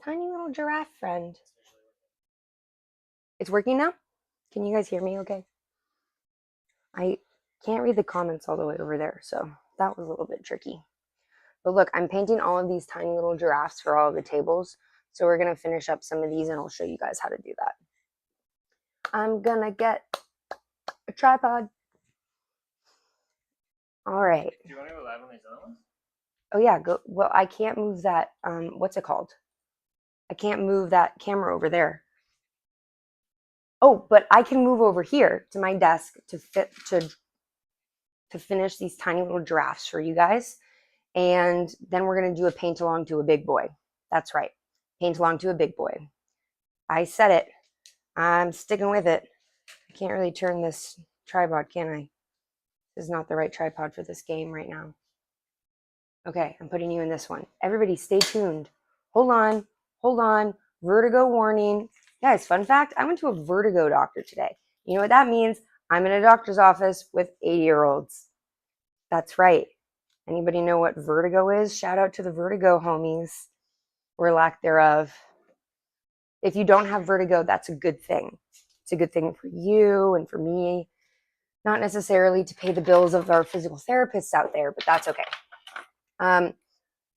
tiny little giraffe friend. It's working now? Can you guys hear me okay? I can't read the comments all the way over there, so that was a little bit tricky. But look, I'm painting all of these tiny little giraffes for all of the tables. So we're going to finish up some of these and I'll show you guys how to do that. I'm going to get a tripod. All right. Do you want to go live on these other ones? Oh yeah, go. Well, I can't move that. What's it called? I can't move that camera over there. Oh, but I can move over here to my desk to finish these tiny little giraffes for you guys. And then we're going to do a paint along to a big boy. That's right. Paint along to a big boy. I said it. I'm sticking with it. I can't really turn this tripod, can I? This is not the right tripod for this game right now. Okay, I'm putting you in this one. Everybody stay tuned. Hold on. Hold on. Vertigo warning. Guys, fun fact, I went to a vertigo doctor today. You know what that means? I'm in a doctor's office with 80-year-olds. That's right. Anybody know what vertigo is? Shout out to the vertigo homies, or lack thereof. If you don't have vertigo, that's a good thing. It's a good thing for you and for me. Not necessarily to pay the bills of our physical therapists out there, but that's okay.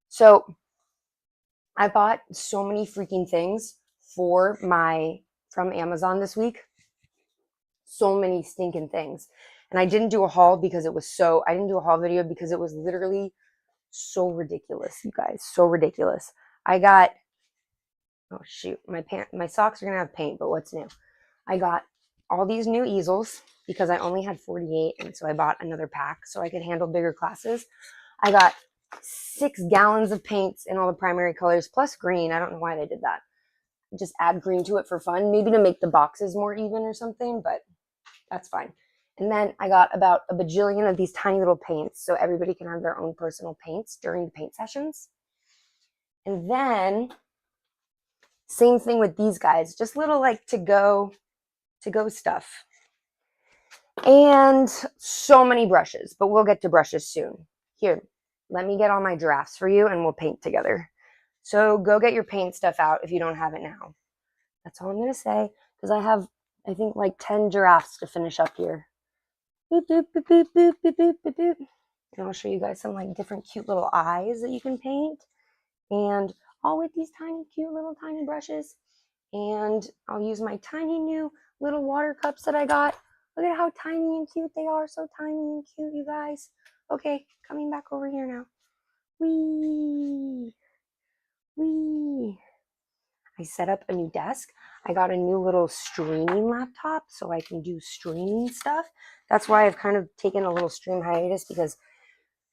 So I bought so many freaking things from Amazon this week. So many stinking things. And I didn't do a haul because it was I didn't do a haul video because it was literally so ridiculous, you guys. So ridiculous. I got, oh shoot, my socks are going to have paint, but what's new? I got all these new easels because I only had 48, and so I bought another pack so I could handle bigger classes. I got 6 gallons of paints in all the primary colors, plus green. I don't know why they did that. Just add green to it for fun, maybe to make the boxes more even or something, but that's fine. And then I got about a bajillion of these tiny little paints so everybody can have their own personal paints during the paint sessions. And then same thing with these guys, just little like to go stuff. And so many brushes, but we'll get to brushes soon. Here, let me get all my giraffes for you and we'll paint together. So go get your paint stuff out if you don't have it now. That's all I'm going to say, because I have, I think, like 10 giraffes to finish up here. Boop, boop, boop, boop, boop, boop, boop, boop, boop. And I'll show you guys some like different cute little eyes that you can paint. And all with these tiny, cute little tiny brushes. And I'll use my tiny new little water cups that I got. Look at how tiny and cute they are. So tiny and cute, you guys. Okay, coming back over here now. Whee! Whee! I set up a new desk. I got a new little streaming laptop so I can do streaming stuff. That's why I've kind of taken a little stream hiatus, because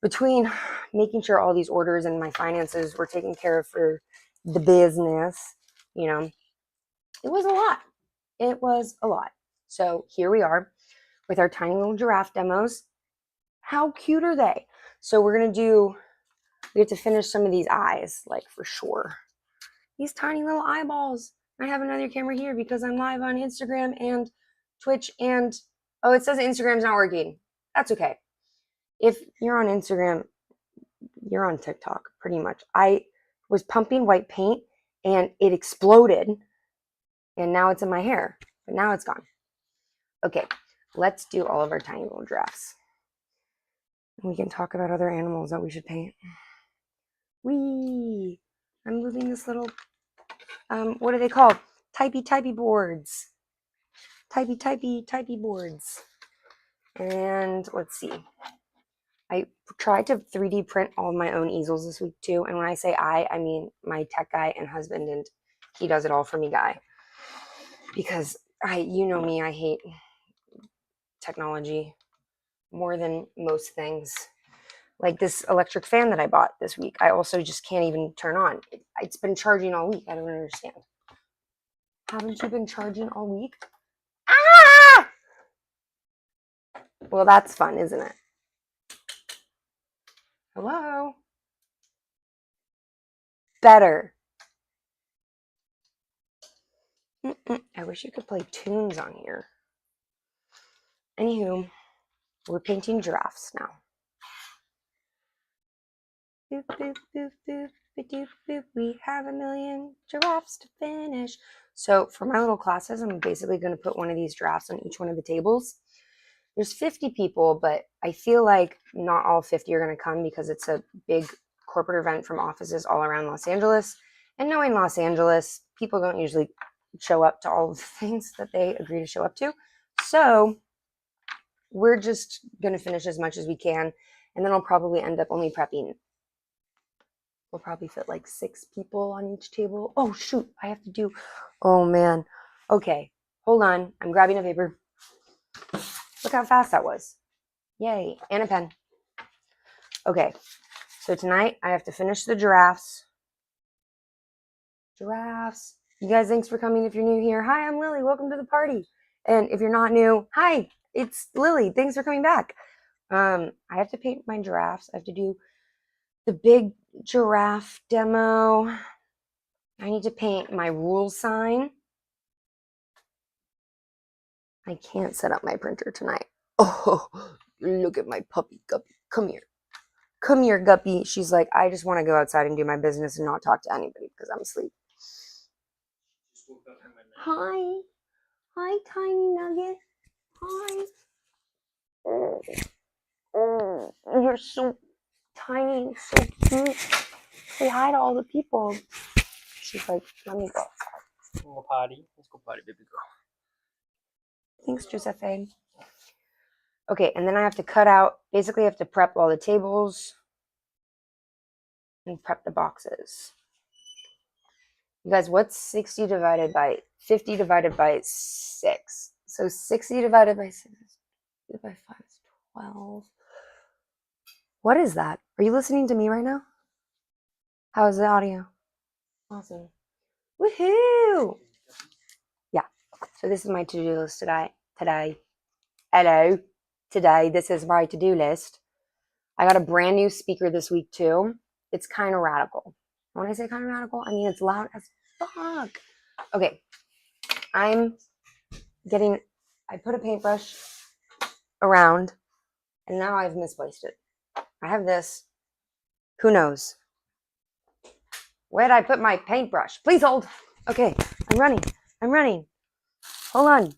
between making sure all these orders and my finances were taken care of for the business, you know, it was a lot. It was a lot. So here we are with our tiny little giraffe demos. How cute are they? So we have to finish some of these eyes, like for sure. These tiny little eyeballs. I have another camera here because I'm live on Instagram and Twitch and, oh, it says Instagram's not working. That's okay. If you're on Instagram, you're on TikTok, pretty much. I was pumping white paint and it exploded and now it's in my hair, but now it's gone. Okay, let's do all of our tiny little giraffes. We can talk about other animals that we should paint. Whee! I'm moving this little, what are they called? Typey boards. Typey boards. And let's see. I tried to 3D print all of my own easels this week too. And when I say I mean my tech guy and husband, and he does it all for me guy. Because you know me, I hate technology more than most things. Like this electric fan that I bought this week, I also just can't even turn on. It's been charging all week. I don't understand. Haven't you been charging all week? Ah! Well, that's fun, isn't it? Hello? Better. I wish you could play tunes on here. Anywho, we're painting giraffes now. Boop, boop, boop, boop. We have a million giraffes to finish. So for my little classes, I'm basically going to put one of these giraffes on each one of the tables. There's 50 people, but I feel like not all 50 are going to come because it's a big corporate event from offices all around Los Angeles. And knowing Los Angeles, people don't usually show up to all of the things that they agree to show up to. So we're just going to finish as much as we can. And then I'll probably end up only prepping. We'll probably fit like 6 people on each table. Oh, shoot. I have to do. Oh, man. Okay. Hold on. I'm grabbing a paper. Look how fast that was. Yay. And a pen. Okay. So tonight I have to finish the giraffes. Giraffes. You guys, thanks for coming if you're new here. Hi, I'm Lily. Welcome to the party. And if you're not new, hi, it's Lily. Thanks for coming back. I have to paint my giraffes. I have to do the big giraffe demo. I need to paint my rule sign. I can't set up my printer tonight. Oh, look at my puppy Guppy. Come here. Come here, Guppy. She's like, I just want to go outside and do my business and not talk to anybody because I'm asleep. Hi. Hi, tiny nugget. Hi. You're so tiny and so cute. Say hi to all the people. She's like, let me go outside. Go potty. Let's go potty, baby girl. Thanks, Giuseppe. Okay, and then I have to cut out, basically I have to prep all the tables and prep the boxes. You guys, what's 60 divided by 50 divided by 6? So 60 divided by 6 divided by 5 is 12. What is that? Are you listening to me right now? How is the audio? Awesome. Woohoo! Yeah. So this is my to-do list today. Hello. Today, this is my to-do list. I got a brand new speaker this week too. It's kind of radical. When I say kind of radical, I mean it's loud as fuck. Okay. I put a paintbrush around and now I've misplaced it. I have this. Who knows? Where did I put my paintbrush? Please hold. Okay, I'm running. Hold on.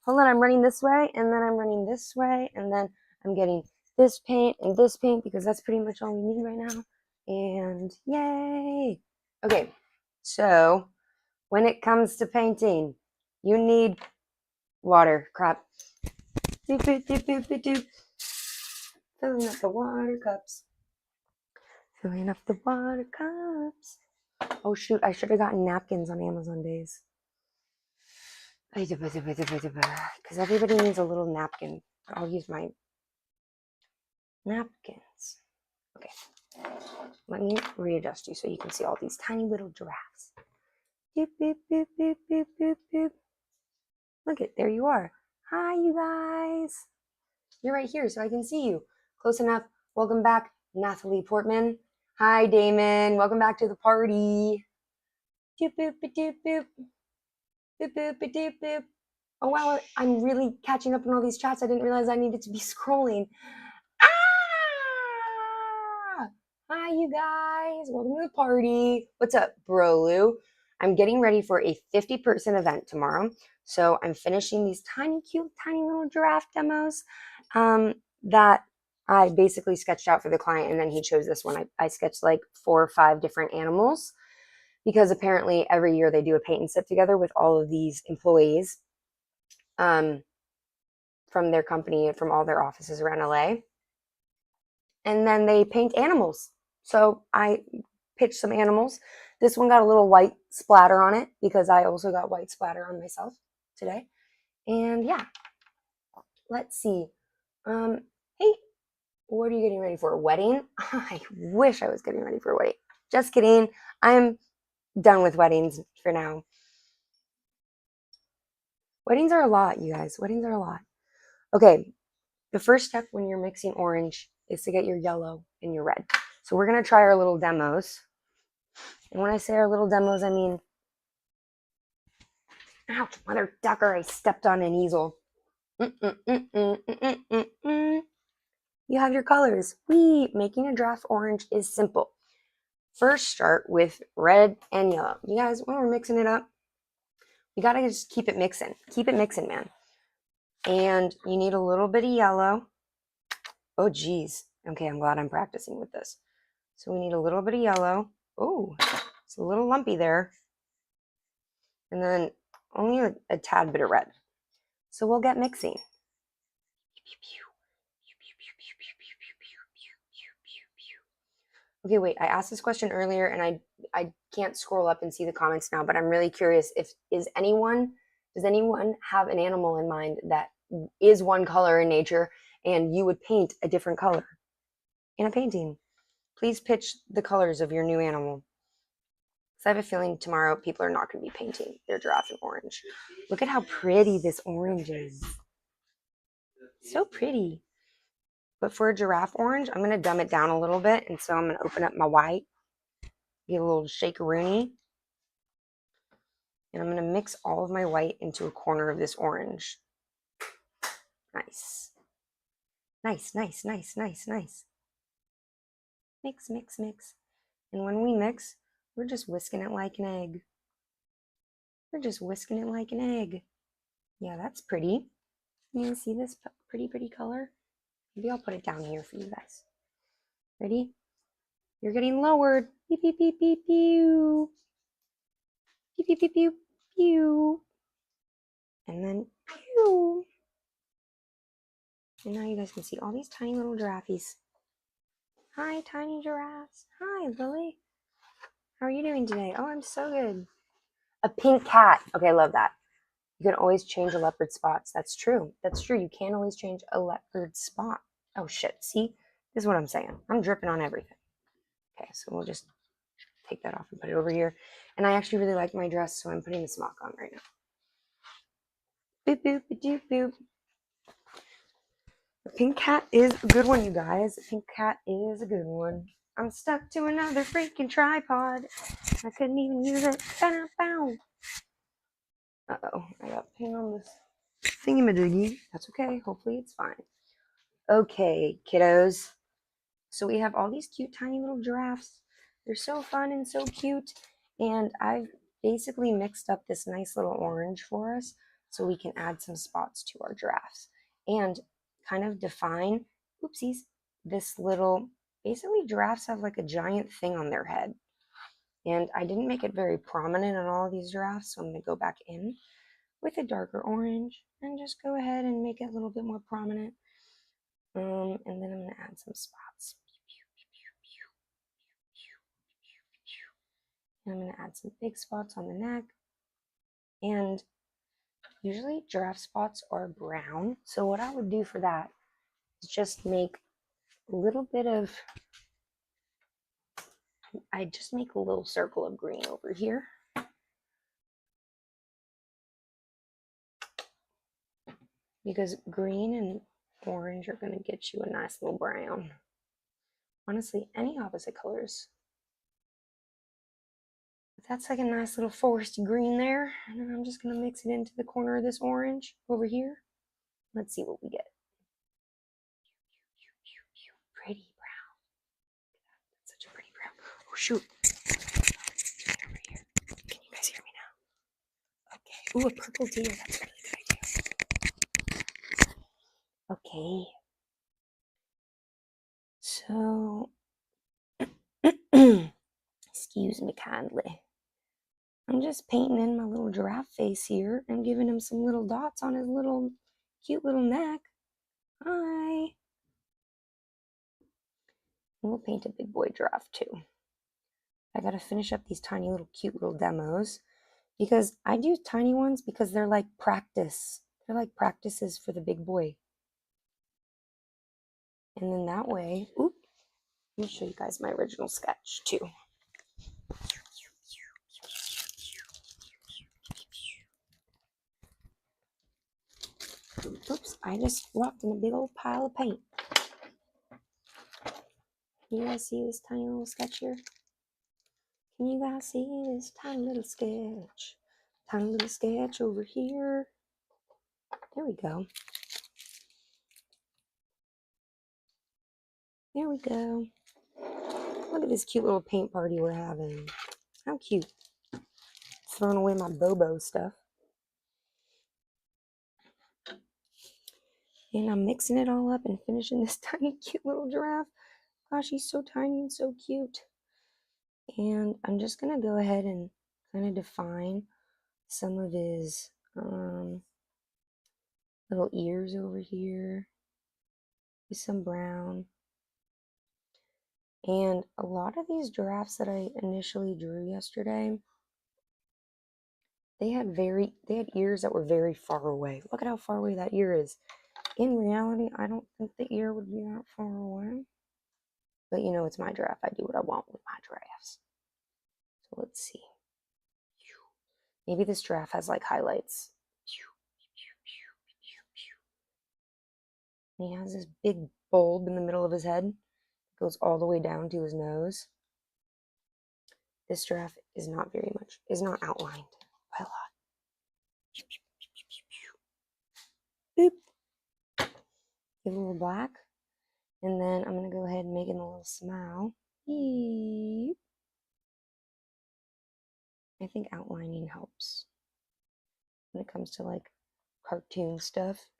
I'm running this way, and then I'm running this way, and then I'm getting this paint and this paint because that's pretty much all we need right now. And yay! Okay, so when it comes to painting, you need water. Crap. Doop, doop, doop, doop, doop, doop. Filling up the water cups. Oh shoot, I should have gotten napkins on Amazon Days. Because everybody needs a little napkin. I'll use my napkins. Okay. Let me readjust you so you can see all these tiny little giraffes. Boop, boop, boop, boop, boop, boop, boop. Look it, there you are. Hi, you guys. You're right here, so I can see you. Close enough. Welcome back, Nathalie Portman. Hi, Damon. Welcome back to the party. Doop, boop, doop, boop. Boop, boop, doop, boop. Oh, wow, I'm really catching up on all these chats. I didn't realize I needed to be scrolling. Ah! Hi, you guys. Welcome to the party. What's up, Brolu? I'm getting ready for a 50-person event tomorrow. So I'm finishing these tiny, cute, tiny little giraffe demos that I basically sketched out for the client. And then he chose this one. I sketched like 4 or 5 different animals because apparently every year they do a paint and sip together with all of these employees from their company, from all their offices around LA. And then they paint animals. So I pitched some animals. This one got a little white splatter on it because I also got white splatter on myself today. And yeah, let's see. Hey, what are you getting ready for? A wedding? I wish I was getting ready for a wedding. Just kidding. I'm done with weddings for now. Weddings are a lot, you guys. Weddings are a lot. Okay, the first step when you're mixing orange is to get your yellow and your red. So we're going to try our little demos. And when I say our little demos, I mean, ouch, mother ducker, I stepped on an easel. You have your colors. Making a draft orange is simple. first start with red and yellow. You guys, when we're mixing it up, you gotta just keep it mixing. Keep it mixing, man. And you need a little bit of yellow. Oh, geez. Okay, I'm glad I'm practicing with this. So we need a little bit of yellow. Oh, it's a little lumpy there. And then only a tad bit of red. So we'll get mixing. Okay, wait, I asked this question earlier and I can't scroll up and see the comments now, but I'm really curious if does anyone have an animal in mind that is one color in nature and you would paint a different color in a painting? Please pitch the colors of your new animal. So I have a feeling tomorrow people are not going to be painting their giraffe in orange. Look at how pretty this orange is. So pretty. But for a giraffe orange, I'm going to dumb it down a little bit. And so I'm going to open up my white, get a little shakeroonie. And I'm going to mix all of my white into a corner of this orange. Nice. Nice, nice, nice, nice, nice. Mix, mix, mix. And when we mix, we're just whisking it like an egg. We're just whisking it like an egg. Yeah, that's pretty. You see this pretty, pretty color? Maybe I'll put it down here for you guys. Ready? You're getting lowered. Beep, beep, beep, beep, pew. Beep, beep, beep, pew, pew. And then pew. And now you guys can see all these tiny little giraffes. Hi, tiny giraffes. Hi, Lily. How are you doing today? Oh, I'm so good. A pink cat. Okay, I love that. You can always change a leopard spots. That's true. That's true. You can always change a leopard spot. Oh, shit. See? This is what I'm saying. I'm dripping on everything. Okay, so we'll just take that off and put it over here. And I actually really like my dress, so I'm putting the smock on right now. Boop, boop, doop, boop. The pink cat is a good one, you guys. The pink cat is a good one. I'm stuck to another freaking tripod. I couldn't even use it. Bow, bow. Uh-oh, I got paint on this thingamadoogie. That's okay. Hopefully it's fine. Okay, kiddos. So we have all these cute tiny little giraffes. They're so fun and so cute. And I've basically mixed up this nice little orange for us so we can add some spots to our giraffes and kind of define, oopsies, this little, basically giraffes have like a giant thing on their head. And I didn't make it very prominent on all of these giraffes, so I'm going to go back in with a darker orange and just go ahead and make it a little bit more prominent. And then I'm going to add some spots. And I'm going to add some big spots on the neck. And usually giraffe spots are brown. So what I would do for that is just make a little bit of, I just make a little circle of green over here. Because green and orange are going to get you a nice little brown. Honestly, any opposite colors. But that's like a nice little foresty green there. And then I'm just going to mix it into the corner of this orange over here. Let's see what we get. Pretty brown. That's such a pretty brown. Oh, shoot. Over here. Can you guys hear me now? Okay. Ooh, a purple deer. That's a really good idea. Okay. So, excuse me kindly. I'm just painting in my little giraffe face here and giving him some little dots on his little cute little neck. Hi. And we'll paint a big boy giraffe too. I gotta finish up these tiny little cute little demos because I do tiny ones because they're like practice. They're like practices for the big boy. And then that way, oop, let me show you guys my original sketch too. Oops, I just walked in a big old pile of paint. Can you guys see this tiny little sketch here? Can you guys see this tiny little sketch? Tiny little sketch over here. There we go. There we go. Look at this cute little paint party we're having. How cute. Throwing away my Bobo stuff. And I'm mixing it all up and finishing this tiny cute little giraffe. Gosh, he's so tiny and so cute. And I'm just going to go ahead and kind of define some of his little ears over here with some brown. And a lot of these giraffes that I initially drew yesterday, they had ears that were very far away. Look at how far away that ear is. In reality, I don't think the ear would be that far away. But you know, it's my giraffe. I do what I want with my giraffes. So let's see. Maybe this giraffe has like highlights. And he has this big bulb in the middle of his head. It goes all the way down to his nose. This giraffe is not outlined by a lot. Boop. Give it a little black. And then I'm going to go ahead and make it a little smile. Beep. I think outlining helps when it comes to like cartoon stuff.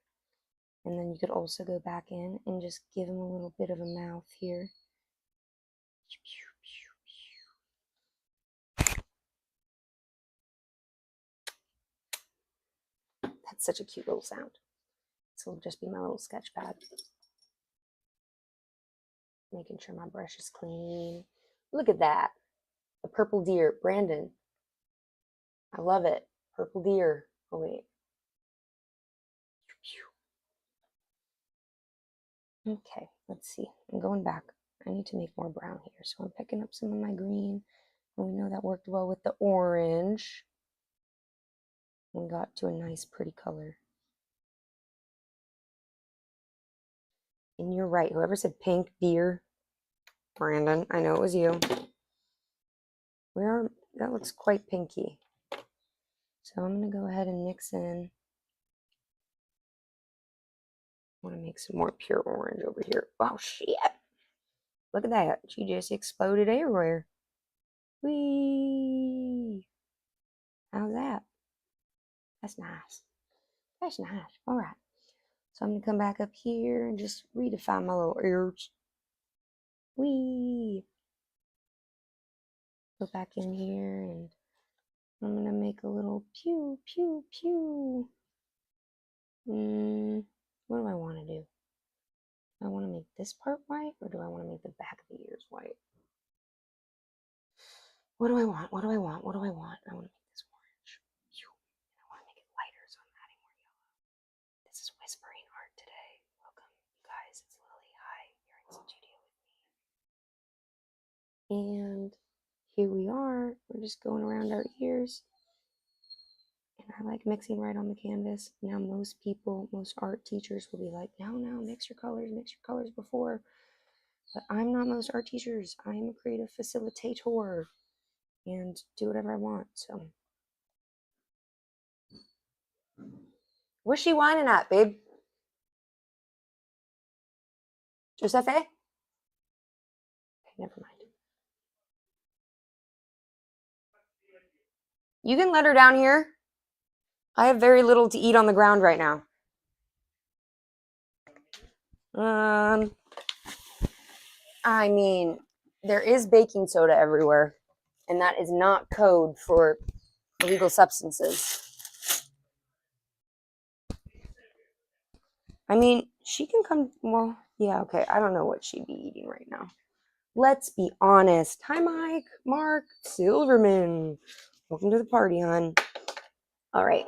And then you could also go back in and just give him a little bit of a mouth here. That's such a cute little sound. This will just be my little sketch pad. Making sure my brush is clean. Look at that. A purple deer. Brandon. I love it. Purple deer. Oh, wait. Okay, let's see. I'm going back. I need to make more brown here. So I'm picking up some of my green. And we know that worked well with the orange. We got to a nice, pretty color. And you're right. Whoever said pink deer, Brandon, I know it was you. That looks quite pinky. So I'm going to go ahead and mix in. I want to make some more pure orange over here. Oh, shit. Look at that. She just exploded everywhere. Whee! How's that? That's nice. That's nice. All right. So I'm going to come back up here and just redefine my little ears. Whee! Go back in here and I'm going to make a little pew, pew, pew. What do I want to do? Do I want to make this part white or do I want to make the back of the ears white? What do I want? What do I want? What do I want? I want to make this orange. I want to make it lighter, so I'm adding more yellow. This is Whispering Art today. Welcome, you guys. It's Lily. Hi, you're in studio with me. And here we are. We're just going around our ears. And I like mixing right on the canvas. Now most art teachers will be like, no, mix your colors before. But I'm not most art teachers. I'm a creative facilitator and do whatever I want. So, what's she whining at, babe? Giuseppe? Okay, never mind. You can let her down here. I have very little to eat on the ground right now. I mean, there is baking soda everywhere, and that is not code for illegal substances. I mean, she can come, well, yeah, okay. I don't know what she'd be eating right now. Let's be honest. Hi, Mike, Mark, Silverman. Welcome to the party, hon. All right.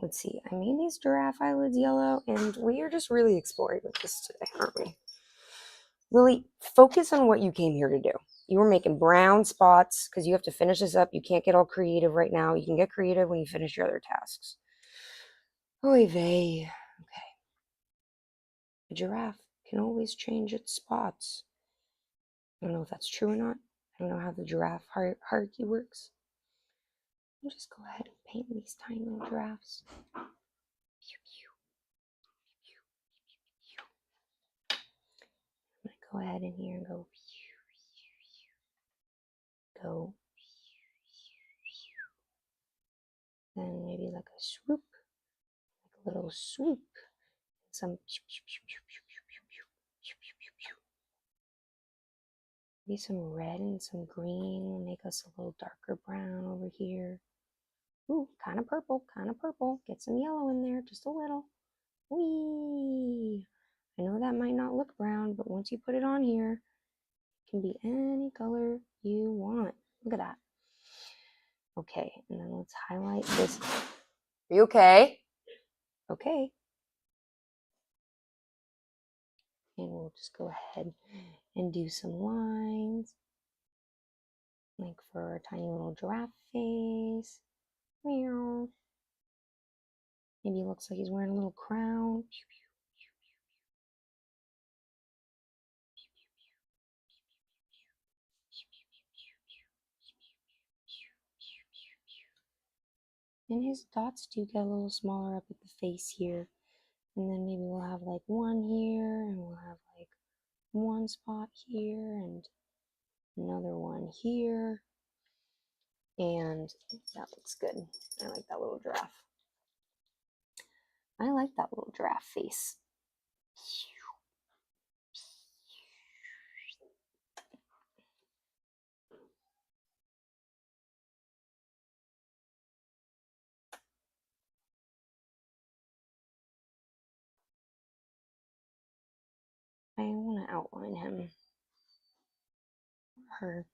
Let's see. I made these giraffe eyelids yellow, and we are just really exploring with this today, aren't we? Lily, focus on what you came here to do. You were making brown spots because you have to finish this up. You can't get all creative right now. You can get creative when you finish your other tasks. Oy vey. Okay. A giraffe can always change its spots. I don't know if that's true or not. I don't know how the giraffe hierarchy works. I'll just go ahead and paint these tiny little giraffes. I'm going to go ahead in here and go. go. Then maybe like a swoop, like a little swoop. Some maybe some red and some green will make us a little darker brown over here. Ooh, kind of purple, kind of purple. Get some yellow in there, just a little. Whee! I know that might not look brown, but once you put it on here, it can be any color you want. Look at that. Okay, and then let's highlight this. Are you okay? Okay. And we'll just go ahead and do some lines, like for a tiny little giraffe face. Meow. Maybe it looks like he's wearing a little crown. And his dots do get a little smaller up at the face here. And then maybe we'll have like one here, and we'll have like one spot here, and another one here. And that looks good. I like that little giraffe. I like that little giraffe face. I want to outline him. Her.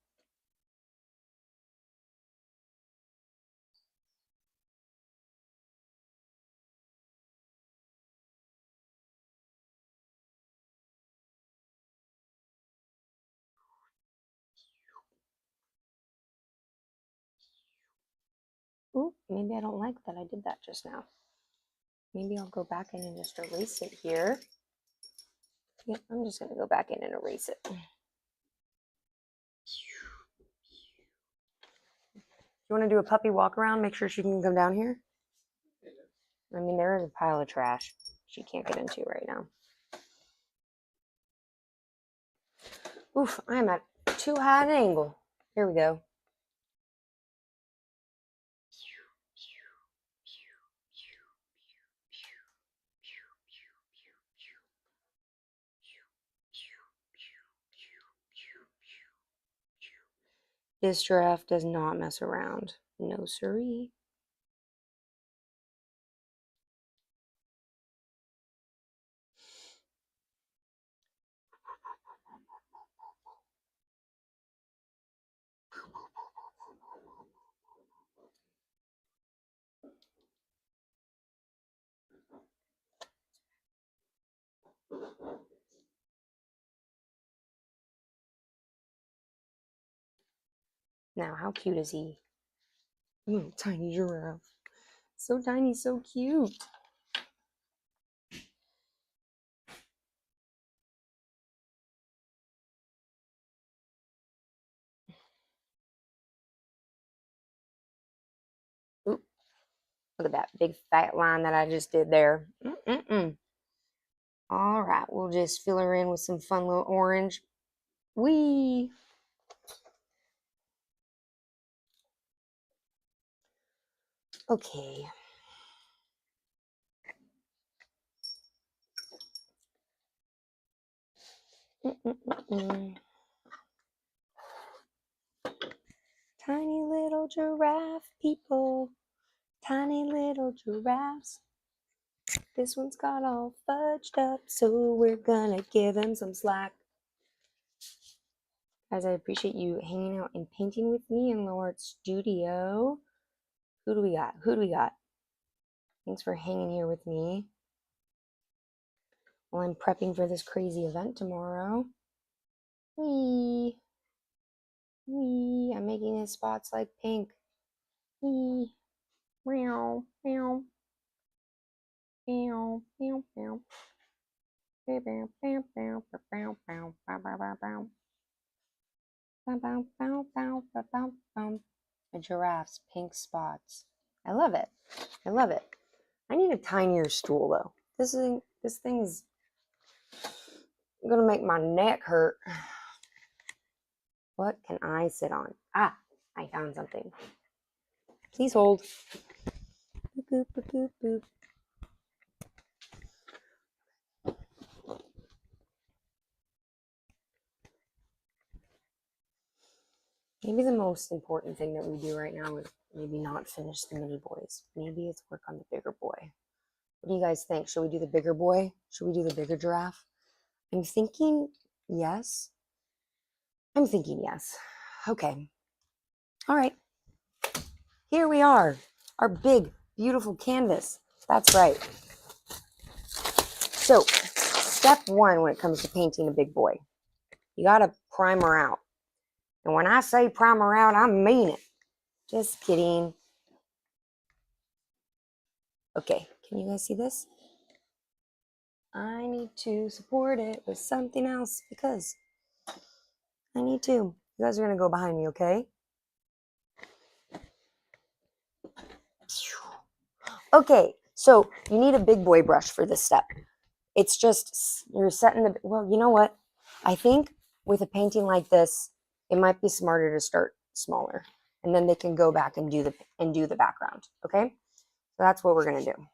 Ooh, maybe I don't like that I did that just now. Maybe I'll go back in and just erase it here. Yep, I'm just going to go back in and erase it. You want to do a puppy walk around? Make sure she can come down here? I mean, there is a pile of trash she can't get into right now. Oof, I'm at too high an angle. Here we go. This giraffe does not mess around. No siree. Now, how cute is he? Little tiny giraffe. So tiny, so cute. Ooh, look at that big fat line that I just did there. All right, we'll just fill her in with some fun little orange. Whee! Okay. Tiny little giraffe people, tiny little giraffes. This one's got all fudged up, so we're gonna give him some slack. Guys, I appreciate you hanging out and painting with me in Low Art Studio. Who do we got? Who do we got? Thanks for hanging here with me while I'm prepping for this crazy event tomorrow. Wee. Wee. I'm making his spots like pink. Wee. Meow. Meow. Meow. Meow. Meow. Bow, bow, bow, bow, bow, bow, bow, bow, bow, bow. Bow, bow, bow, bow, bow, bow, bow. A giraffe's pink spots. I love it. I love it. I need a tinier stool though. This thing is gonna make my neck hurt. What can I sit on? Ah, I found something. Please hold. Boop, boop, boop, boop, boop. Maybe the most important thing that we do right now is maybe not finish the mini boys. Maybe it's work on the bigger boy. What do you guys think? Should we do the bigger boy? Should we do the bigger giraffe? I'm thinking yes. I'm thinking yes. Okay. All right. Here we are. Our big, beautiful canvas. That's right. So, step one when it comes to painting a big boy, you got to primer out. And when I say primer out, I mean it. Just kidding. Okay, can you guys see this? I need to support it with something else because I need to. You guys are going to go behind me, okay? Okay, so you need a big boy brush for this step. It's just, you're setting the, well, you know what? I think with a painting like this, it might be smarter to start smaller. And then they can go back and do the background, okay? So that's what we're going to do.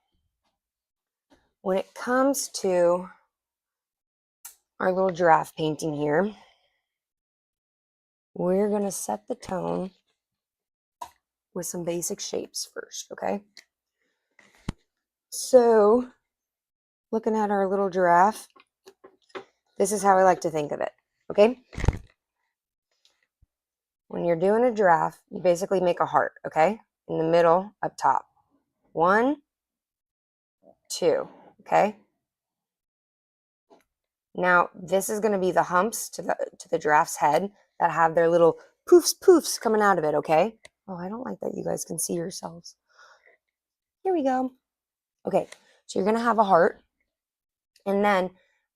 When it comes to our little giraffe painting here, we're going to set the tone with some basic shapes first, okay? So, looking at our little giraffe, this is how I like to think of it, okay? When you're doing a giraffe, you basically make a heart, okay? In the middle, up top. 1, 2, okay? Now, this is going to be the humps to the giraffe's head that have their little poofs coming out of it, okay? Oh, I don't like that you guys can see yourselves. Here we go. Okay, so you're going to have a heart. And then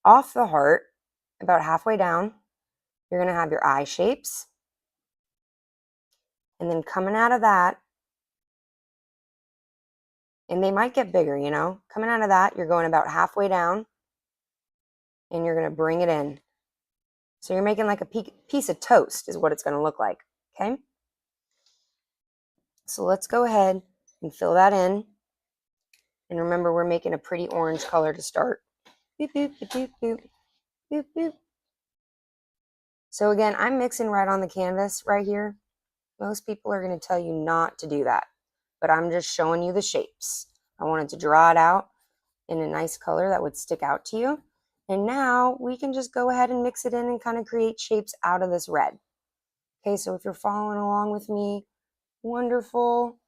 off the heart, about halfway down, you're going to have your eye shapes. And then coming out of that, and they might get bigger, you know? Coming out of that, you're going about halfway down, and you're going to bring it in. So you're making like a piece of toast is what it's going to look like, okay? So let's go ahead and fill that in. And remember, we're making a pretty orange color to start. Boop, boop, boop, boop, boop, boop, boop. So again, I'm mixing right on the canvas right here. Most people are going to tell you not to do that, but I'm just showing you the shapes. I wanted to draw it out in a nice color that would stick out to you. And now we can just go ahead and mix it in and kind of create shapes out of this red. Okay, so if you're following along with me, wonderful.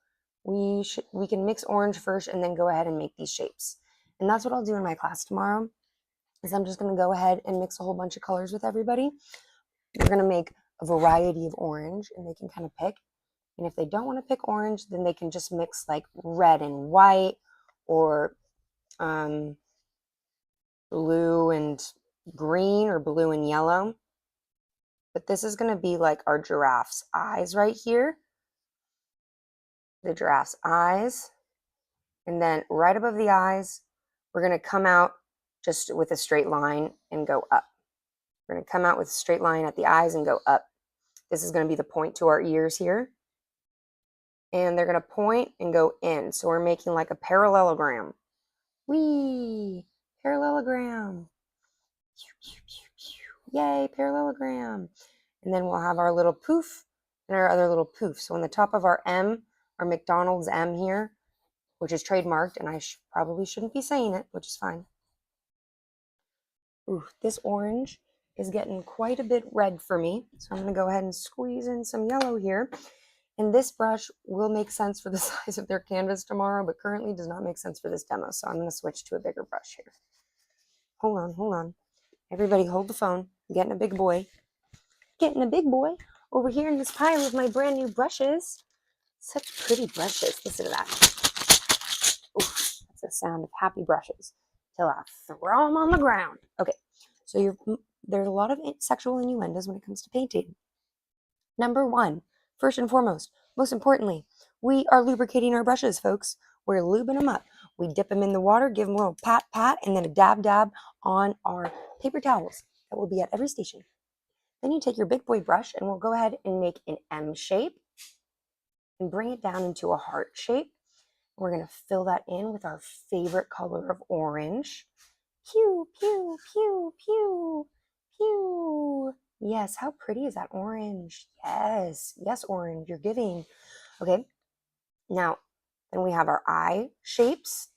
We can mix orange first and then go ahead and make these shapes. And that's what I'll do in my class tomorrow, is I'm just going to go ahead and mix a whole bunch of colors with everybody. We're going to make a variety of orange and they can kind of pick. And if they don't want to pick orange, then they can just mix like red and white or blue and green or blue and yellow. But this is going to be like our giraffe's eyes right here. The giraffe's eyes. And then right above the eyes, we're going to come out just with a straight line and go up. We're going to come out with a straight line at the eyes and go up. This is going to be the point to our ears here. And they're going to point and go in. So we're making like a parallelogram. Whee! Parallelogram. Yay, parallelogram. And then we'll have our little poof and our other little poof. So on the top of our M, our McDonald's M here, which is trademarked, and I probably shouldn't be saying it, which is fine. Ooh, this orange is getting quite a bit red for me. So I'm going to go ahead and squeeze in some yellow here. And this brush will make sense for the size of their canvas tomorrow, but currently does not make sense for this demo. So I'm going to switch to a bigger brush here. Hold on. Everybody hold the phone. I'm getting a big boy. Getting a big boy over here in this pile of my brand new brushes. Such pretty brushes. Listen to that. Ooh, that's the sound of happy brushes. Till I throw them on the ground. Okay, so there's a lot of sexual innuendos when it comes to painting. Number 1, first and foremost, most importantly, we are lubricating our brushes, folks. We're lubing them up. We dip them in the water, give them a little pat, and then a dab on our paper towels that will be at every station. Then you take your big boy brush and we'll go ahead and make an M shape and bring it down into a heart shape. We're going to fill that in with our favorite color of orange. Pew, pew, pew, pew, pew. Yes, how pretty is that orange? Yes, yes, orange, you're giving. Okay, now then we have our eye shapes.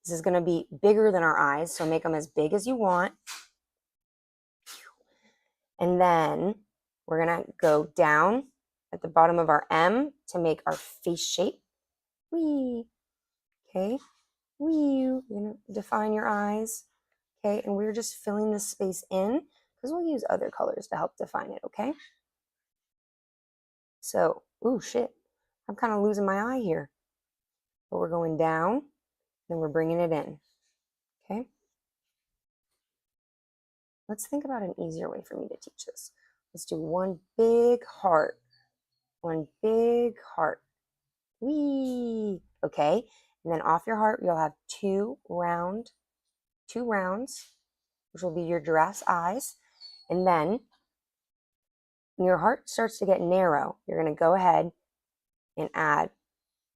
This is going to be bigger than our eyes, so make them as big as you want. And then we're going to go down at the bottom of our M to make our face shape. Wee. Okay. Wee. You're going to define your eyes. Okay. And we're just filling this space in because we'll use other colors to help define it. Okay. So, ooh, shit. I'm kind of losing my eye here. But we're going down, then we're bringing it in. Okay. Let's think about an easier way for me to teach this. Let's do one big heart. One big heart. Wee. Okay. And then off your heart, you'll have two rounds, which will be your giraffe's eyes. And then when your heart starts to get narrow, you're going to go ahead and add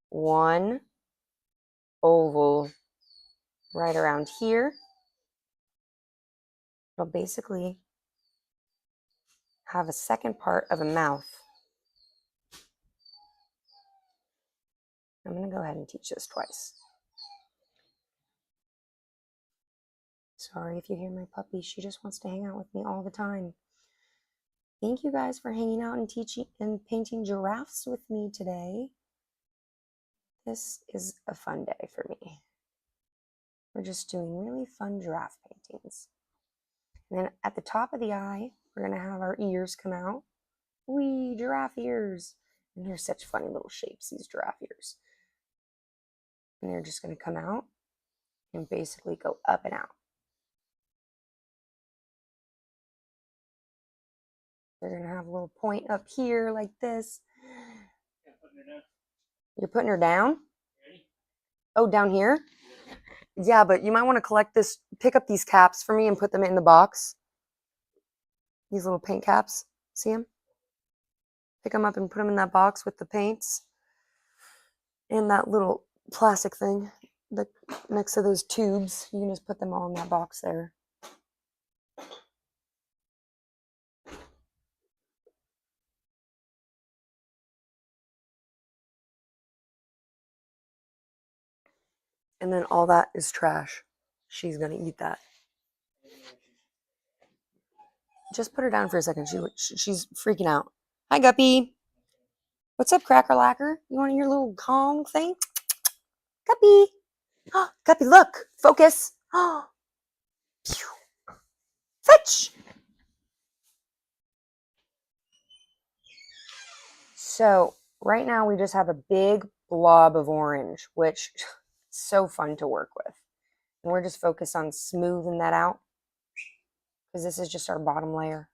one oval right around here. It'll basically have a second part of a mouth. I'm going to go ahead and teach this twice. Sorry if you hear my puppy. She just wants to hang out with me all the time. Thank you guys for hanging out and teaching and painting giraffes with me today. This is a fun day for me. We're just doing really fun giraffe paintings. And then at the top of the eye, we're going to have our ears come out. Wee, giraffe ears. And they're such funny little shapes, these giraffe ears. And they're just going to come out and basically go up and out. They're going to have a little point up here like this. You're putting her down? Oh, down here? Yeah, but you might want to collect this, pick up these caps for me and put them in the box. These little paint caps. See them? Pick them up and put them in that box with the paints. And that little plastic thing next to those tubes. You can just put them all in that box there. And then all that is trash. She's going to eat that. Just put her down for a second. She's freaking out. Hi, Guppy. What's up, Cracker Lacker? You want your little Kong thing? Guppy. Oh, Guppy, look. Focus. Oh. Fetch. So right now we just have a big blob of orange, which is so fun to work with. And we're just focused on smoothing that out because this is just our bottom layer.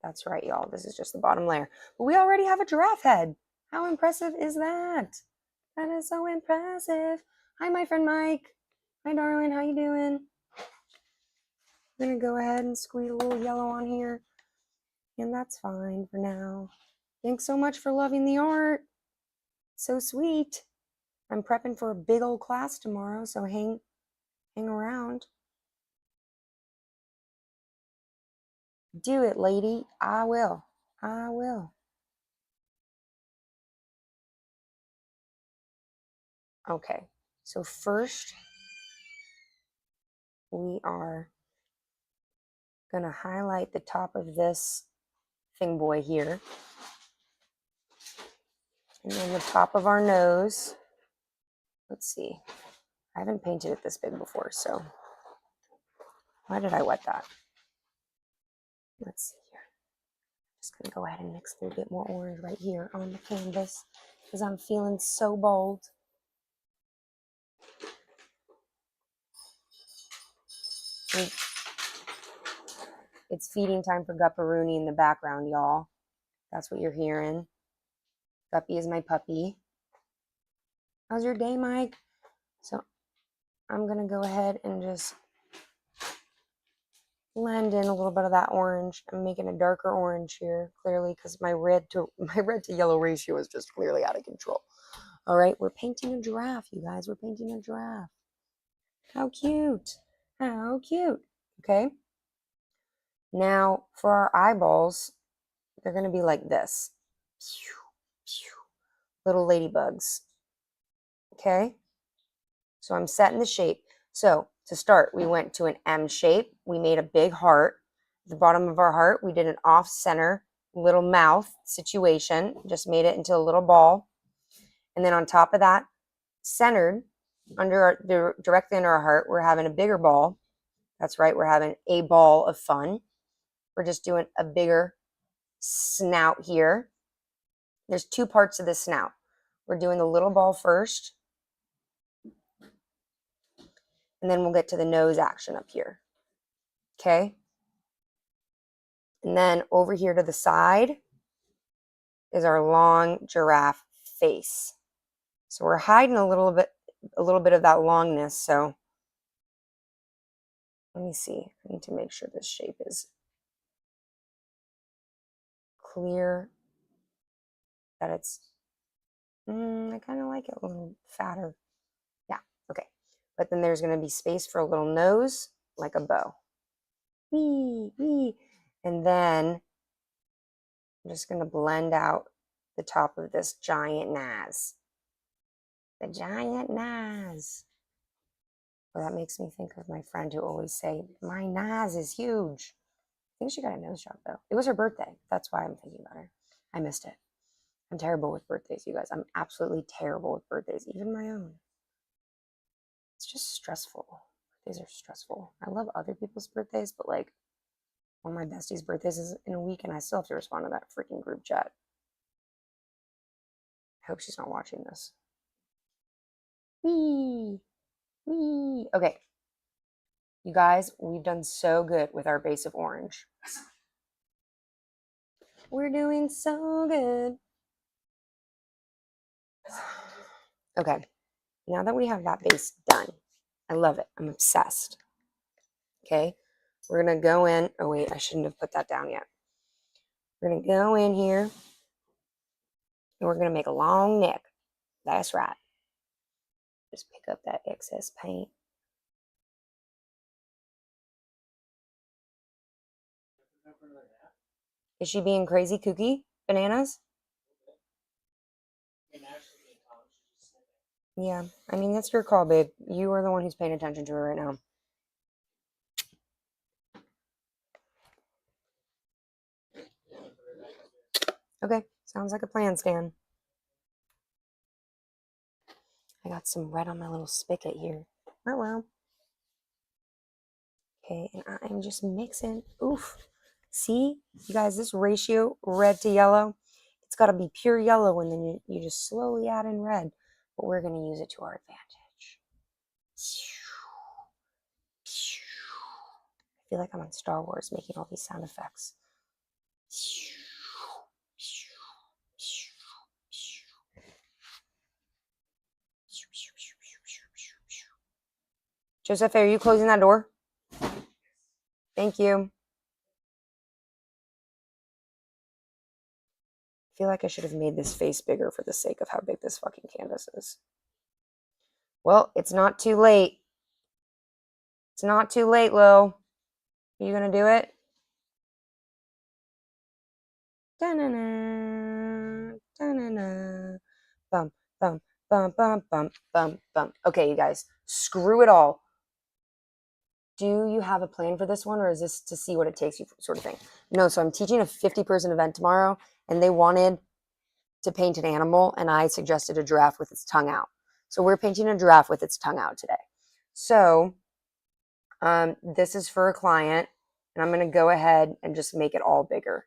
That's right, y'all. This is just the bottom layer. But we already have a giraffe head. How impressive is that? That is so impressive. Hi, my friend Mike. Hi, darling. How you doing? I'm going to go ahead and squeeze a little yellow on here. And that's fine for now. Thanks so much for loving the art. So sweet. I'm prepping for a big old class tomorrow, so hang around. Do it, lady. I will. I will. Okay, so first we are going to highlight the top of this thing boy here. And then the top of our nose. Let's see. I haven't painted it this big before, so why did I wet that? Let's see here. Just going to go ahead and mix a little bit more orange right here on the canvas because I'm feeling so bold. It's feeding time for Gupperoonie in the background, y'all. That's what you're hearing. Guppy is my puppy. How's your day, Mike? So I'm going to go ahead and just blend in a little bit of that orange. I'm making a darker orange here, clearly, because my red to yellow ratio is just clearly out of control. All right, we're painting a giraffe, you guys. We're painting a giraffe. How cute. How cute. Okay. Now for our eyeballs, they're going to be like this. Little ladybugs. Okay. So I'm setting the shape. So to start, we went to an M shape. We made a big heart. At the bottom of our heart, we did an off-center little mouth situation. Just made it into a little ball. And then on top of that, centered directly under our heart, we're having a bigger ball. That's right, we're having a ball of fun. We're just doing a bigger snout here. There's two parts of the snout. We're doing the little ball first, and then we'll get to the nose action up here. Okay? And then over here to the side is our long giraffe face. So we're hiding a little bit of that longness. So let me see. I need to make sure this shape is clear, that it's, I kind of like it a little fatter. Yeah, okay. But then there's going to be space for a little nose, like a bow. Wee, wee. And then I'm just going to blend out the top of this giant nose. The giant nose. Well, that makes me think of my friend who always say, my nose is huge. I think she got a nose job, though. It was her birthday. That's why I'm thinking about her. I missed it. I'm terrible with birthdays, you guys. I'm absolutely terrible with birthdays, even my own. It's just stressful. Birthdays are stressful. I love other people's birthdays, but like one of my besties' birthdays is in a week and I still have to respond to that freaking group chat. I hope she's not watching this. Wee! Wee! Okay. You guys, we've done so good with our base of orange. We're doing so good. Okay. Now that we have that base done, I love it. I'm obsessed. Okay. We're going to go in. Oh, wait, I shouldn't have put that down yet. We're going to go in here and we're going to make a long neck. That's right. Just pick up that excess paint. Is she being crazy kooky? Bananas? Yeah. I mean, that's your call, babe. You are the one who's paying attention to her right now. Okay. Sounds like a plan, Stan. I got some red on my little spigot here. Wow. Okay, and I'm just mixing. Oof. See, you guys, this ratio, red to yellow, it's got to be pure yellow, and then you just slowly add in red. But we're going to use it to our advantage. I feel like I'm on Star Wars making all these sound effects. Joseph, are you closing that door? Thank you. I feel like I should have made this face bigger for the sake of how big this fucking canvas is. Well, it's not too late. It's not too late, Lil. Are you going to do it? Da-na-na, da-na-na. Bum, bum, bum, bum, bum, bum, bum. Okay, you guys, screw it all. Do you have a plan for this one, or is this to see what it takes you sort of thing? No, so I'm teaching a 50-person event tomorrow, and they wanted to paint an animal, and I suggested a giraffe with its tongue out. So we're painting a giraffe with its tongue out today. So this is for a client, and I'm going to go ahead and just make it all bigger.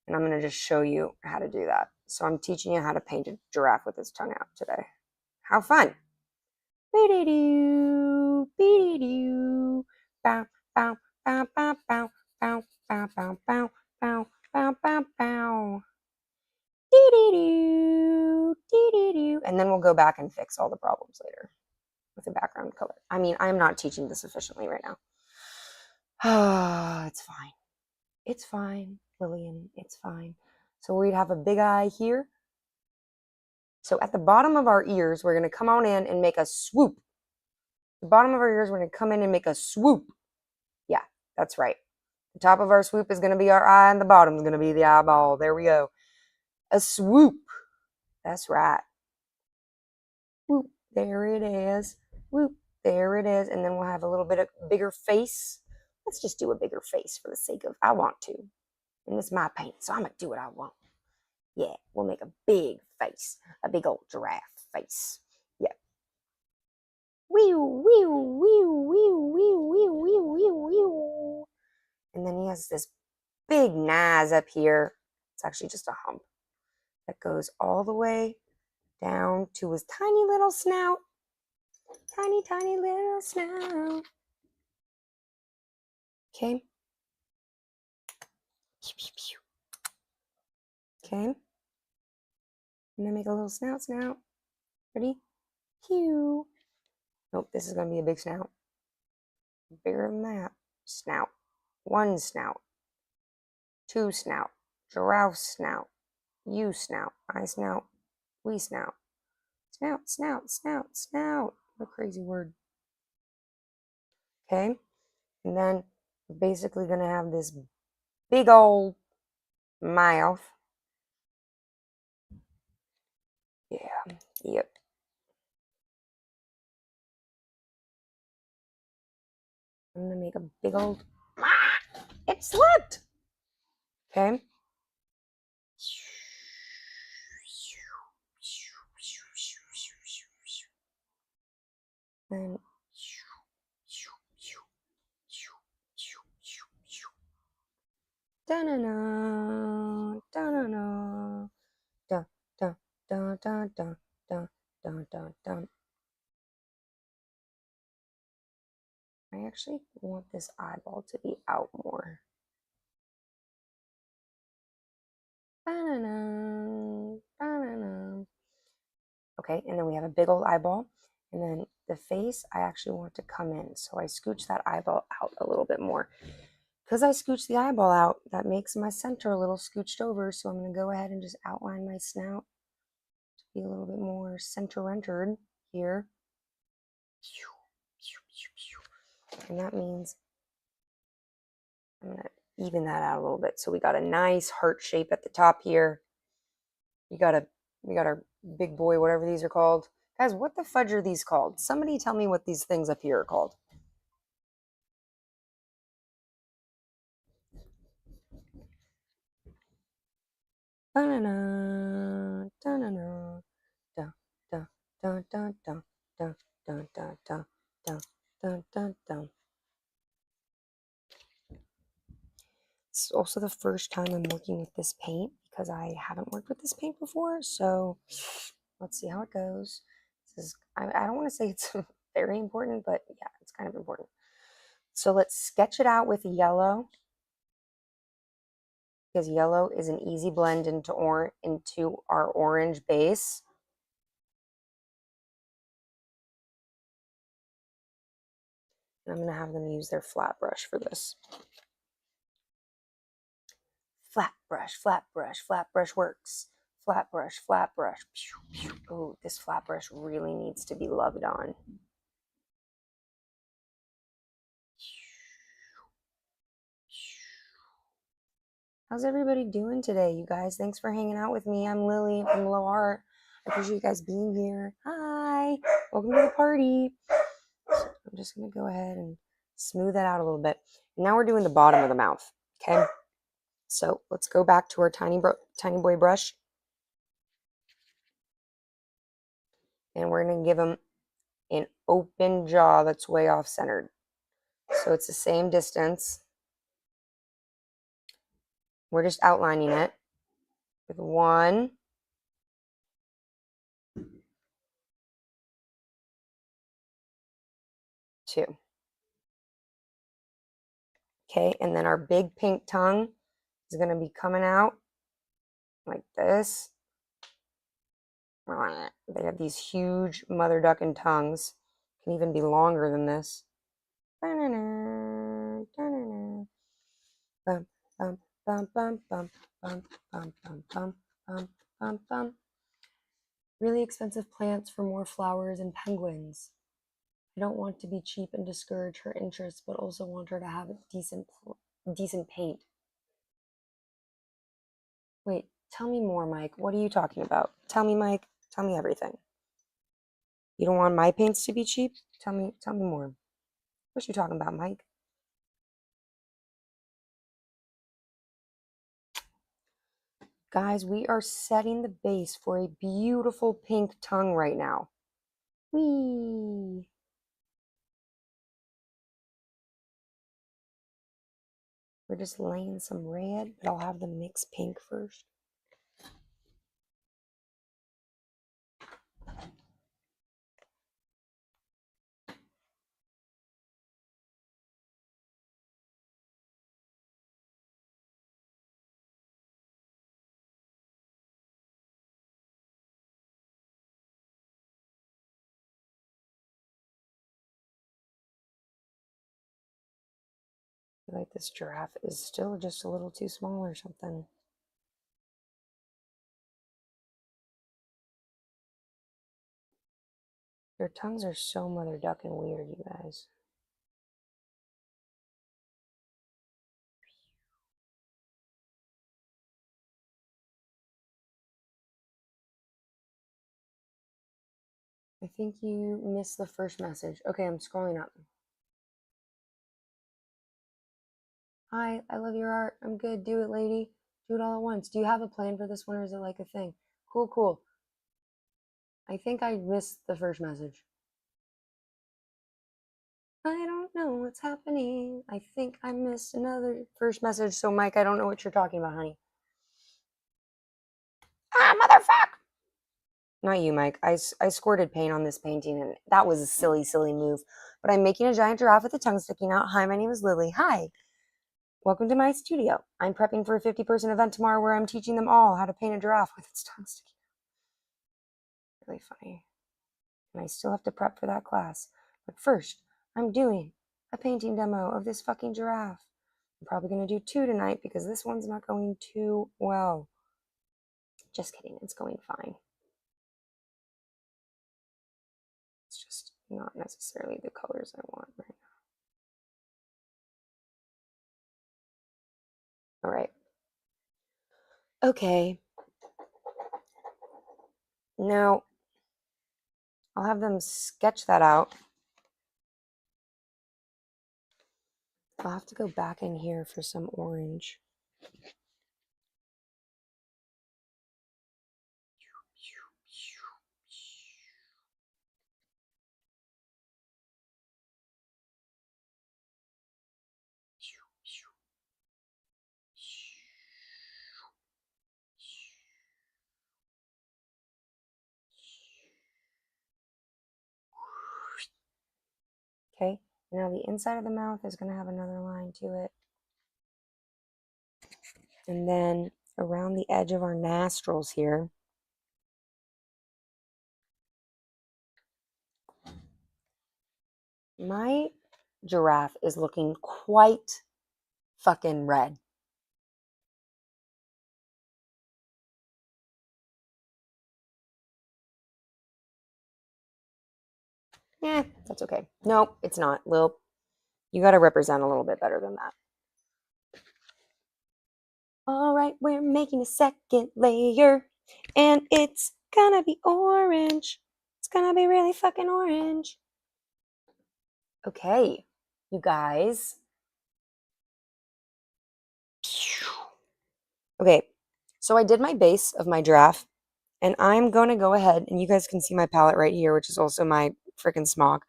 And I'm going to just show you how to do that. So I'm teaching you how to paint a giraffe with its tongue out today. How fun. Be-dee-doo, be-dee-doo, bow, bow, bow, bow, bow, bow, bow, bow, bow, bow, bow, bow, bow. Dee-dee-doo, dee-dee-doo. And then we'll go back and fix all the problems later with the background color. I mean, I'm not teaching this efficiently right now. It's fine. It's fine, Lillian. It's fine. So we'd have a big eye here. So at the bottom of our ears, we're going to come on in and make a swoop. The bottom of our ears, we're going to come in and make a swoop. Yeah, that's right. The top of our swoop is going to be our eye, and the bottom is going to be the eyeball. There we go. A swoop. That's right. Whoop. There it is. Whoop. There it is. And then we'll have a little bit of bigger face. Let's just do a bigger face for the sake of I want to. And it's my paint, so I'm going to do what I want. Yeah, we'll make a big face. A big old giraffe face. Yeah. Wee wee wee wee wee wee wee wee wee. And then he has this big nose up here. It's actually just a hump that goes all the way down to his tiny little snout. Tiny, tiny little snout. Okay. Okay. And then make a little snout. Ready? Pew. Nope, this is going to be a big snout. Bigger than that. Snout. One snout. Two snout. Giraffe snout. You snout. I snout. We snout. Snout, snout, snout, snout. What a crazy word. Okay. And then we're basically going to have this big old mouth. Yeah. Yep. I'm going to make a big old... It slipped! Okay. Then... Da-na-na, da-na-na, da, da, da, da, da, da, da, da, da. I actually want this eyeball to be out more. Ba-na-na, ba-na-na. Okay, and then we have a big old eyeball. And then the face, I actually want to come in. So I scooch that eyeball out a little bit more. Because I scooch the eyeball out, that makes my center a little scooched over. So I'm going to go ahead and just outline my snout to be a little bit more center-entered here. And that means I'm going to even that out a little bit. So we got a nice heart shape at the top here. We got our big boy, whatever these are called. Guys, what the fudge are these called? Somebody tell me what these things up here are called. Da-na-na, da-na-na, da, da, da, da, da, da, da, da, da, da, da, da, da. It's also the first time I'm working with this paint because I haven't worked with this paint before. So let's see how it goes. This is, I don't want to say it's very important, but yeah, it's kind of important. So let's sketch it out with yellow because yellow is an easy blend into our orange base. And I'm going to have them use their flat brush for this. Flat brush works. Flat brush. Oh, this flat brush really needs to be loved on. How's everybody doing today, you guys? Thanks for hanging out with me. I'm Lily from Low Art. I appreciate you guys being here. Hi, welcome to the party. I'm just going to go ahead and smooth that out a little bit. Now we're doing the bottom of the mouth, okay? So let's go back to our tiny boy brush. And we're going to give him an open jaw that's way off centered. So it's the same distance. We're just outlining it with 1, 2. Okay, and then our big pink tongue is going to be coming out like this. They have these huge mother ducking tongues. Can even be longer than this. Bum, bum, bum, bum, bum, bum, bum, bum, bum, bum, bum, bum. Really expensive plants for more flowers and penguins. I don't want to be cheap and discourage her interests, but also want her to have a decent paint. Wait, tell me more, Mike. What are you talking about? Tell me, Mike. Tell me everything. You don't want my paints to be cheap? Tell me more. What you talking about, Mike? Guys, we are setting the base for a beautiful pink tongue right now. Whee! We're just laying some red, but I'll have them mix pink first. I feel like this giraffe is still just a little too small or something. Your tongues are so mother duck and weird, you guys. I think you missed the first message. Okay, I'm scrolling up. Hi, I love your art. I'm good. Do it, lady. Do it all at once. Do you have a plan for this one, or is it like a thing? Cool, cool. I think I missed the first message. I don't know what's happening. I think I missed another first message. So, Mike, I don't know what you're talking about, honey. Ah, motherfucker! Not you, Mike. I squirted paint on this painting, and that was a silly, silly move. But I'm making a giant giraffe with the tongue sticking out. Hi, my name is Lily. Hi. Welcome to my studio. I'm prepping for a 50-person event tomorrow where I'm teaching them all how to paint a giraffe with its tongue sticking out. Really funny. And I still have to prep for that class. But first, I'm doing a painting demo of this fucking giraffe. I'm probably going to do 2 tonight because this one's not going too well. Just kidding. It's going fine. It's just not necessarily the colors I want right now. All right. Okay. Now, I'll have them sketch that out. I'll have to go back in here for some orange. Okay, now the inside of the mouth is going to have another line to it. And then around the edge of our nostrils here, my giraffe is looking quite fucking red. That's okay. Nope, it's not. Lil, you got to represent a little bit better than that. All right, we're making a second layer, and it's gonna be orange. It's gonna be really fucking orange. Okay, you guys. Okay, so I did my base of my giraffe, and I'm going to go ahead, and you guys can see my palette right here, which is also my freaking smog.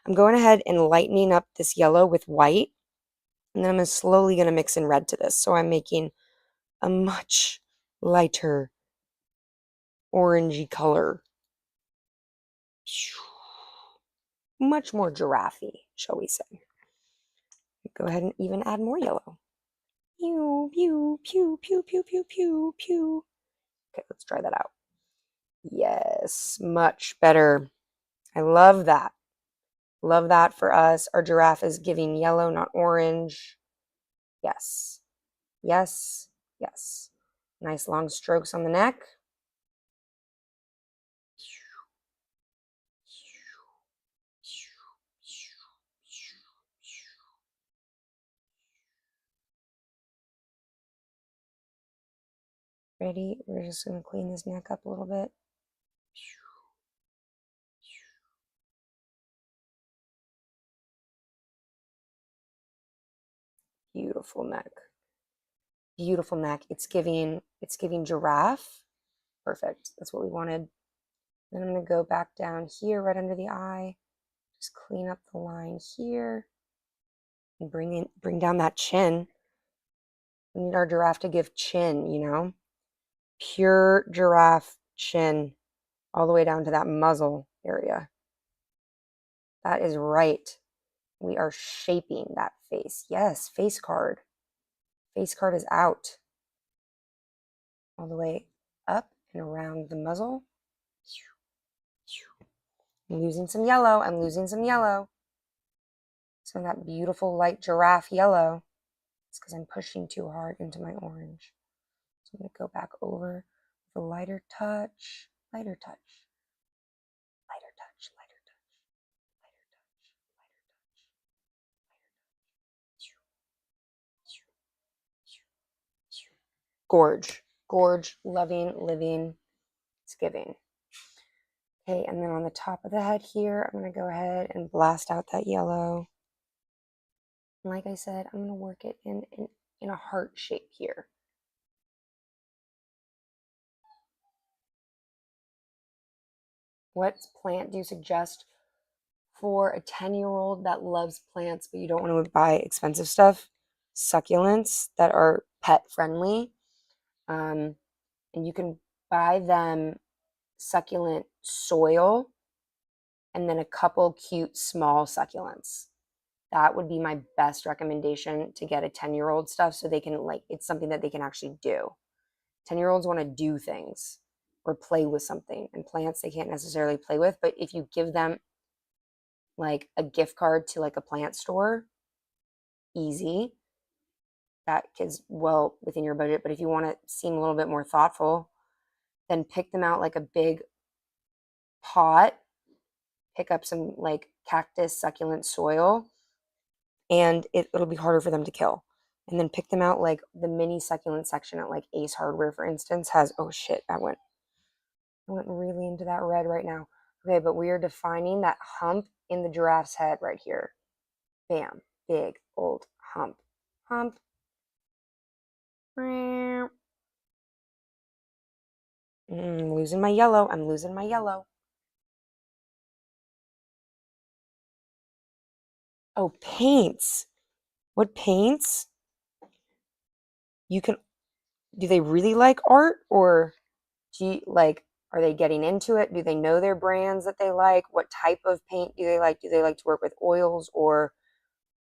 I'm going ahead and lightening up this yellow with white, and then I'm slowly going to mix in red to this. So I'm making a much lighter orangey color. Much more giraffe-y, shall we say. Go ahead and even add more yellow. Pew, pew, pew, pew, pew, pew, pew, pew. Okay, let's try that out. Yes, much better. I love that. Love that for us. Our giraffe is giving yellow, not orange. Yes. Yes, yes. Nice long strokes on the neck. Ready? We're just going to clean this neck up a little bit. Beautiful neck. Beautiful neck. It's giving giraffe. Perfect. That's what we wanted. Then I'm going to go back down here right under the eye. Just clean up the line here. And bring down that chin. We need our giraffe to give chin, you know? Pure giraffe chin all the way down to that muzzle area. That is right. We are shaping that face. Yes, face card. Face card is out. All the way up and around the muzzle. I'm losing some yellow. I'm losing some yellow. So that beautiful light giraffe yellow. It's because I'm pushing too hard into my orange. So I'm going to go back over the lighter touch, lighter touch, lighter touch, lighter touch, lighter touch, lighter touch. Gorge, gorge, loving, living, it's giving. Okay, and then on the top of the head here, I'm going to go ahead and blast out that yellow. And like I said, I'm going to work it in a heart shape here. What plant do you suggest for a 10-year-old that loves plants, but you don't want to buy expensive stuff? Succulents that are pet friendly. And you can buy them succulent soil and then a couple cute small succulents. That would be my best recommendation to get a 10-year-old stuff so they can, like, it's something that they can actually do. 10-year-olds want to do things or play with something, and plants they can't necessarily play with. But if you give them like a gift card to like a plant store, easy. That is well within your budget. But if you want to seem a little bit more thoughtful, then pick them out like a big pot, pick up some like cactus succulent soil, and it'll be harder for them to kill. And then pick them out like the mini succulent section at like Ace Hardware, for instance, has, oh shit, I went really into that red right now. Okay, but we are defining that hump in the giraffe's head right here. Bam, big old hump. Hump. I'm losing my yellow. I'm losing my yellow. Oh, paints. What paints? You can, do they really like art, or do you, like, are they getting into it? Do they know their brands that they like? What type of paint do they like? Do they like to work with oils or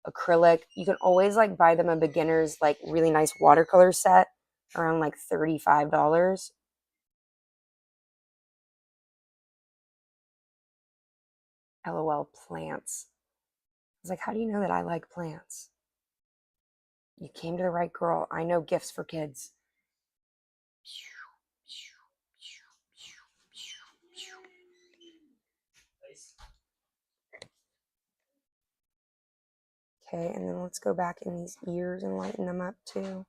acrylic? You can always like buy them a beginner's like really nice watercolor set around like $35. LOL, plants. I was like, how do you know that I like plants? You came to the right girl. I know gifts for kids. Okay, and then let's go back in these ears and lighten them up too.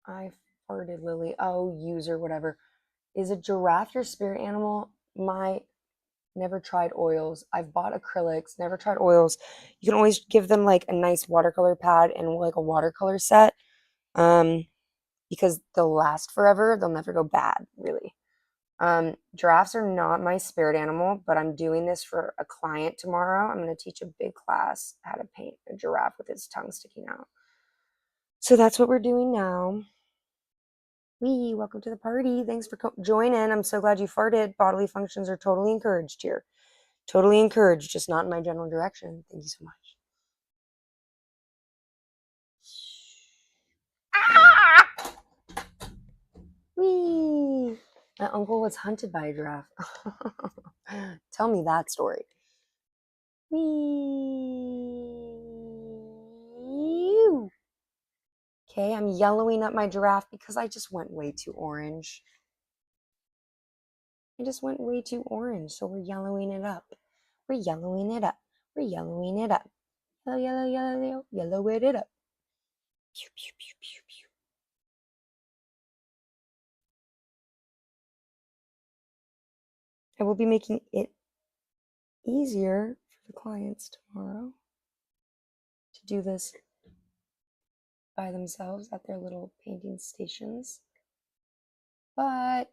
I farted, Lily. Oh, user, whatever. Is a giraffe your spirit animal? Never tried oils. I've bought acrylics, never tried oils. You can always give them like a nice watercolor pad and like a watercolor set, because they'll last forever. They'll never go bad, really. Giraffes are not my spirit animal, but I'm doing this for a client tomorrow. I'm going to teach a big class how to paint a giraffe with its tongue sticking out. So that's what we're doing now. Welcome to the party. Thanks for joining. I'm so glad you farted. Bodily functions are totally encouraged here. Totally encouraged, just not in my general direction. Thank you so much. Ah! Whee! My uncle was hunted by a giraffe. Tell me that story. Whee! Okay, I'm yellowing up my giraffe because I just went way too orange. I just went way too orange, so we're yellowing it up. We're yellowing it up. We're yellowing it up. Yellow, yellow, yellow, yellow, yellow it up. Pew, pew, pew, pew, pew. I will be making it easier for the clients tomorrow to do this by themselves at their little painting stations. But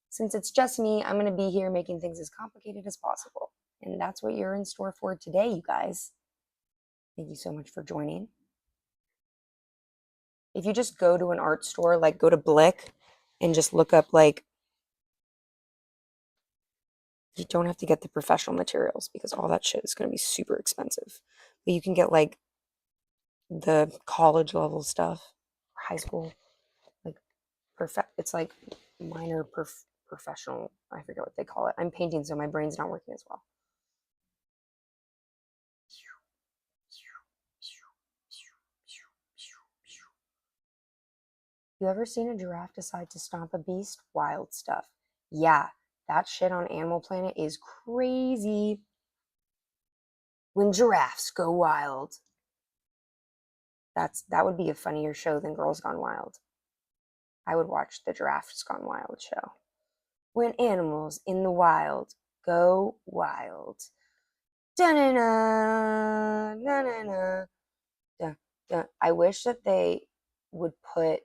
since it's just me, I'm going to be here making things as complicated as possible. And that's what you're in store for today, you guys. Thank you so much for joining. If you just go to an art store, like go to Blick and just look up, like, you don't have to get the professional materials because all that shit is going to be super expensive. But you can get like the college level stuff, high school, like it's like minor professional. I forget what they call it. I'm painting, so my brain's not working as well. You ever seen a giraffe decide to stomp a beast? Wild stuff. Yeah, that shit on Animal Planet is crazy. When giraffes go wild. That would be a funnier show than Girls Gone Wild. I would watch the Giraffes Gone Wild show. When animals in the wild go wild. Da-na-na, na-na-na, da-da. I wish that they would put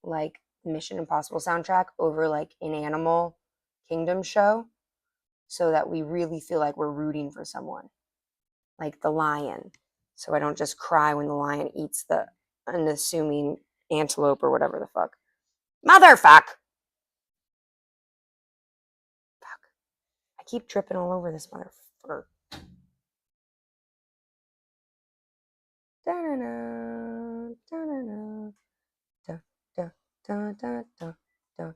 like Mission Impossible soundtrack over like an Animal Kingdom show so that we really feel like we're rooting for someone. Like the lion. So I don't just cry when the lion eats the unassuming antelope or whatever the fuck. Motherfuck! Fuck. I keep tripping all over this motherfucker. Da-na-na, da-na-na, da, da, da, da, da, da,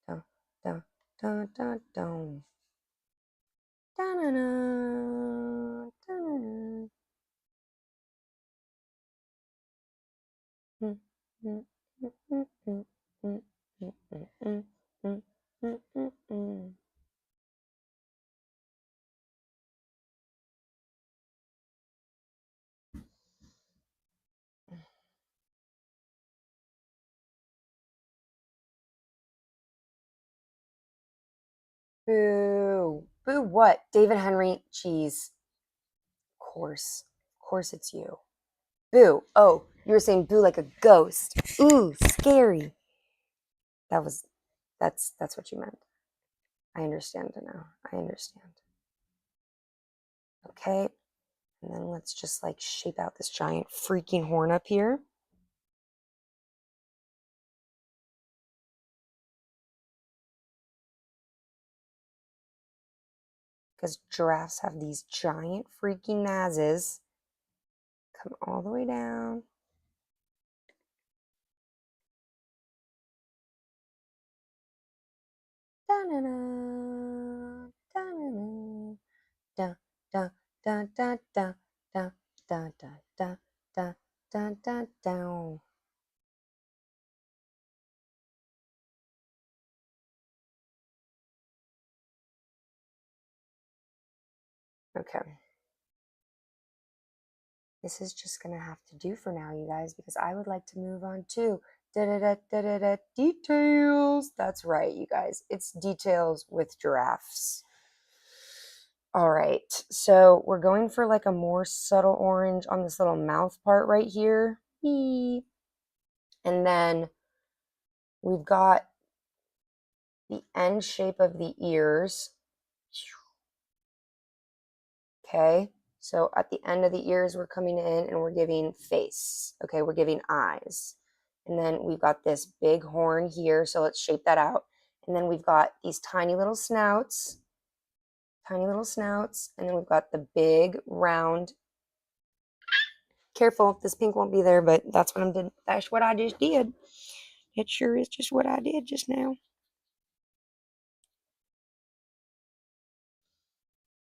da, da, da, da, da. Da-na-na, da-na-na. Mm, mm, mm, mm, mm, mm, mm, mm, mm, mm, mm, mm. Boo. Boo what? David Henry, cheese. Of course. Of course it's you. Boo. Oh, you were saying boo like a ghost. Ooh, scary. That's what you meant. I understand now. I understand. Okay. And then let's just like shape out this giant freaking horn up here. Because giraffes have these giant freaking nases. Come all the way down. Da-na-na, da-na-na, da, da, da, da, da, da, da, da, da, da, da, da. Okay. This is just going to have to do for now, you guys, because I would like to move on to details. That's right, you guys. It's details with giraffes. All right. So we're going for like a more subtle orange on this little mouth part right here. And then we've got the end shape of the ears. Okay. So at the end of the ears, we're coming in and we're giving face. Okay, we're giving eyes. And then we've got this big horn here, so let's shape that out. And then we've got these tiny little snouts. And then we've got the big round. Careful, this pink won't be there, but that's what I just did. It sure is just what I did just now.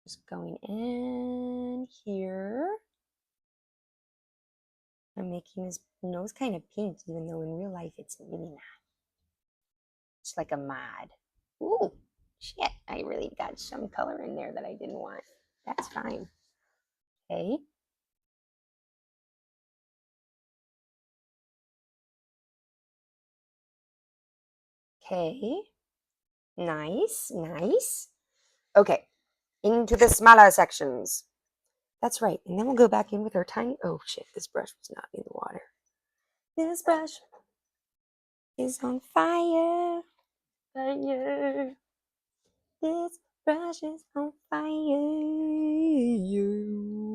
Just going in here. I'm making his nose kind of pink, even though in real life it's really not. It's like a mod. Ooh, shit. I really got some color in there that I didn't want. That's fine. Okay. Okay. Nice, nice. Okay, into the smaller sections. That's right. And then we'll go back in with our tiny. Oh shit, this brush was not in the water. This brush is on fire. Fire. This brush is on fire.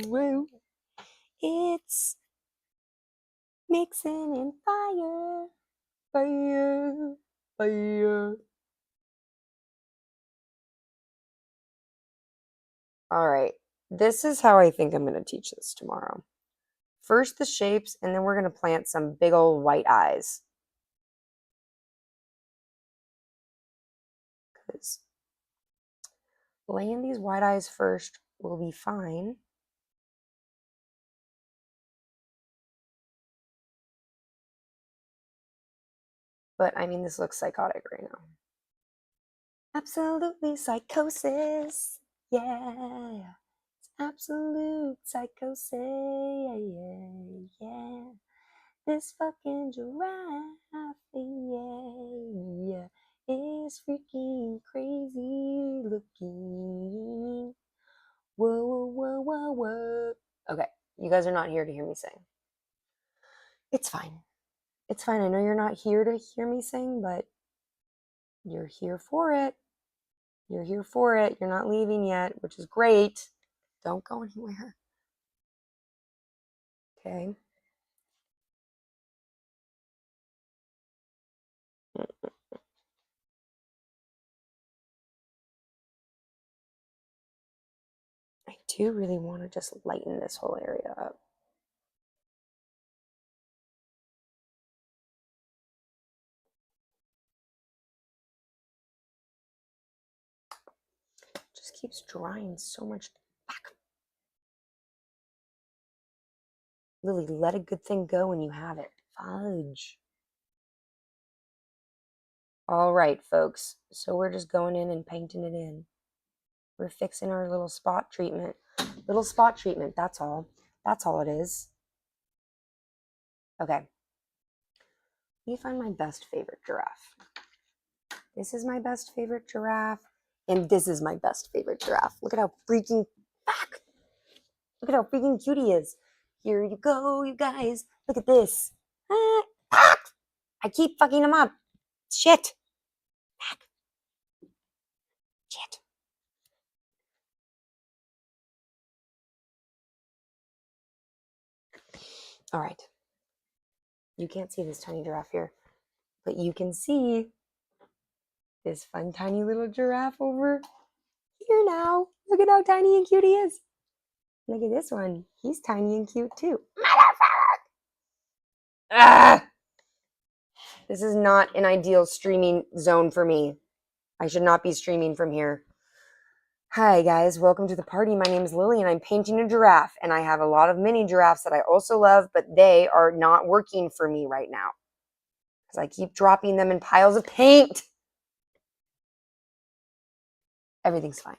Whoa. It's mixing in fire. Fire. Fire. All right. This is how I think I'm going to teach this tomorrow. First the shapes, and then we're going to plant some big old white eyes. Because laying these white eyes first will be fine. But I mean, this looks psychotic right now. Absolutely psychosis. Yeah. It's absolute psychosis. Yeah. This fucking giraffe, yeah, is freaking crazy looking. Whoa, whoa, whoa, whoa, whoa. Okay, you guys are not here to hear me sing. It's fine. It's fine. I know you're not here to hear me sing, but you're here for it. You're here for it. You're not leaving yet, which is great. Don't go anywhere. Okay. I do really want to just lighten this whole area up. Just keeps drying so much back. Lily, let a good thing go when you have it. Fudge. All right, folks. So we're just going in and painting it in. We're fixing our little spot treatment. Little spot treatment, that's all. That's all it is. Okay. Let me find my best favorite giraffe. This is my best favorite giraffe. And this is my best favorite giraffe. Look at how freaking fuck. Look at how freaking cute he is. Here you go, you guys. Look at this. I keep fucking him up. Shit. Shit. All right. You can't see this tiny giraffe here, but you can see this fun tiny little giraffe over here now. Look at how tiny and cute he is. Look at this one. He's tiny and cute too. Ah! This is not an ideal streaming zone for me. I should not be streaming from here. Hi guys, welcome to the party. My name is Lily and I'm painting a giraffe, and I have a lot of mini giraffes that I also love, but they are not working for me right now because I keep dropping them in piles of paint. Everything's fine.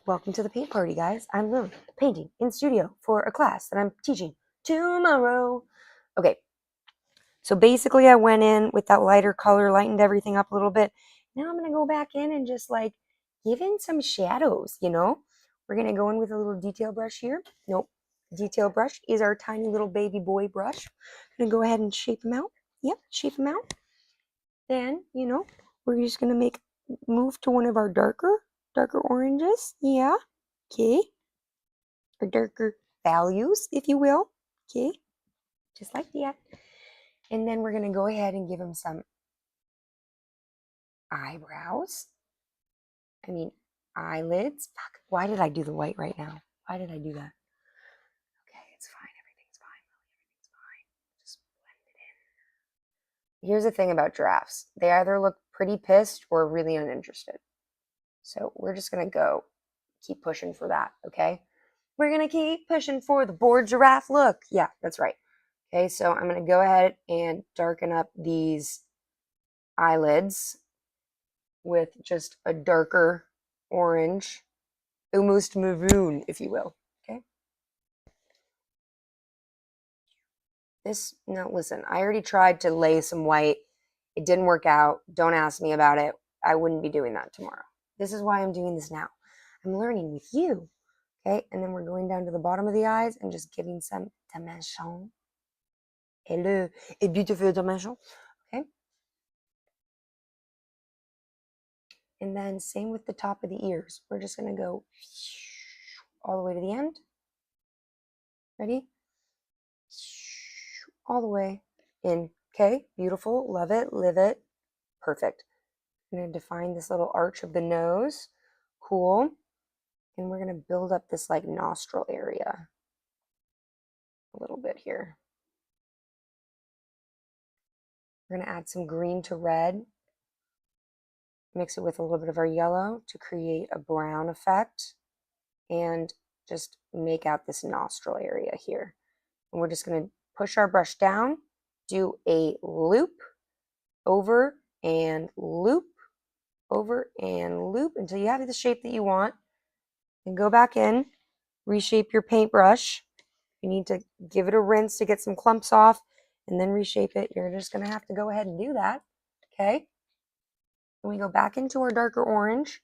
Welcome to the paint party, guys. I'm Lily, painting in studio for a class that I'm teaching tomorrow. Okay, so basically I went in with that lighter color, lightened everything up a little bit. Now I'm going to go back in and just like give in some shadows, you know? We're going to go in with a little detail brush here. Nope. Detail brush is our tiny little baby boy brush. I'm going to go ahead and shape him out. Yep, shape him out. Then, you know, we're just going to move to one of our darker oranges. Yeah. Okay. Or darker values, if you will. Okay. Just like that. And then we're going to go ahead and give him some eyebrows. I mean, eyelids. Fuck. Why did I do the white right now? Why did I do that? Okay, it's fine. Everything's fine. Everything's fine. Just blend it in. here's the thing about giraffes. They either look pretty pissed or really uninterested. So we're just going to go keep pushing for that, okay? We're going to keep pushing for the bored giraffe look. Yeah, that's right. Okay, so I'm going to go ahead and darken up these eyelids with just a darker orange, almost maroon, if you will. Okay. No, listen, I already tried to lay some white. It didn't work out. Don't ask me about it. I wouldn't be doing that tomorrow. This is why I'm doing this now. I'm learning with you. Okay, and then we're going down to the bottom of the eyes and just giving some dimension. Hello, a beautiful dimension. Okay. And then same with the top of the ears. We're just going to go all the way to the end. Ready? All the way in. Okay, beautiful. Love it. Live it. Perfect. I'm going to define this little arch of the nose. Cool. And we're going to build up this like nostril area a little bit here. We're going to add some green to red. Mix it with a little bit of our yellow to create a brown effect. And just make out this nostril area here. And we're just going to push our brush down, do a loop, over and loop, over and loop until you have the shape that you want. And go back in, reshape your paintbrush. You need to give it a rinse to get some clumps off and then reshape it. You're just going to have to go ahead and do that. Okay. And we go back into our darker orange.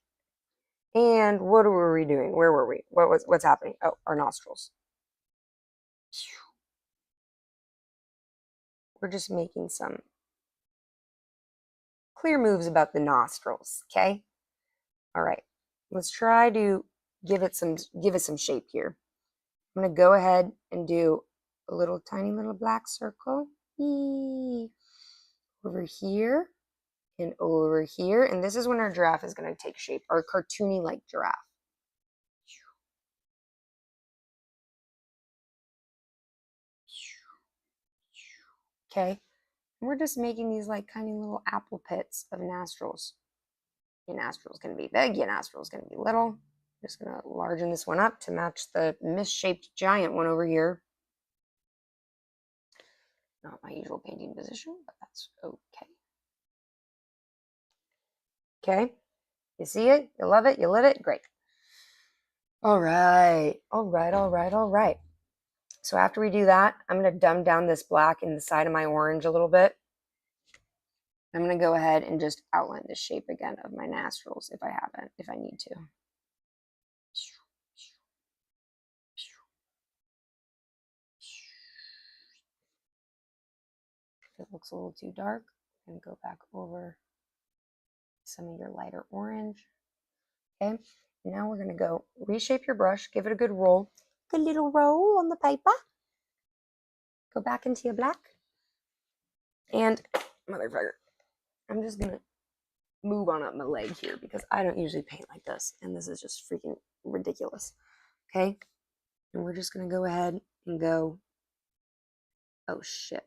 And what were we doing? Where were we? What's happening? Oh, our nostrils. We're just making some clear moves about the nostrils, okay? All right. Let's try to give it some shape here. I'm going to go ahead and do a little tiny little black circle over here and over here. And this is when our giraffe is going to take shape, our cartoony like giraffe. Okay. And we're just making these like tiny little apple pits of nostrils. Your nostrils can be big, your nostrils can be little. I'm just going to largen this one up to match the misshaped giant one over here. Not my usual painting position, but that's okay. Okay, you see it? You love it? You live it? Great. All right, all right, all right, all right. So after we do that, I'm going to dumb down this black in the side of my orange a little bit. I'm going to go ahead and just outline the shape again of my nostrils if I need to. If it looks a little too dark, I'm going to go back over some of your lighter orange. Okay, now we're going to go reshape your brush, give it a good roll. Good little roll on the paper. Go back into your black. And, motherfucker, I'm just going to move on up my leg here because I don't usually paint like this. And this is just freaking ridiculous. Okay, and we're just going to go ahead and go, oh shit.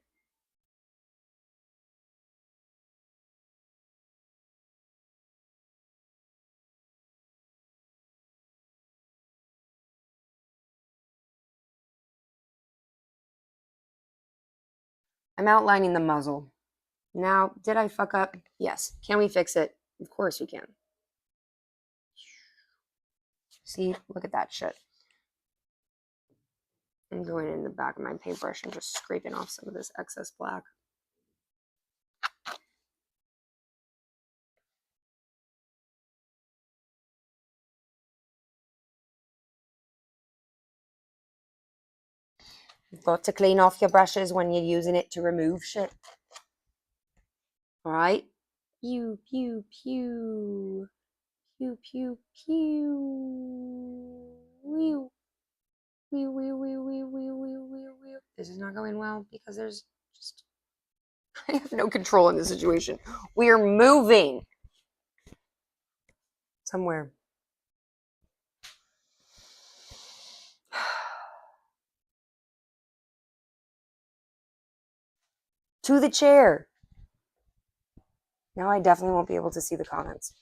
I'm outlining the muzzle. Now, did I fuck up? Yes. Can we fix it? Of course we can. See, look at that shit. I'm going in the back of my paintbrush and just scraping off some of this excess black. You've got to clean off your brushes when you're using it to remove shit. All right? Pew, pew, pew. Pew, pew, pew. Whew. Whew, whew, whew, whew, whew, whew, whew, whew. This is not going well because there's just... I have no control in this situation. We are moving somewhere. To the chair. Now I definitely won't be able to see the comments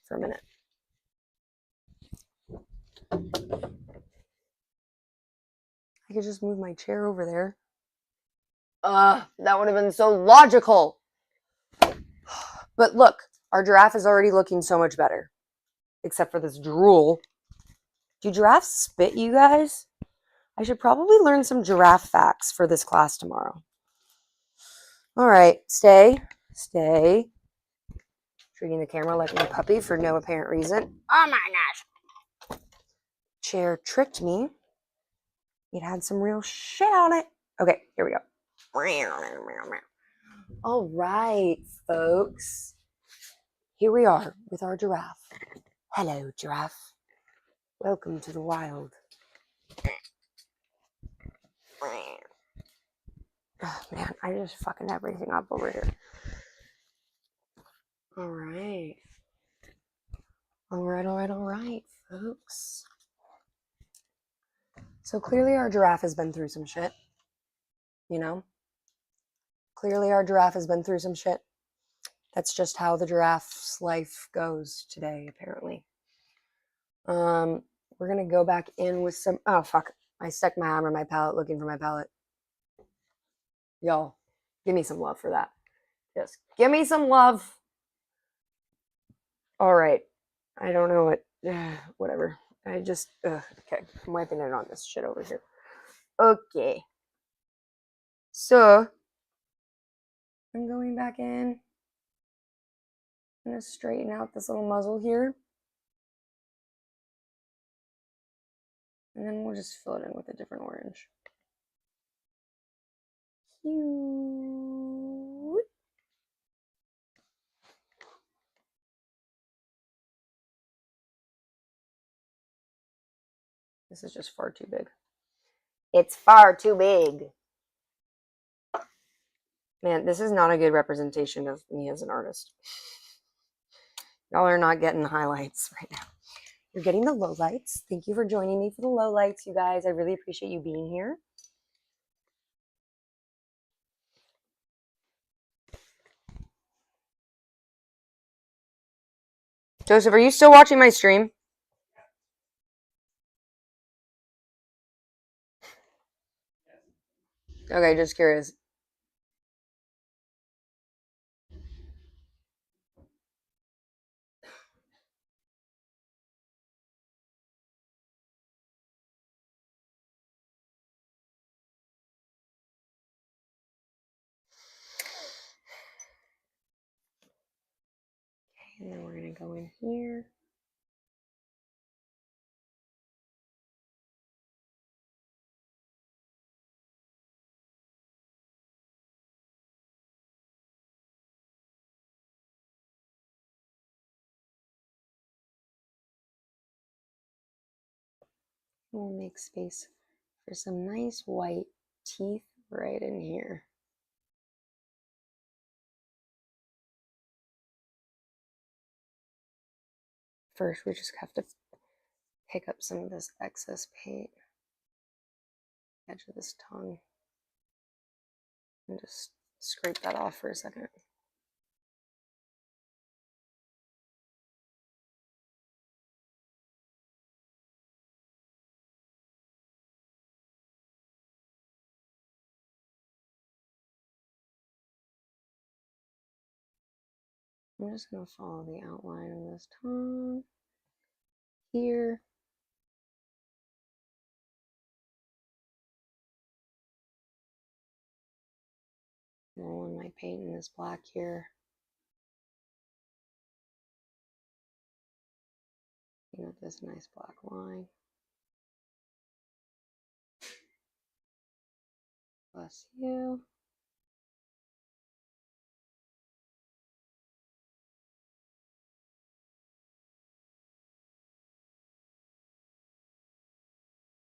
for a minute. I could just move my chair over there. That would have been so logical. But look, our giraffe is already looking so much better. Except for this drool. Do giraffes spit, you guys? I should probably learn some giraffe facts for this class tomorrow. All right, stay. Treating the camera like my puppy for no apparent reason. Oh my gosh. Chair tricked me. It had some real shit on it. Okay, here we go. All right, folks. Here we are with our giraffe. Hello, giraffe. Welcome to the wild. Oh, man, I just fucking everything up over here. All right. All right, folks. So clearly our giraffe has been through some shit. You know? Clearly our giraffe has been through some shit. That's just how the giraffe's life goes today, apparently. We're gonna go back in with some. Oh fuck! I stuck my arm in my palette looking for my palette. Y'all, give me some love for that. Just give me some love. All right. I don't know what. Whatever. I just. Okay. I'm wiping it on this shit over here. Okay. So I'm going back in. I'm gonna straighten out this little muzzle here. And then we'll just fill it in with a different orange. Cute. This is just far too big. It's far too big. Man, this is not a good representation of me as an artist. Y'all are not getting the highlights right now. You're getting the lowlights. Thank you for joining me for the lowlights, you guys. I really appreciate you being here. Joseph, are you still watching my stream? Okay, just curious. Okay, and then we're going to go in here. We'll make space for some nice white teeth right in here. First, we just have to pick up some of this excess paint, edge of this tongue, and just scrape that off for a second. I'm just going to follow the outline of this tongue here. Rolling my paint in this black here. You know, this nice black line. Bless you.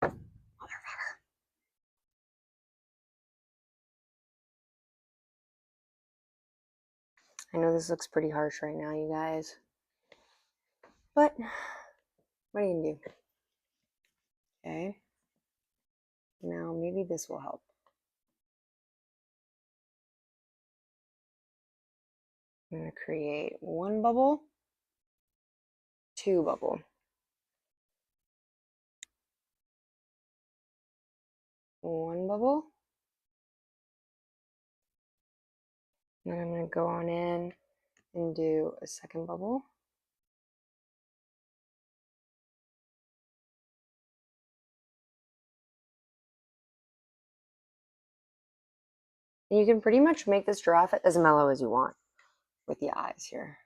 Motherfucker. I know this looks pretty harsh right now, you guys. But what are you gonna do? Okay. Now maybe this will help. I'm going to create 1 bubble, 2 bubble. One bubble. And then I'm going to go on in and do a 2nd bubble. And you can pretty much make this giraffe as mellow as you want with the eyes here.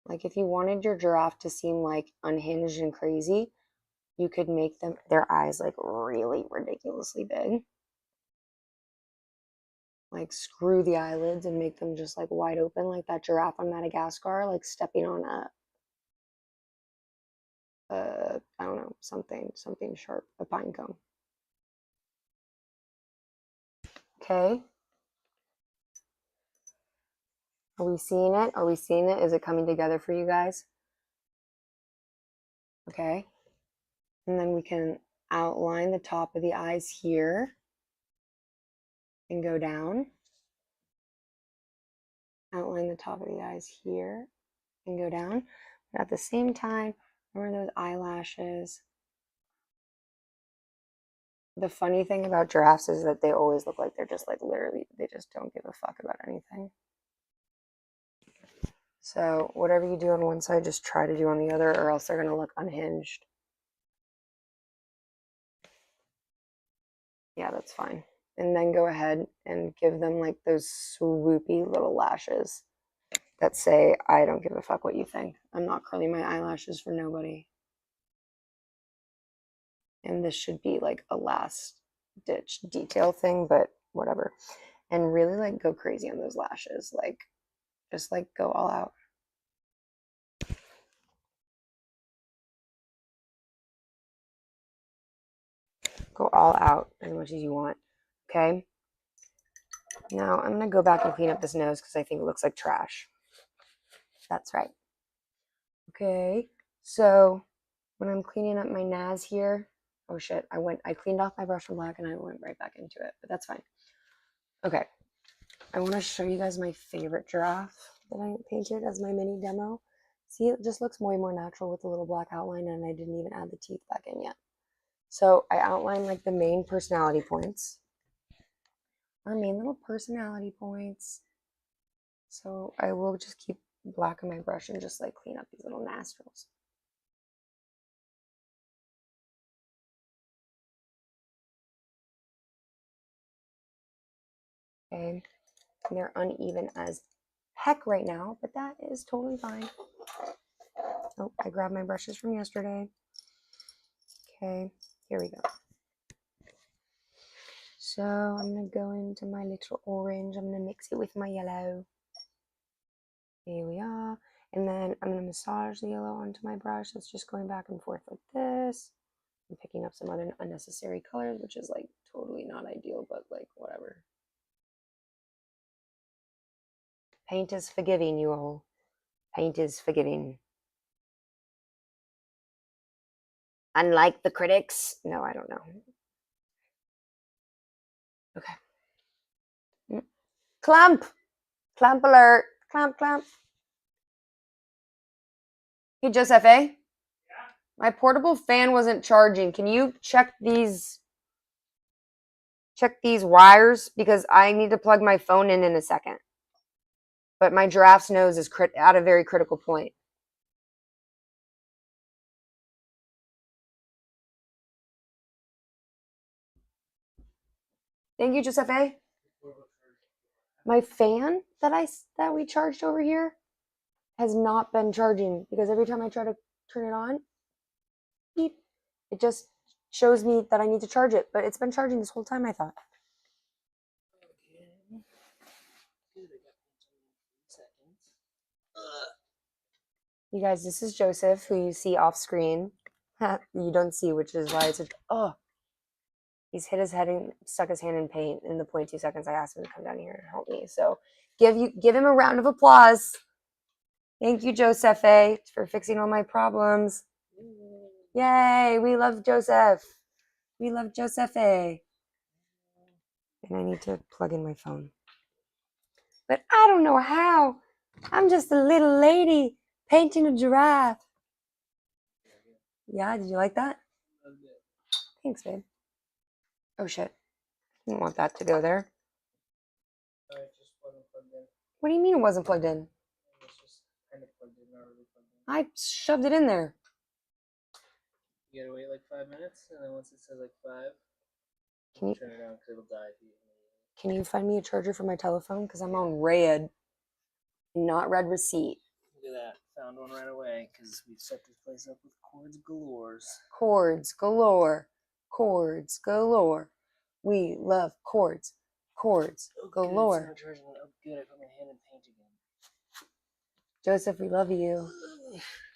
Like if you wanted your giraffe to seem like unhinged and crazy, you could make their eyes like really ridiculously big. Like screw the eyelids and make them just like wide open, like that giraffe on Madagascar, like stepping on I don't know, something sharp, a pine cone. Okay. Are we seeing it? Are we seeing it? Is it coming together for you guys? Okay. And then we can outline the top of the eyes here and go down. Outline the top of the eyes here and go down. But at the same time, remember those eyelashes. The funny thing about giraffes is that they always look like they're just like literally, they just don't give a fuck about anything. So whatever you do on one side, just try to do on the other, or else they're going to look unhinged. Yeah, that's fine. And then go ahead and give them like those swoopy little lashes that say, I don't give a fuck what you think. I'm not curling my eyelashes for nobody. And this should be like a last ditch detail thing, but whatever. And really like go crazy on those lashes. Like just like go all out. Go all out as much as you want. Okay. Now I'm going to go back and clean up this nose because I think it looks like trash. That's right. Okay. So when I'm cleaning up my nose here, oh shit, I cleaned off my brush from black and I went right back into it, but that's fine. Okay. I want to show you guys my favorite giraffe that I painted as my mini demo. See, it just looks way more natural with the little black outline, and I didn't even add the teeth back in yet. So I outlined like the main personality points. Our main little personality points. So I will just keep black on my brush and just like clean up these little nostrils. Okay. And they're uneven as heck right now, but that is totally fine. Oh, I grabbed my brushes from yesterday. Okay, here we go. So I'm going to go into my little orange. I'm going to mix it with my yellow. Here we are. And then I'm going to massage the yellow onto my brush. It's just going back and forth like this. I'm picking up some other unnecessary colors, which is like totally not ideal, but like whatever. Paint is forgiving, you all. Paint is forgiving. Unlike the critics. No, I don't know. Okay. Clamp! Clamp alert! Clamp, clamp. Hey, Joseph, eh? My portable fan wasn't charging. Can you check these wires? Because I need to plug my phone in a second. But my giraffe's nose is at a very critical point. Thank you, Giuseppe. My fan that we charged over here has not been charging because every time I try to turn it on, beep, it just shows me that I need to charge it. But it's been charging this whole time, I thought. You guys, this is Joseph, who you see off screen. You don't see, which is why it's he's hit his head and stuck his hand in paint in the 0.2 seconds I asked him to come down here and help me. So give him a round of applause. Thank you, Joseph, for fixing all my problems. Yay, we love Joseph. We love Joseph. And I need to plug in my phone. But I don't know how. I'm just a little lady painting a giraffe. Yeah, did you like that? Thanks, babe. Oh shit. I didn't want that to go there. What do you mean it wasn't plugged in? I shoved it in there. You gotta wait like 5 minutes, and then once it says like 5, Can you turn it on because it'll die if you. can you find me a charger for my telephone? Because I'm on red, not red receipt. Look at that. Found one right away because we've set this place up with cords galores. Cords galore. Cords galore. We love cords. Cords galore. Good, it's not charging. Oh, good. I put my hand in paint again. Joseph, we love you.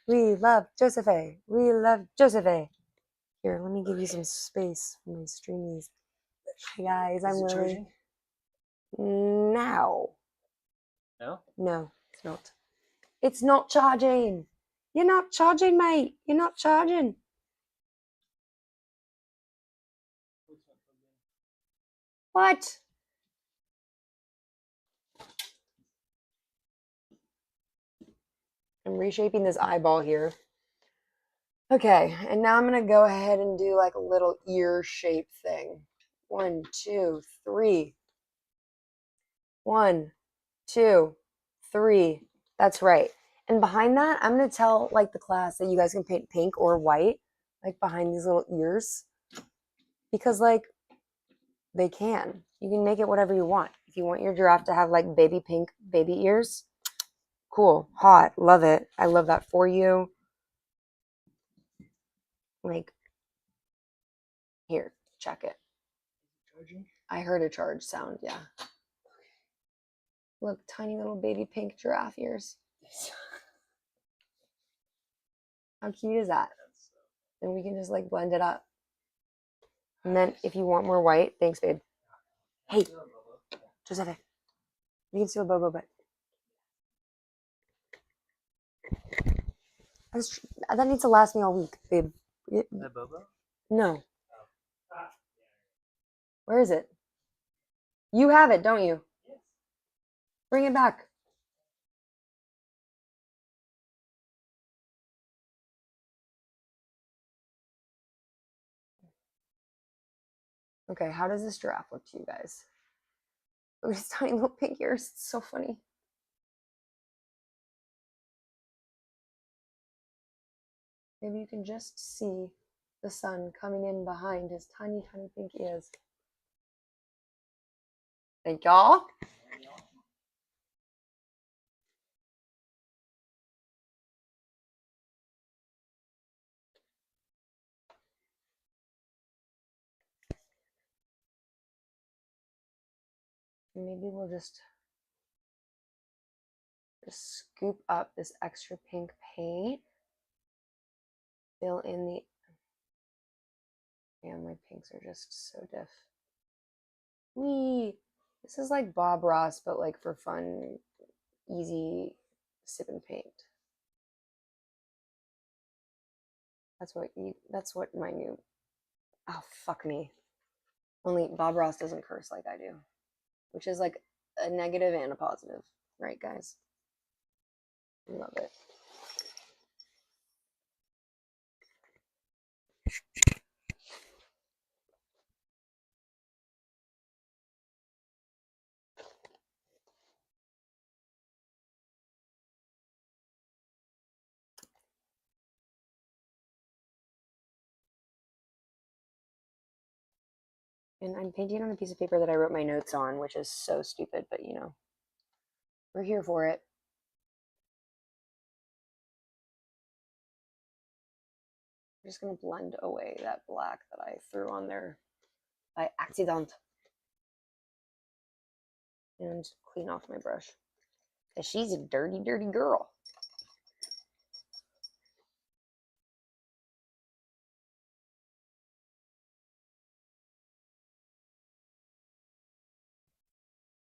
We love Joseph. We love Joseph. Here, let me give you some space for my streamies. Hi guys, I'm Lily. Charging? Now. No? No, it's not. It's not charging. You're not charging, mate. You're not charging. What? I'm reshaping this eyeball here. Okay, and now I'm gonna go ahead and do like a little ear shape thing. 1, 2, 3. 1, 2, 3. That's right. And behind that, I'm gonna tell like the class that you guys can paint pink or white, like behind these little ears, because like they can. You can make it whatever you want. If you want your giraffe to have like baby pink baby ears, cool, hot, love it. I love that for you. Like, here, check it. Charging? I heard a charge sound, yeah. Look, tiny little baby pink giraffe ears. How cute is that? And we can just like blend it up. And then if you want more white, thanks, babe. Hey, Joseph, you can steal Bobo, but that needs to last me all week, babe. Is that Bobo? No. Where is it? You have it, don't you? Yes. Bring it back. Okay, how does this giraffe look to you guys? Look at his tiny little pink ears. It's so funny. Maybe you can just see the sun coming in behind his tiny, tiny pink ears. Thank y'all. Maybe we'll just scoop up this extra pink paint. Fill in the... Yeah, my pinks are just so diff. Wee! This is like Bob Ross, but like for fun, easy sip and paint. That's what my new... Oh, fuck me. Only Bob Ross doesn't curse like I do. Which is like a negative and a positive. Right, guys? Love it. And I'm painting on a piece of paper that I wrote my notes on, which is so stupid, but you know, we're here for it. I'm just going to blend away that black that I threw on there by accident. And clean off my brush. Because she's a dirty, dirty girl.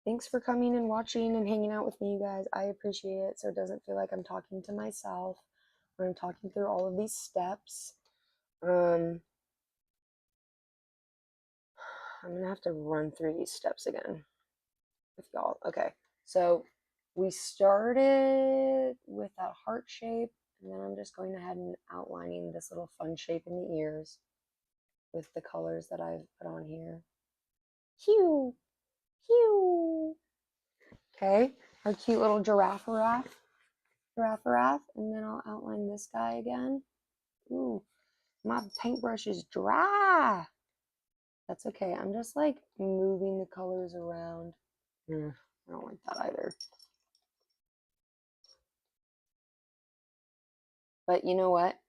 Thanks for coming and watching and hanging out with me, you guys. I appreciate it, so it doesn't feel like I'm talking to myself when I'm talking through all of these steps. I'm gonna have to run through these steps again with y'all. Okay, so we started with that heart shape, and then I'm just going ahead and outlining this little fun shape in the ears with the colors that I've put on here. Hue, hue. Okay, our cute little giraffe, and then I'll outline this guy again. Ooh, my paintbrush is dry. That's okay. I'm just like moving the colors around. I don't like that either. But you know what?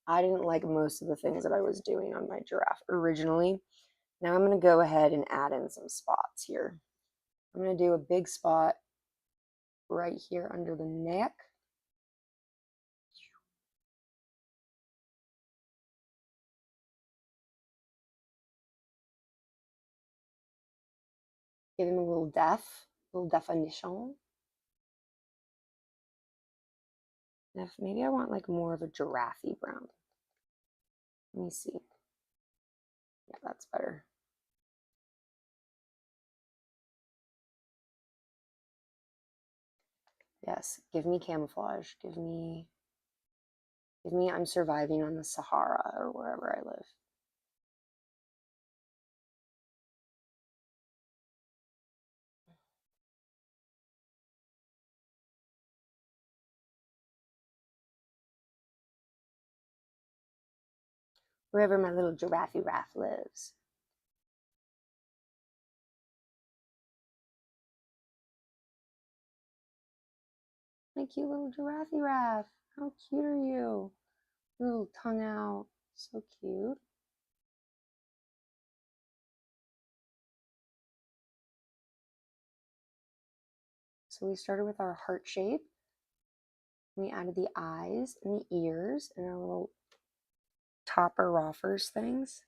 I didn't like most of the things that I was doing on my giraffe originally. Now I'm going to go ahead and add in some spots here. I'm going to do a big spot right here under the neck. Give him a little definition. And if maybe I want like more of a giraffe brown. Let me see. Yeah, that's better. Yes, give me camouflage. Give me I'm surviving on the Sahara or wherever I live. Wherever my little giraffe lives. My cute little giraffe. How cute are you? Little tongue out. So cute. So we started with our heart shape. We added the eyes and the ears and our little topper roffers things.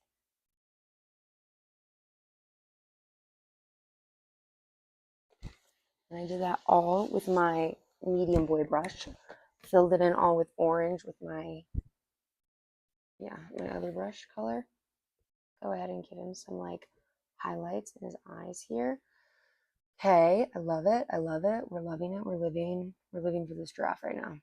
And I did that all with my medium boy brush. Filled it in all with orange with my other brush color. Go ahead and give him some like highlights in his eyes here. Okay, I love it. I love it. We're loving it. We're living for this giraffe right now.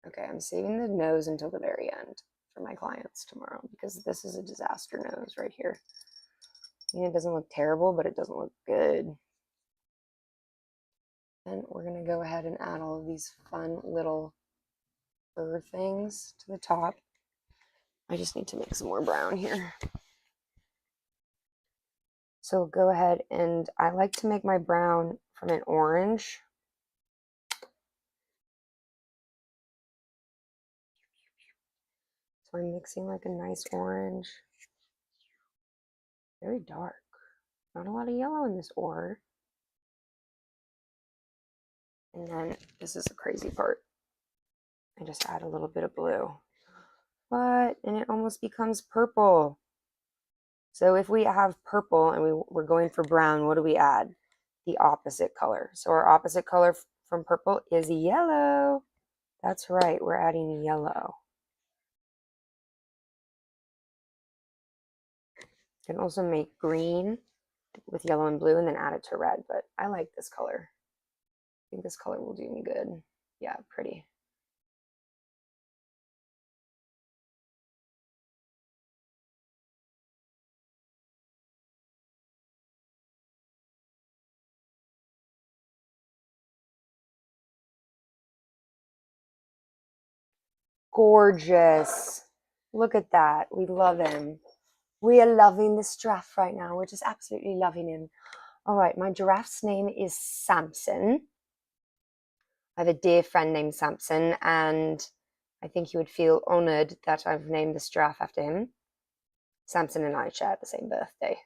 Okay, I'm saving the nose until the very end for my clients tomorrow because this is a disaster nose right here. I mean, it doesn't look terrible, but it doesn't look good. And we're gonna go ahead and add all of these fun little fur things to the top. I just need to make some more brown here. So go ahead and I like to make my brown from an orange. So I'm mixing like a nice orange. Very dark. Not a lot of yellow in this ore. And then this is the crazy part. I just add a little bit of blue. What? And it almost becomes purple. So if we have purple and we're going for brown, what do we add? The opposite color. So our opposite color from purple is yellow. That's right, we're adding yellow. You can also make green with yellow and blue and then add it to red, but I like this color. I think this color will do me good. Yeah, pretty. Gorgeous. Look at that. We love him. We are loving this giraffe right now. We're just absolutely loving him. All right, my giraffe's name is Samson. I have a dear friend named Samson, and I think he would feel honored that I've named this giraffe after him. Samson and I share the same birthday.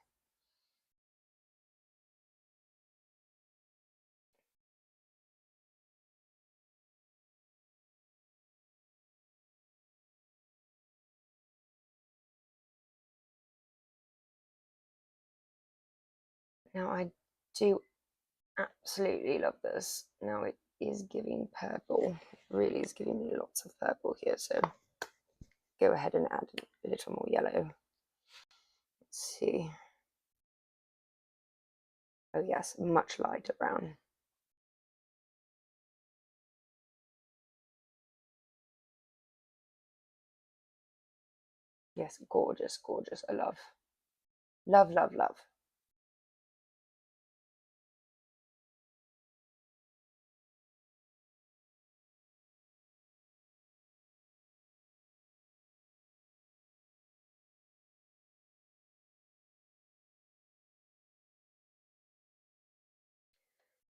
Now, I do absolutely love this. Now, is giving purple. Really is giving me lots of purple here, so go ahead and add a little more yellow. Let's see. Oh yes, much lighter brown. Yes, gorgeous, gorgeous. I love. Love, love, love.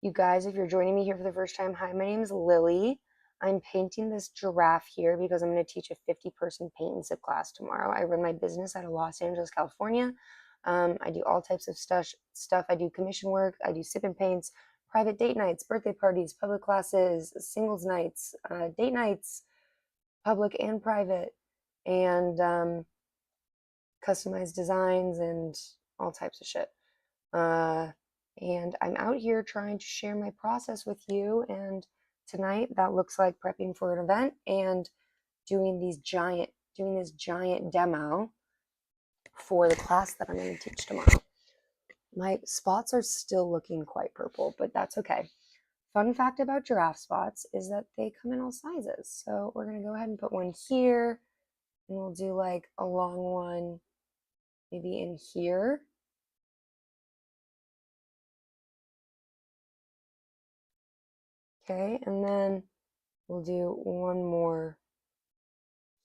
You guys, if you're joining me here for the first time, hi, my name is Lily. I'm painting this giraffe here because I'm going to teach a 50-person paint and sip class tomorrow. I run my business out of Los Angeles, California. I do all types of stuff. I do commission work. I do sip and paints, private date nights, birthday parties, public classes, singles nights, date nights, public and private, and customized designs and all types of shit. And I'm out here trying to share my process with you. And tonight that looks like prepping for an event and doing this giant demo for the class that I'm going to teach tomorrow. My spots are still looking quite purple, but that's okay. Fun fact about giraffe spots is that they come in all sizes. So we're going to go ahead and put one here, and we'll do like a long one maybe in here. Okay, and then we'll do one more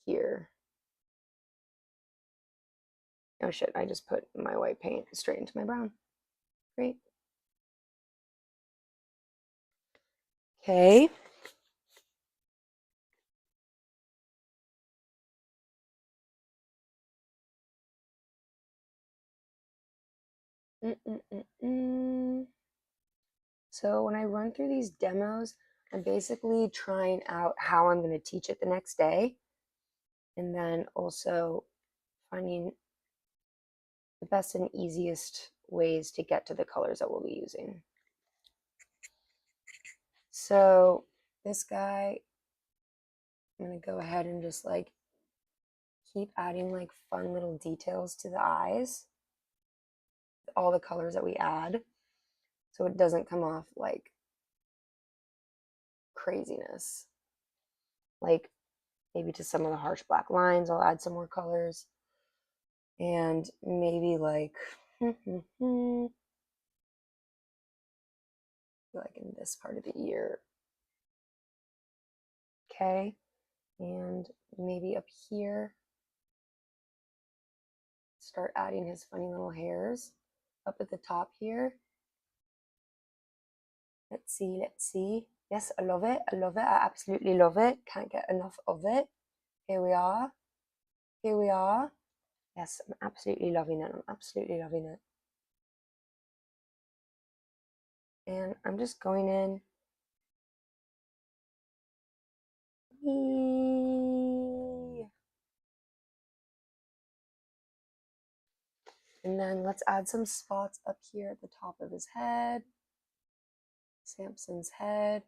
here. Oh shit, I just put my white paint straight into my brown. Great. Okay. So when I run through these demos, I'm basically trying out how I'm going to teach it the next day, and then also finding the best and easiest ways to get to the colors that we'll be using. So this guy, I'm going to go ahead and just like keep adding like fun little details to the eyes, all the colors that we add, so it doesn't come off like craziness. Like maybe to some of the harsh black lines, I'll add some more colors. And maybe like, like in this part of the ear. Okay. And maybe up here, start adding his funny little hairs up at the top here. Let's see, let's see. Yes, I love it. I love it. I absolutely love it. Can't get enough of it. Here we are. Here we are. Yes, I'm absolutely loving it. I'm absolutely loving it. And I'm just going in. And then let's add some spots up here at the top of his head. Samson's head.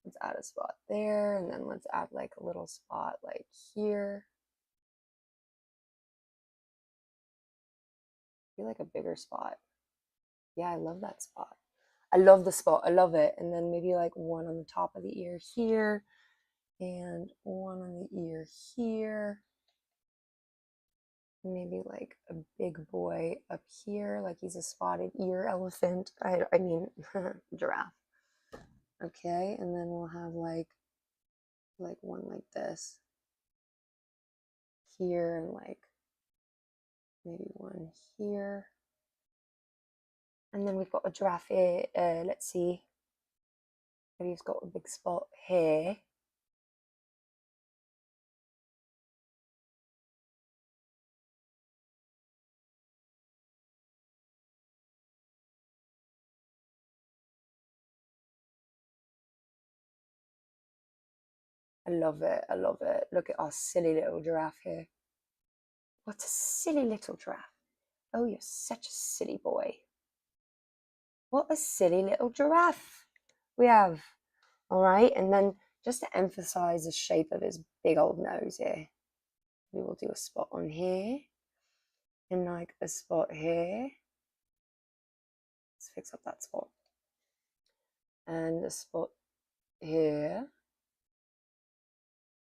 Let's add a spot there, and then let's add like a little spot like here. I feel like a bigger spot. Yeah, I love that spot. I love the spot. I love it. And then maybe like one on the top of the ear here, and one on the ear here. Maybe like a big boy up here, like he's a spotted ear elephant. I mean, giraffe. Okay, and then we'll have like one like this here, and like maybe one here. And then we've got a giraffe here. Let's see. Maybe he's got a big spot here. I love it. I love it. Look at our silly little giraffe here. What a silly little giraffe. Oh, you're such a silly boy. What a silly little giraffe we have. All right, and then just to emphasize the shape of his big old nose here, we will do a spot on here and like a spot here. Let's fix up that spot. And a spot here.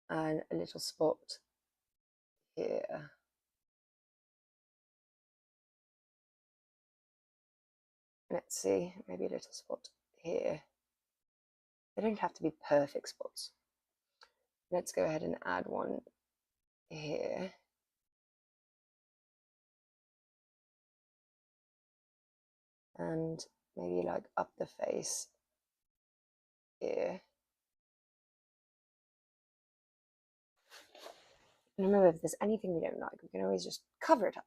And a little spot here. Let's see, maybe a little spot here. They don't have to be perfect spots. Let's go ahead and add one here. And maybe like up the face here. And remember, if there's anything we don't like, we can always just cover it up.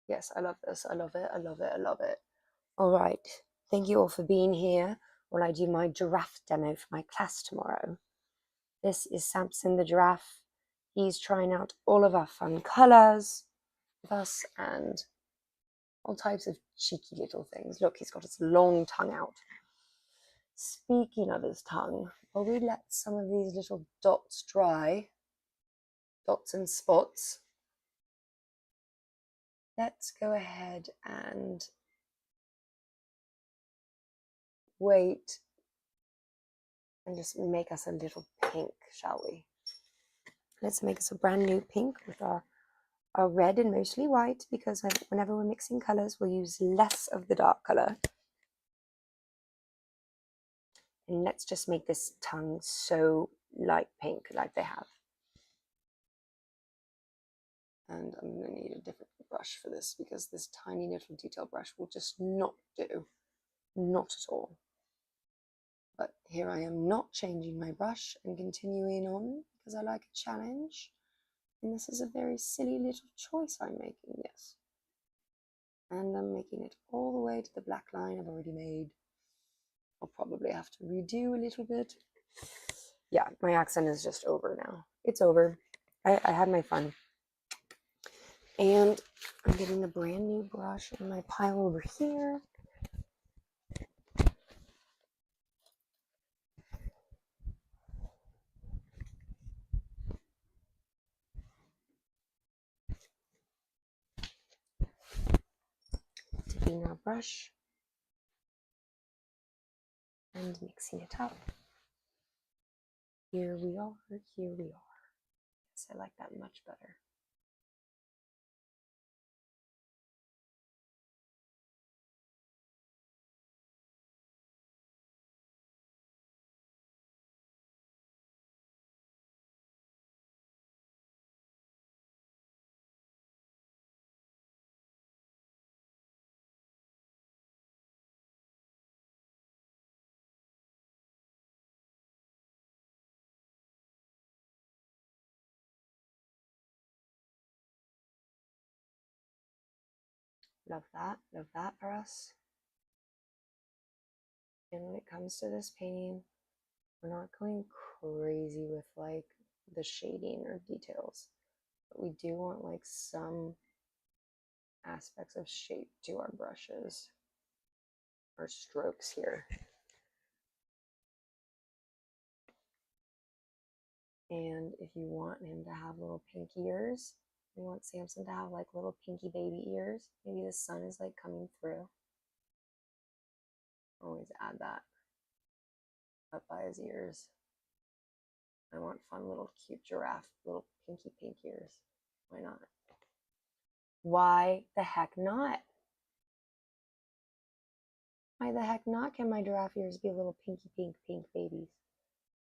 Yes, I love this. I love it. I love it. I love it. All right. Thank you all for being here while I do my giraffe demo for my class tomorrow. This is Samson the giraffe. He's trying out all of our fun colors with us and all types of cheeky little things. Look, he's got his long tongue out. Speaking of his tongue, while we let some of these little dots dry, dots and spots, let's go ahead and wait and just make us a little pink, shall we? Let's make us a brand new pink with our red and mostly white, because whenever we're mixing colors, we'll use less of the dark color. And let's just make this tongue so light pink like they have. And I'm going to need a different brush for this, because this tiny little detail brush will just not do. Not at all. But here I am not changing my brush and continuing on because I like a challenge. And this is a very silly little choice I'm making, yes. And I'm making it all the way to the black line I've already made. I'll probably have to redo a little bit. Yeah, my accent is just over now. It's over. I had my fun. And I'm getting a brand new brush in my pile over here. Taking our brush and mixing it up. Here we are, here we are. Yes, I like that much better. Love that for us. And when it comes to this painting, we're not going crazy with like the shading or details, but we do want like some aspects of shape to our brushes or strokes here. And if you want him to have little pink ears, you want Samson to have like little pinky baby ears, maybe the sun is like coming through. Always add that up by his ears. I want fun little cute giraffe, little pinky pink ears. Why not? Why the heck not? Why the heck not can my giraffe ears be little pinky pink babies?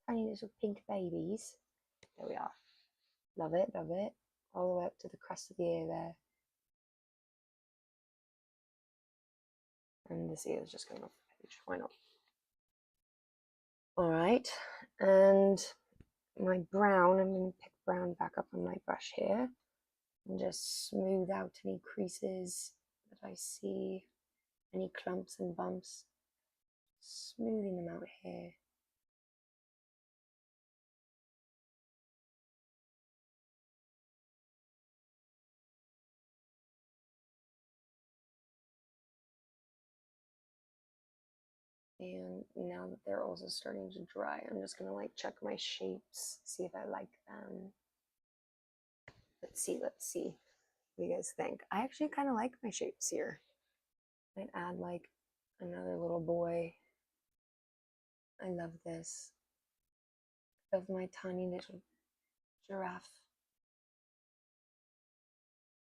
Tiny little pink babies. There we are. Love it, love it. All the way up to the crest of the ear there. And this ear is just going off the page. Why not? All right. And my brown, I'm going to pick brown back up on my brush here. And just smooth out any creases that I see, any clumps and bumps. Smoothing them out here. And now that they're also starting to dry, I'm just gonna like check my shapes, see if I like them. Let's see. What do you guys think? I actually kind of like my shapes here. Might add like another little boy. I love this. Love my tiny little giraffe.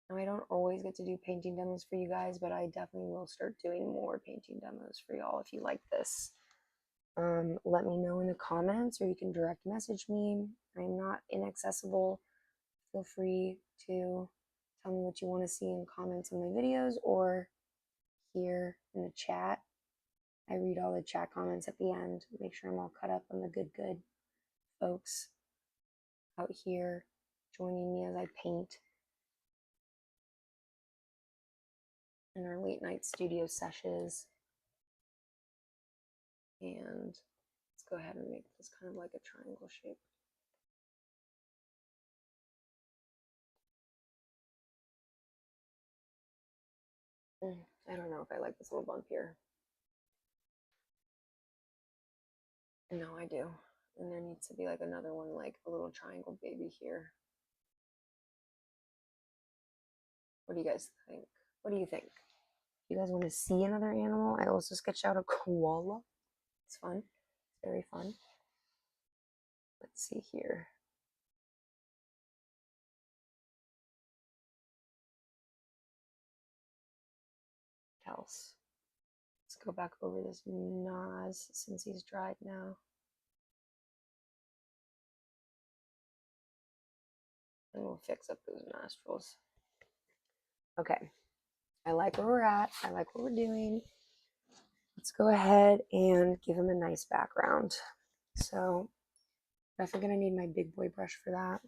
Now, I don't always get to do painting demos for you guys, but I definitely will start doing more painting demos for y'all if you like this. Let me know in the comments, or you can direct message me. I'm not inaccessible. Feel free to tell me what you want to see in comments on my videos or here in the chat. I read all the chat comments at the end. Make sure I'm all caught up on the good folks out here joining me as I paint in our late night studio sessions. And let's go ahead and make this kind of like a triangle shape. I don't know if I like this little bump here. No, I do. And there needs to be like another one, like a little triangle baby here. What do you guys think? What do you think? If you guys want to see another animal, I also sketched out a koala. It's fun. It's very fun. Let's see here. What else? Let's go back over this Nas since he's dried now. And we'll fix up those nostrils. Okay. I like where we're at. I like what we're doing. Let's go ahead and give him a nice background. So definitely gonna need my big boy brush for that.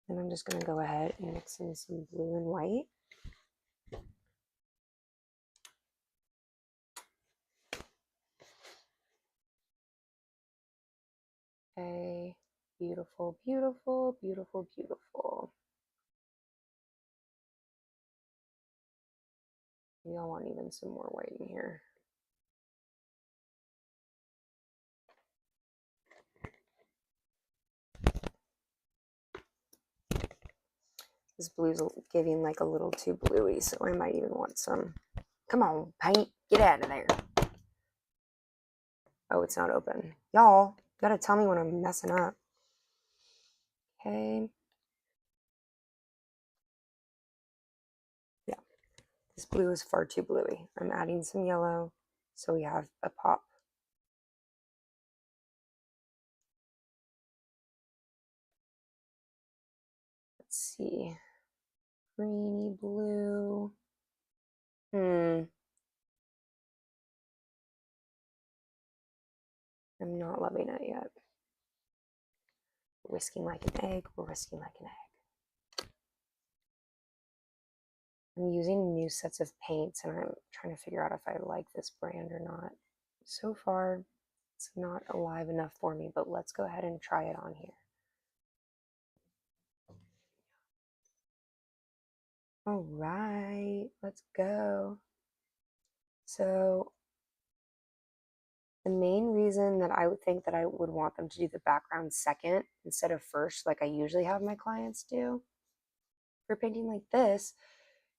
And I'm just gonna go ahead and mix in some blue and white. Okay, beautiful, beautiful, beautiful, beautiful. Maybe I want even some more white in here. This blue's giving like a little too bluey, so I might even want some. Come on, paint, get out of there. Oh, it's not open. Y'all, you gotta tell me when I'm messing up. Okay. Yeah, this blue is far too bluey. I'm adding some yellow so we have a pop. Let's see. Greeny blue. I'm not loving it yet. We're whisking like an egg. We're whisking like an egg. I'm using new sets of paints and I'm trying to figure out if I like this brand or not. So far, it's not alive enough for me, but let's go ahead and try it on here. All right, let's go. So the main reason that I would think that I would want them to do the background second instead of first, like I usually have my clients do for painting like this,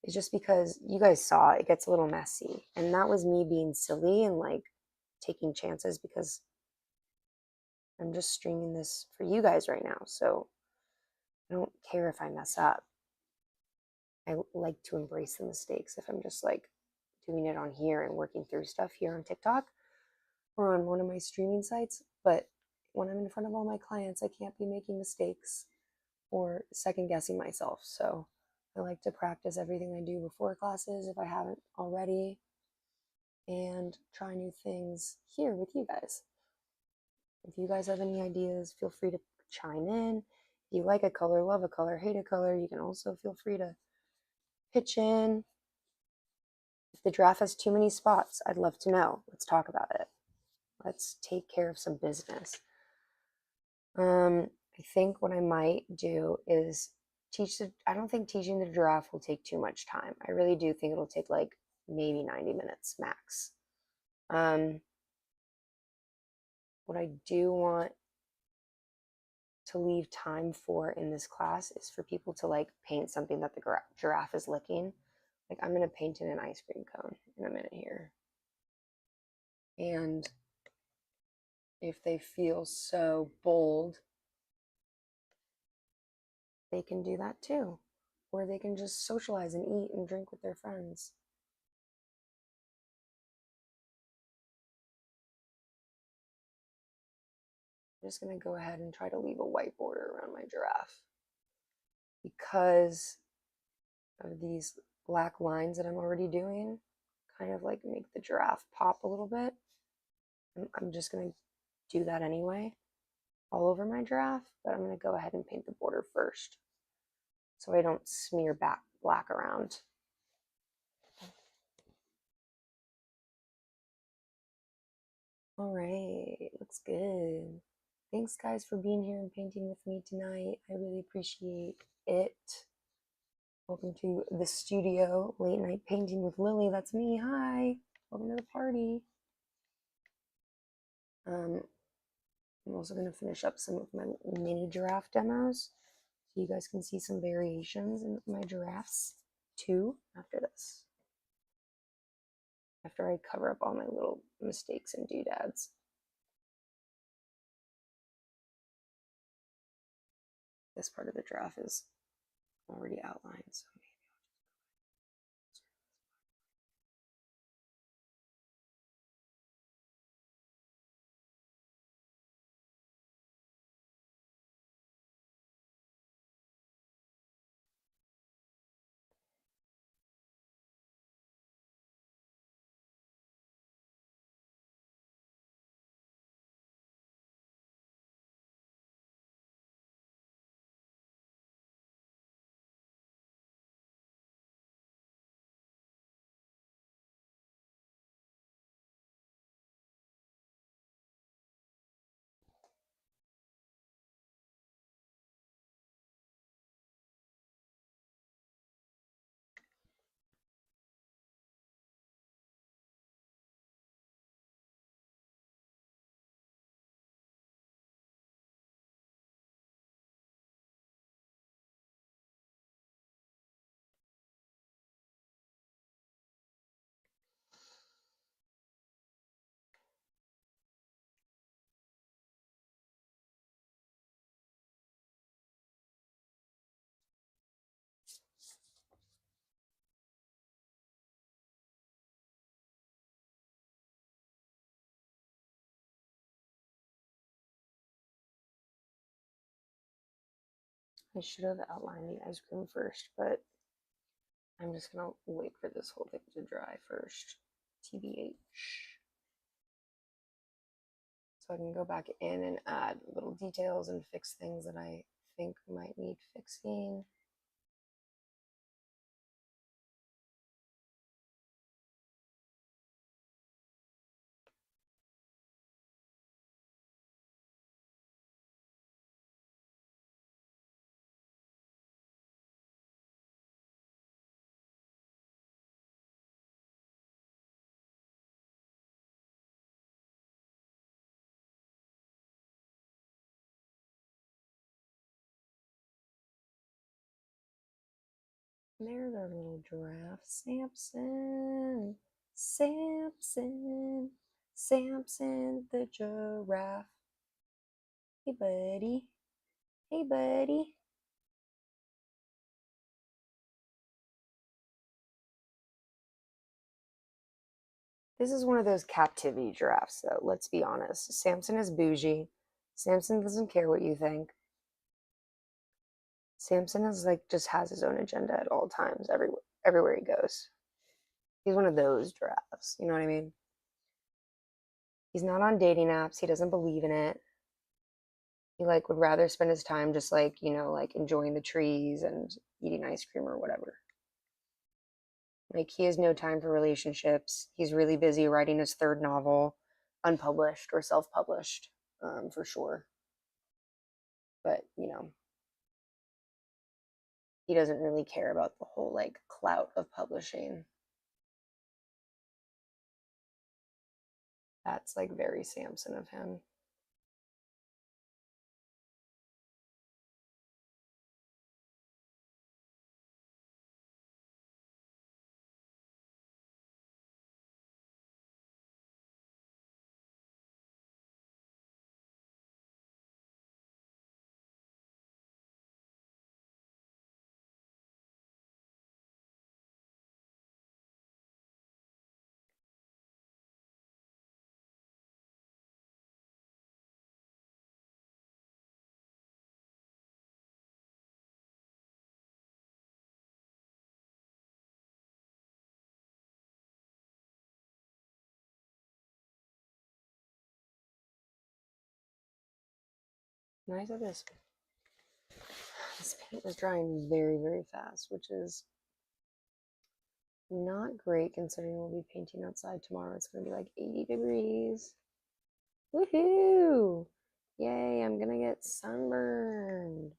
is just because you guys saw it gets a little messy. And that was me being silly and like taking chances because I'm just streaming this for you guys right now. So I don't care if I mess up. I like to embrace the mistakes if I'm just like doing it on here and working through stuff here on TikTok or on one of my streaming sites. But when I'm in front of all my clients, I can't be making mistakes or second guessing myself. So I like to practice everything I do before classes if I haven't already and try new things here with you guys. If you guys have any ideas, feel free to chime in. If you like a color, love a color, hate a color, you can also feel free to pitch in. If the giraffe has too many spots, I'd love to know. Let's talk about it. Let's take care of some business. I think what I might do is I don't think teaching the giraffe will take too much time. I really do think it'll take like maybe 90 minutes max. What I do want to leave time for in this class is for people to like paint something that the giraffe is licking. Like I'm going to paint in an ice cream cone in a minute here. And if they feel so bold, they can do that too. Or they can just socialize and eat and drink with their friends. I'm just going to go ahead and try to leave a white border around my giraffe. Because of these black lines that I'm already doing, kind of like make the giraffe pop a little bit. I'm just going to do that anyway, all over my giraffe, but I'm going to go ahead and paint the border first so I don't smear black around. All right, looks good. Thanks guys for being here and painting with me tonight. I really appreciate it. Welcome to the studio, late night painting with Lily. That's me. Hi. Welcome to the party. I'm also going to finish up some of my mini giraffe demos so you guys can see some variations in my giraffes too after this. After I cover up all my little mistakes and doodads. This part of the giraffe is already outlined, so maybe I should have outlined the ice cream first, but I'm just gonna wait for this whole thing to dry first. TBH. So I can go back in and add little details and fix things that I think might need fixing. There's our little giraffe, Samson, Samson, Samson the giraffe. Hey, buddy. Hey, buddy. This is one of those captivity giraffes, though, let's be honest. Samson is bougie. Samson doesn't care what you think. Samson is like just has his own agenda at all times, everywhere he goes. He's one of those giraffes, you know what I mean? He's not on dating apps. He doesn't believe in it. He like would rather spend his time just like, like enjoying the trees and eating ice cream or whatever. Like he has no time for relationships. He's really busy writing his third novel, unpublished or self-published, for sure. But, he doesn't really care about the whole like clout of publishing. That's like very Samson of him. Nice of this. This paint is drying very, very fast, which is not great considering we'll be painting outside tomorrow. It's going to be like 80 degrees. Woohoo! Yay, I'm going to get sunburned.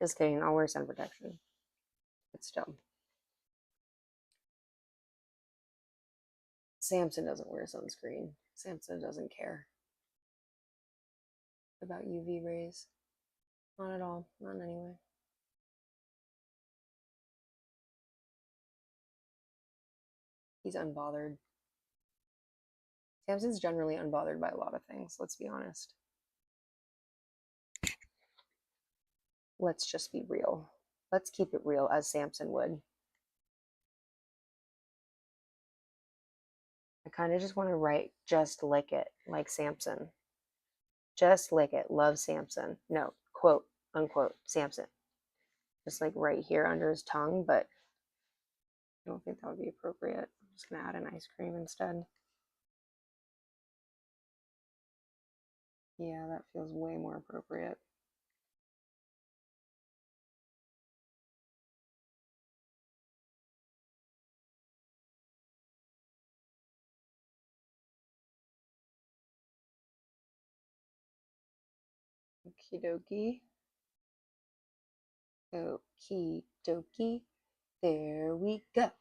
Just kidding, I'll wear sun protection. But still. Samson doesn't wear sunscreen. Samson doesn't care about UV rays. Not at all. Not in any way. He's unbothered. Samson's generally unbothered by a lot of things, let's be honest. Let's just be real. Let's keep it real as Samson would. I kind of just want to write just lick it like Samson. Just lick it. Love Samson. No, quote, unquote, Samson. Just like right here under his tongue, but I don't think that would be appropriate. I'm just going to add an ice cream instead. Yeah, that feels way more appropriate. Okie dokie. Okie dokie. There we go.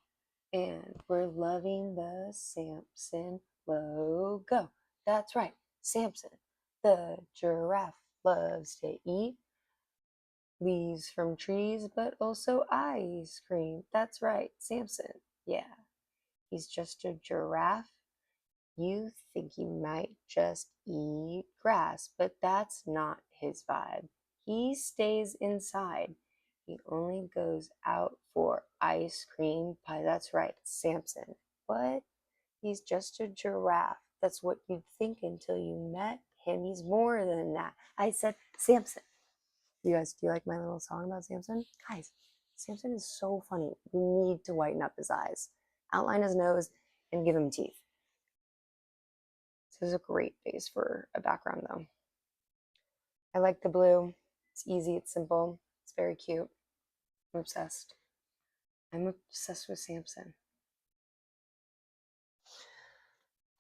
And we're loving the Samson logo. That's right, Samson. The giraffe loves to eat leaves from trees, but also ice cream. That's right, Samson. Yeah, he's just a giraffe. You think he might just eat grass, but that's not his vibe. He stays inside. He only goes out for ice cream pie. That's right, Samson. What? He's just a giraffe. That's what you'd think until you met him. He's more than that. I said, Samson. You guys, do you like my little song about Samson? Guys, Samson is so funny. We need to whiten up his eyes, outline his nose, and give him teeth. This is a great base for a background, though. I like the blue. It's easy, it's simple, it's very cute. I'm obsessed. I'm obsessed with Samson.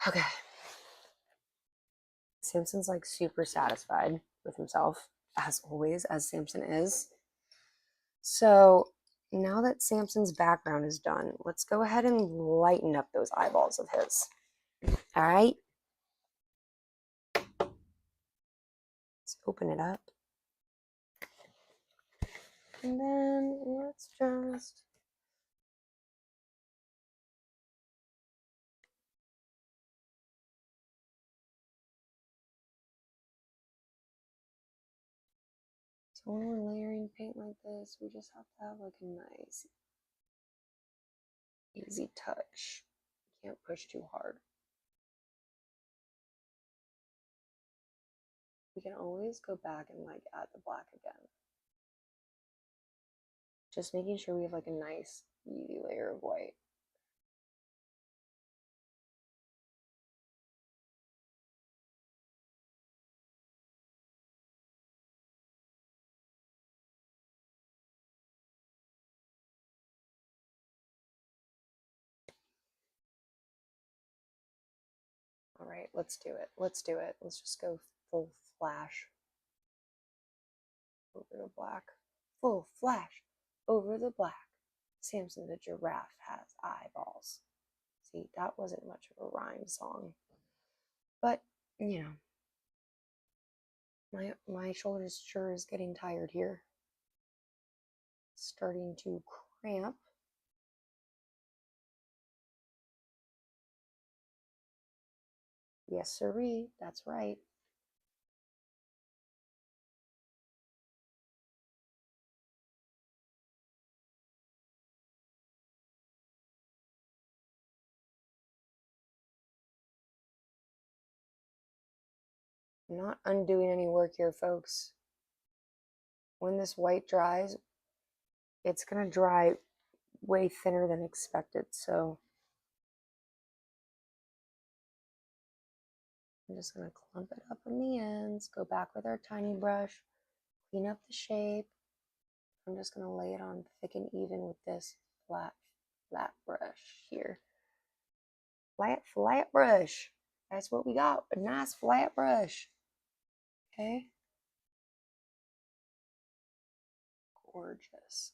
Okay. Samson's like super satisfied with himself, as always, as Samson is. So now that Samson's background is done, let's go ahead and lighten up those eyeballs of his. All right. Let's open it up. And then let's just so when we're layering paint like this, we just have to have like a nice easy touch. Can't push too hard. We can always go back and like add the black again. Just making sure we have like a nice easy layer of white. right, let's do it. Let's do it. Let's just go full flash over the black. Full flash over the black. Samson the giraffe has eyeballs. See, that wasn't much of a rhyme song. But, you know, my shoulders sure is getting tired here. Starting to cramp. Yes, sirree, that's right. I'm not undoing any work here, folks. When this white dries, it's going to dry way thinner than expected, so I'm just going to clump it up on the ends, go back with our tiny brush, clean up the shape. I'm just going to lay it on thick and even with this flat brush here. Flat brush. That's what we got, a nice flat brush. Okay. Gorgeous.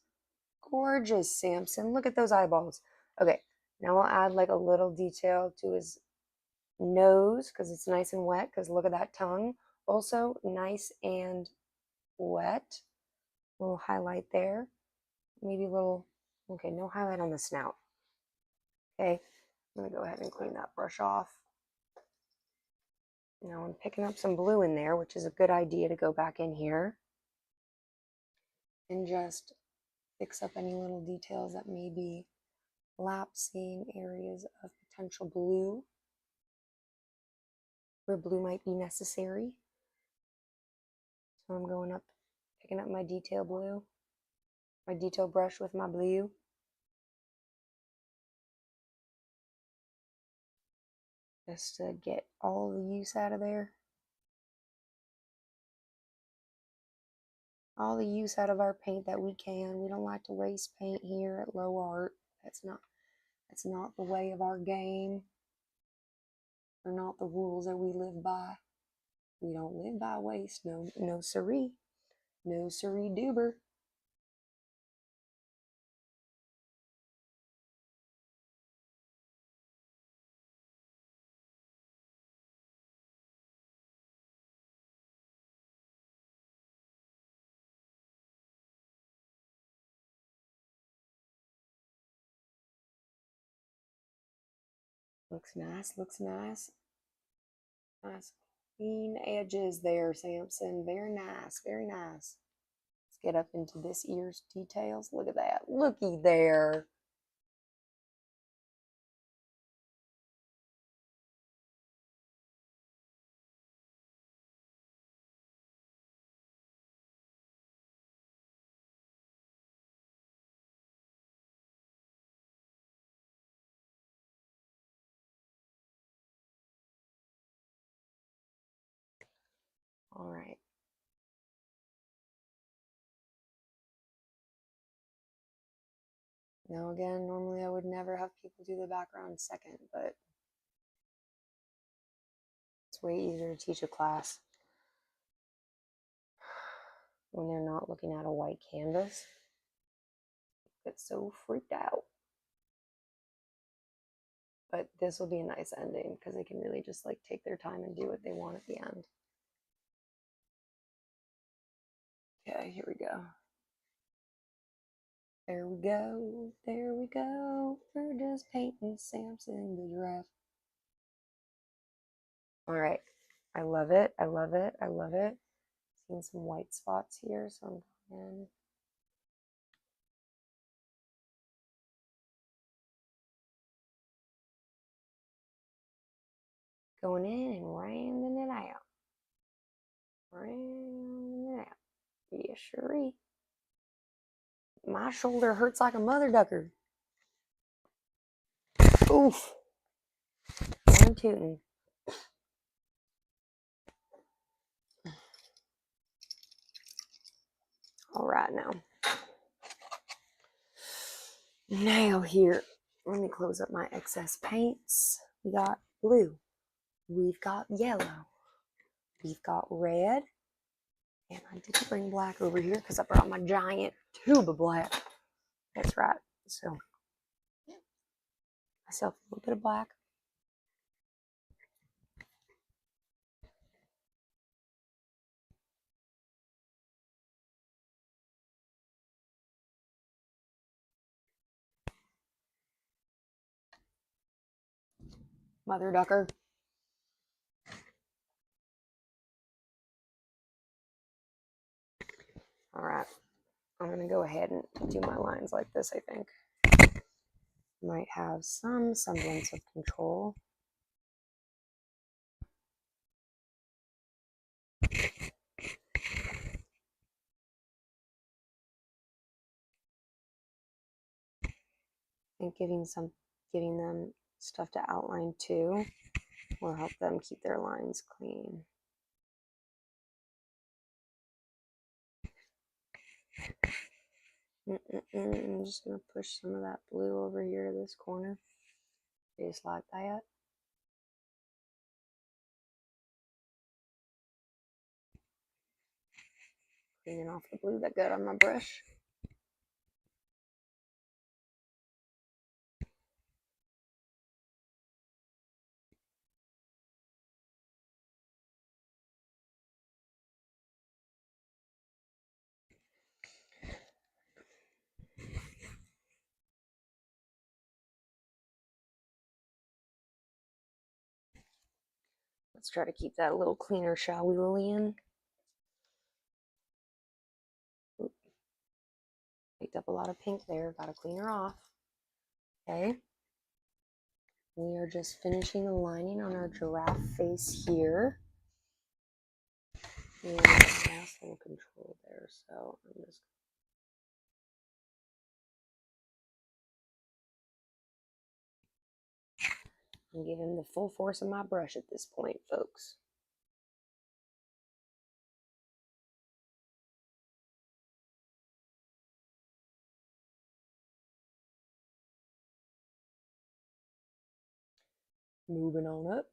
Gorgeous, Samson. Look at those eyeballs. Okay, now we'll add like a little detail to his nose because it's nice and wet, because look at that tongue. Also nice and wet. A little highlight there. Maybe a little, okay, no highlight on the snout. Okay, I'm gonna go ahead and clean that brush off. Now I'm picking up some blue in there, which is a good idea to go back in here and just fix up any little details that may be lapsing, areas of potential blue where blue might be necessary. So I'm going up, picking up my detail blue, my detail brush with my blue. Just to get all the use out of there. All the use out of our paint that we can. We don't like to waste paint here at Low Art. That's not the way of our game. They're not the rules that we live by. We don't live by waste. No siree. No siree doober. Looks nice, looks nice. Nice clean edges there, Samson. Very nice, very nice. Let's get up into this ear's details. Look at that. Looky there. All right. Now again, normally I would never have people do the background second, but it's way easier to teach a class when they're not looking at a white canvas. I get so freaked out. But this will be a nice ending because they can really just like take their time and do what they want at the end. Okay, here we go. There we go. There we go. We're just painting Samson the giraffe. All right. I love it. I love it. I love it. Seeing some white spots here, so I'm going in. Going in and rounding it out. Rounding it out. Yeah, sure. My shoulder hurts like a mother ducker. Oof. I'm tooting. All right now. Now here, let me close up my excess paints. We got blue, we've got yellow, we've got red, and I didn't bring black over here because I brought my giant tube of black. That's right. So, myself a little bit of black. Mother ducker. All right. I'm going to go ahead and do my lines like this, I think. Might have some semblance of control. I think giving them stuff to outline too will help them keep their lines clean. I'm just going to push some of that blue over here to this corner, just like that. Cleaning off the blue that got on my brush. Let's try to keep that a little cleaner, shall we, Lillian? Picked up a lot of pink there. Got to clean her off. Okay. We are just finishing the lining on our giraffe face here. And I lost a little control there, so I'm just I'm giving the full force of my brush at this point, folks. Moving on up.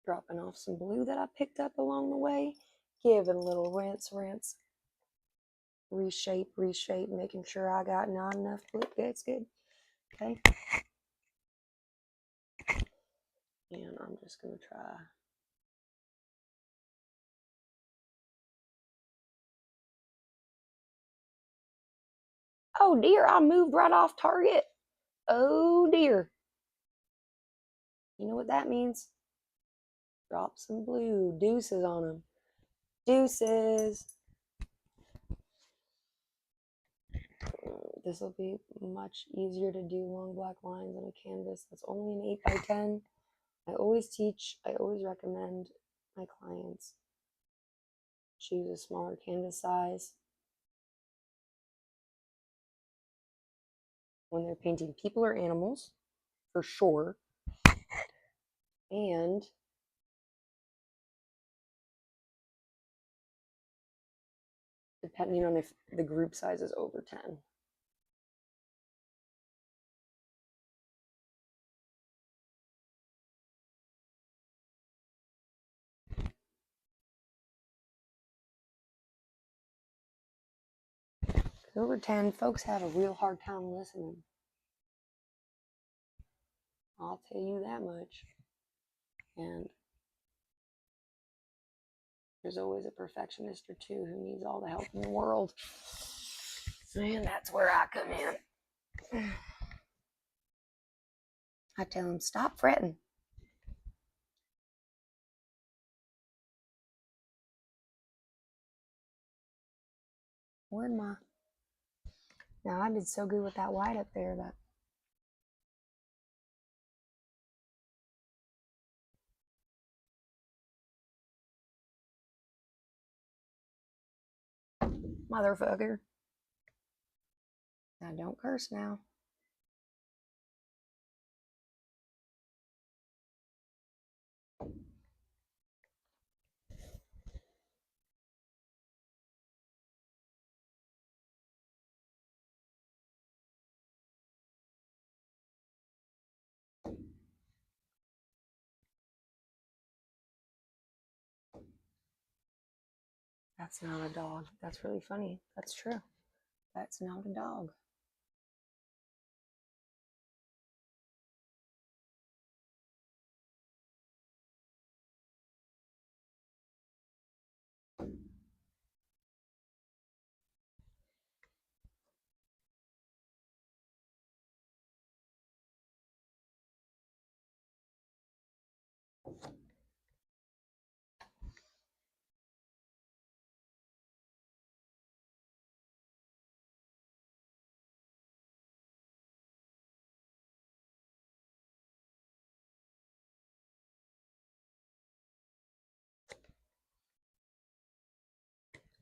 Dropping off some blue that I picked up along the way. Giving a little rinse. Reshape, making sure I got not enough blue. That's good. Okay. And I'm just going to try. Oh dear, I moved right off target. Oh dear. You know what that means? Drop some blue. Deuces on them. Deuces. This will be much easier to do long black lines on a canvas that's only an 8x10. I always recommend my clients choose a smaller canvas size when they're painting people or animals, for sure. And depending on if the group size is over 10. Over 10, folks have a real hard time listening. I'll tell you that much. And there's always a perfectionist or two who needs all the help in the world. And that's where I come in. I tell them, stop fretting. Where'd my... Now, I did so good with that white up there that... Motherfucker. Now, don't curse now. That's not a dog. That's really funny. That's true. That's not a dog.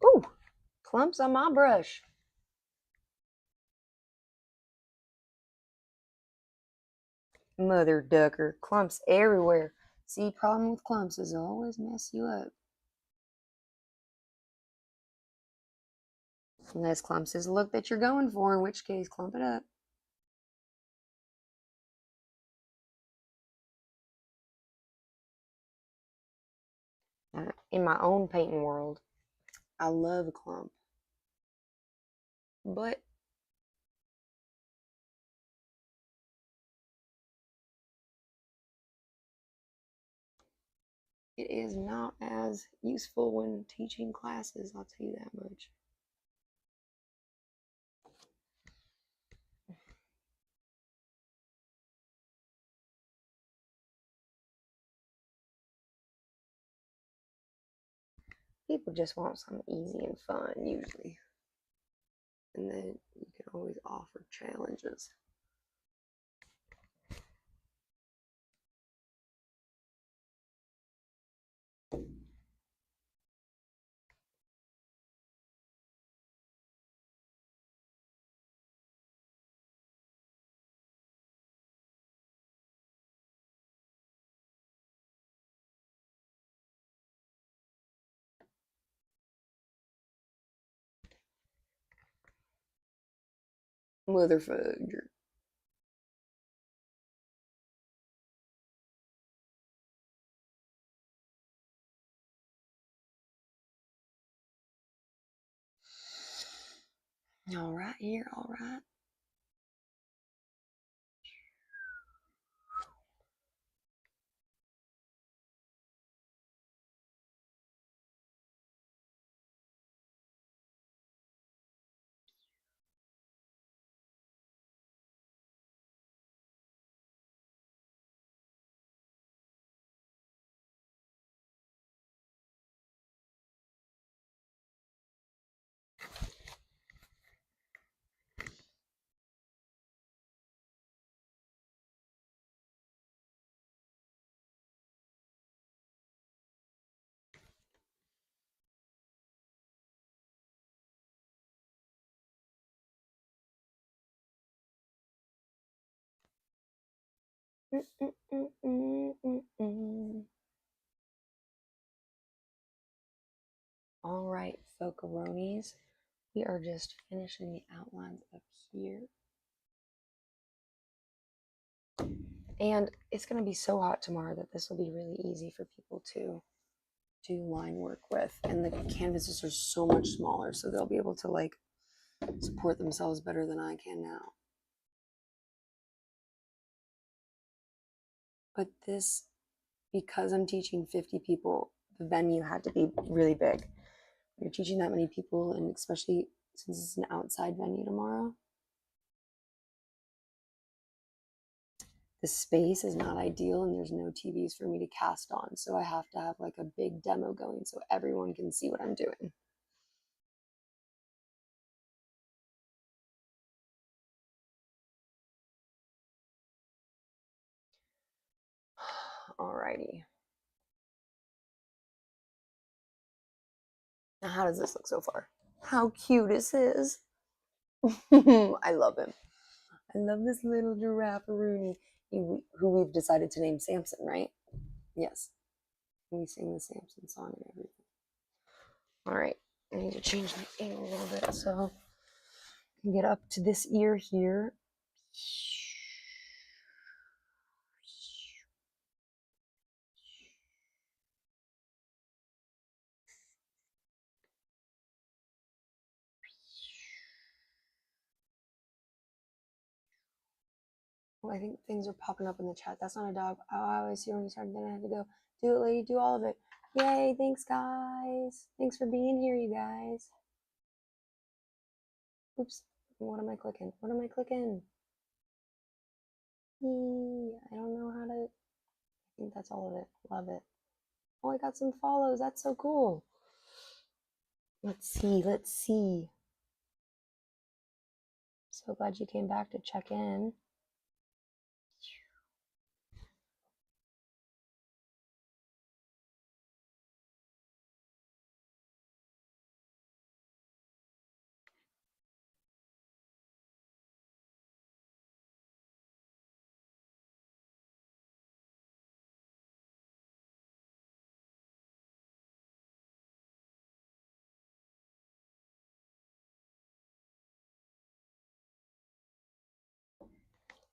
Ooh, clumps on my brush. Mother ducker, clumps everywhere. See, problem with clumps is always mess you up. Unless clumps is the look that you're going for, in which case clump it up. In my own painting world, I love a clump. But it is not as useful when teaching classes, I'll tell you that much. People just want something easy and fun, usually. And then you can always offer challenges. Motherfucker. All right, here, all right. All right, folkaronis. We are just finishing the outlines up here. And it's going to be so hot tomorrow that this will be really easy for people to do line work with. And the canvases are so much smaller, so they'll be able to like support themselves better than I can now. But this, because I'm teaching 50 people, the venue had to be really big. When you're teaching that many people, and especially since it's an outside venue tomorrow, the space is not ideal and there's no TVs for me to cast on. So I have to have like a big demo going so everyone can see what I'm doing. Alrighty. Now, how does this look so far? How cute is his? I love him. I love this little giraffe-rooney who we've decided to name Samson, right? Yes. We sing the Samson song and everything. All right. I need to change my angle a little bit so I can get up to this ear here. Oh, I think things are popping up in the chat. That's not a dog. Oh, I always see when you start, then I have to go. Do it, lady. Do all of it. Yay. Thanks, guys. Thanks for being here, you guys. Oops. What am I clicking? What am I clicking? I don't know how to. I think that's all of it. Love it. Oh, I got some follows. That's so cool. Let's see. Let's see. So glad you came back to check in.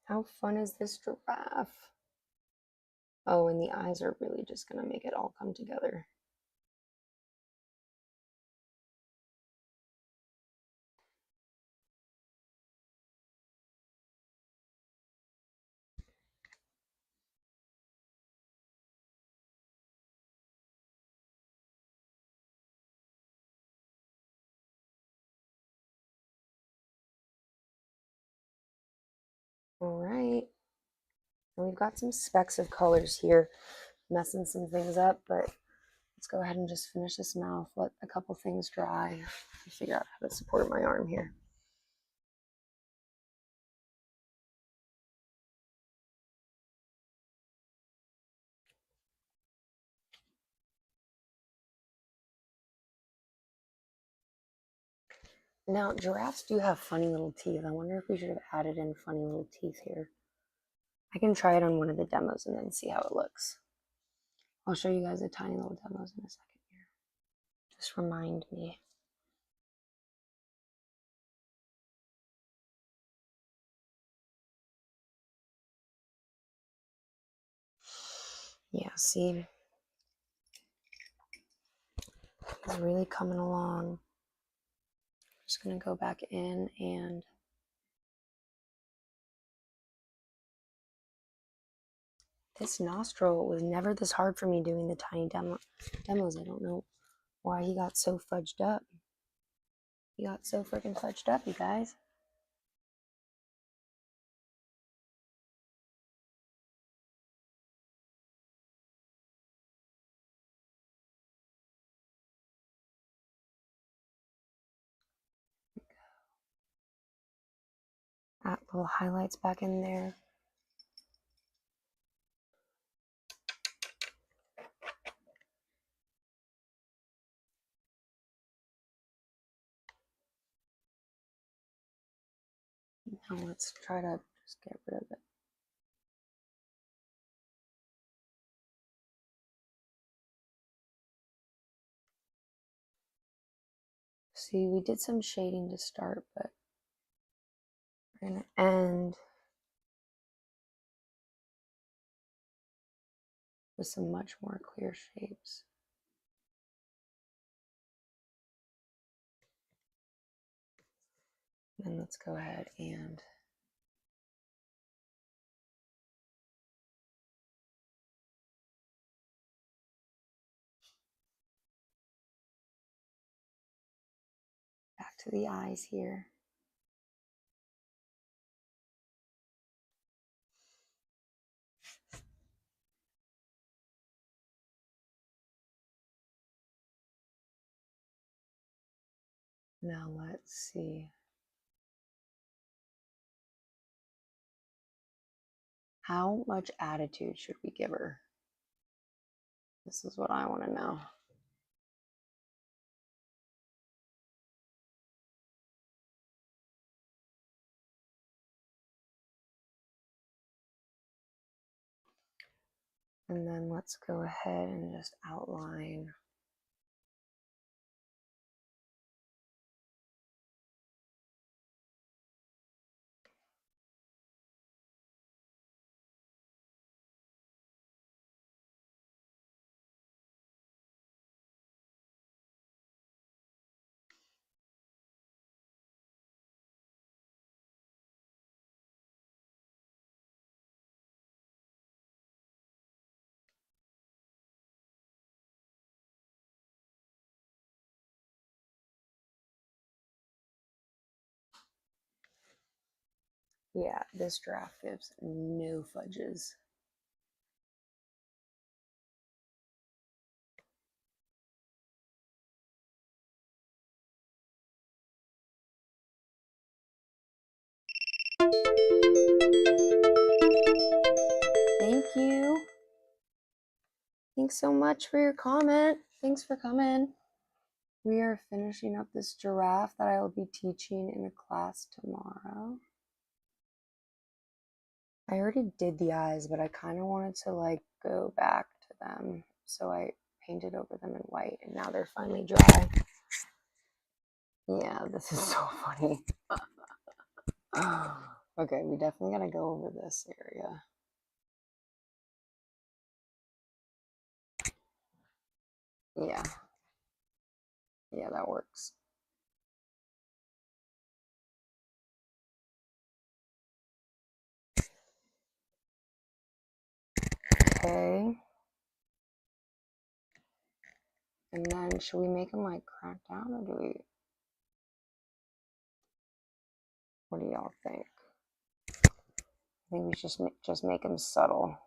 How fun is this giraffe? Oh, and the eyes are really just going to make it all come together. All right. And we've got some specks of colors here, messing some things up, but let's go ahead and just finish this mouth, let a couple things dry, and figure out how to support my arm here. Now, giraffes do have funny little teeth. I wonder if we should have added in funny little teeth here. I can try it on one of the demos and then see how it looks. I'll show you guys the tiny little demos in a second here. Just remind me. Yeah, see? It's really coming along. I'm just going to go back in and this nostril was never this hard for me doing the tiny demos. I don't know why he got so fudged up. He got so freaking fudged up, you guys. Add little highlights back in there. Now let's try to just get rid of it. See, we did some shading to start, but we're going to end with some much more clear shapes. And let's go ahead and back to the eyes here. Now let's see. How much attitude should we give her? This is what I want to know. And then let's go ahead and just outline Yeah, this giraffe gives no fudges. Thank you. Thanks so much for your comment. Thanks for coming. We are finishing up this giraffe that I will be teaching in a class tomorrow. I already did the eyes, but I kind of wanted to like go back to them. So I painted over them in white and now they're finally dry. Yeah, this is so funny. Okay, we definitely gotta go over this area. Yeah. Yeah, that works. Okay. And then should we make them like cracked out or do we, what do y'all think? I think we should just make them subtle.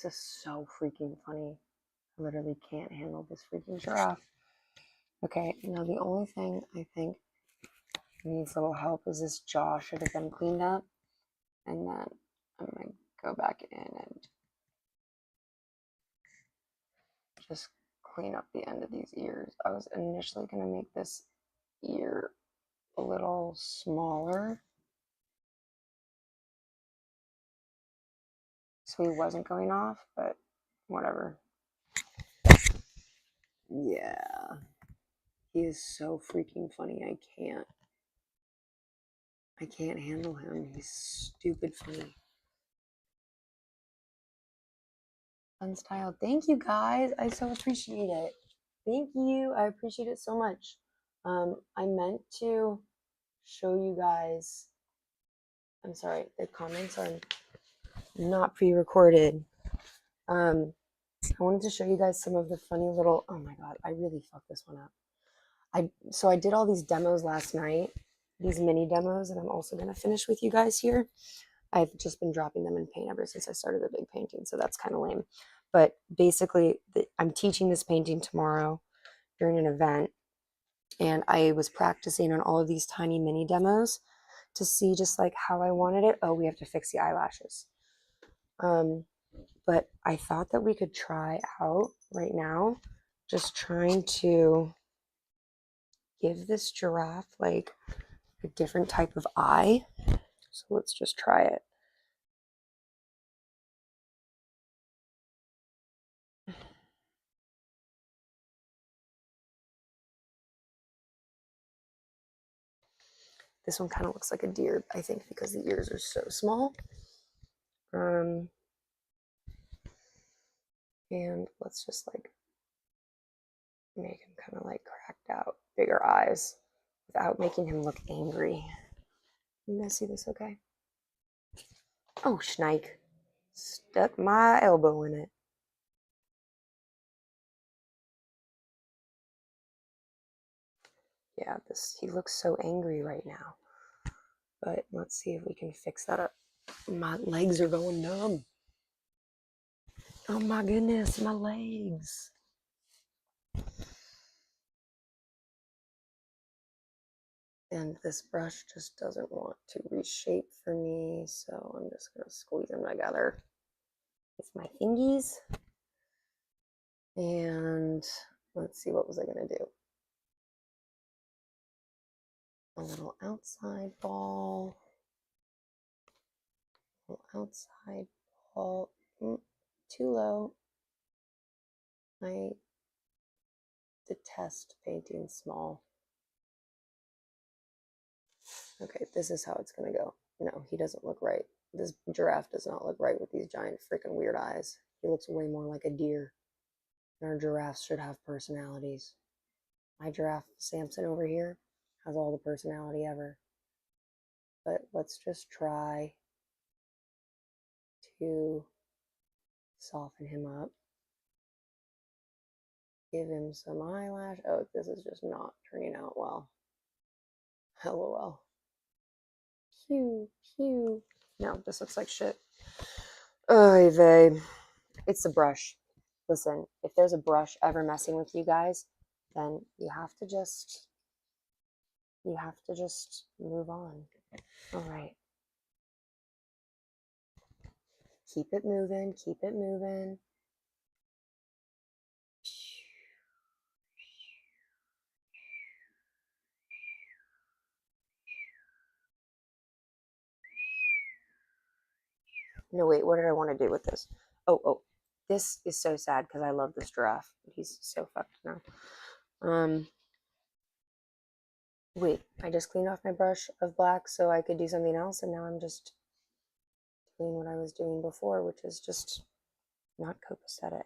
This is so freaking funny. I literally can't handle this freaking giraffe. Okay, now the only thing I think needs a little help is this jaw should have been cleaned up. And then I'm gonna go back in and just clean up the end of these ears. I was initially gonna make this ear a little smaller, so he wasn't going off, but whatever. Yeah, he is so freaking funny. I can't handle him. He's stupid funny. Fun style. Thank you guys. I so appreciate it. Thank you. I appreciate it so much. I meant to show you guys. I'm sorry, the comments are not pre-recorded. I wanted to show you guys some of the funny little, oh my god, I really fucked this one up. I did all these demos last night, these mini demos, and I'm also gonna finish with you guys here. I've just been dropping them in paint ever since I started the big painting, so that's kind of lame. But basically, I'm teaching this painting tomorrow during an event, and I was practicing on all of these tiny mini demos to see just like how I wanted it. Oh, we have to fix the eyelashes. But I thought that we could try out right now, just trying to give this giraffe like a different type of eye. So let's just try it. This one kind of looks like a deer, I think, because the ears are so small. And let's just like make him kind of like cracked out, bigger eyes without making him look angry. You guys see this okay? Oh, Schneik. Stuck my elbow in it. Yeah, he looks so angry right now. But let's see if we can fix that up. My legs are going numb. Oh my goodness, my legs. And this brush just doesn't want to reshape for me, so I'm just going to squeeze them together with my fingies. And let's see, what was I going to do? A little outside ball. Outside ball. Too low. I detest painting small. Okay, this is how it's gonna go. No, he doesn't look right. This giraffe does not look right with these giant freaking weird eyes. He looks way more like a deer. And our giraffes should have personalities. My giraffe, Samson over here, has all the personality ever. But let's just try to soften him up. Give him some eyelash. Oh, this is just not turning out well. LOL. Pew, pew. No, this looks like shit. Oy vey. It's the brush. Listen, if there's a brush ever messing with you guys, then you have to just move on. All right. Keep it moving, keep it moving. No, wait, what did I want to do with this? Oh, this is so sad because I love this giraffe. He's so fucked now. Wait, I just cleaned off my brush of black so I could do something else, and now I'm just doing what I was doing before, which is just not copacetic.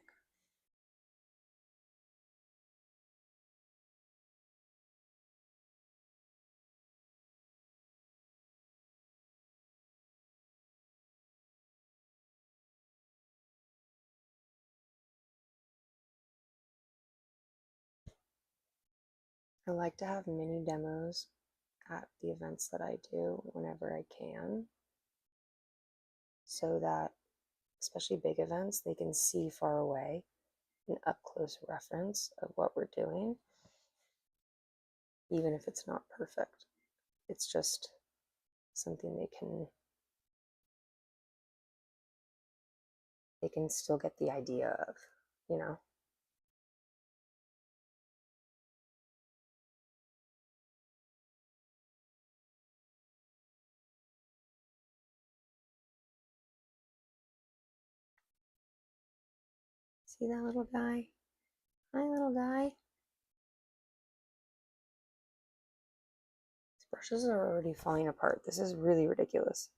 I like to have mini demos at the events that I do whenever I can, so that, especially big events, they can see far away an up close reference of what we're doing, even if it's not perfect. It's just something they can still get the idea of, you know. See that little guy? Hi, little guy. These brushes are already falling apart. This is really ridiculous.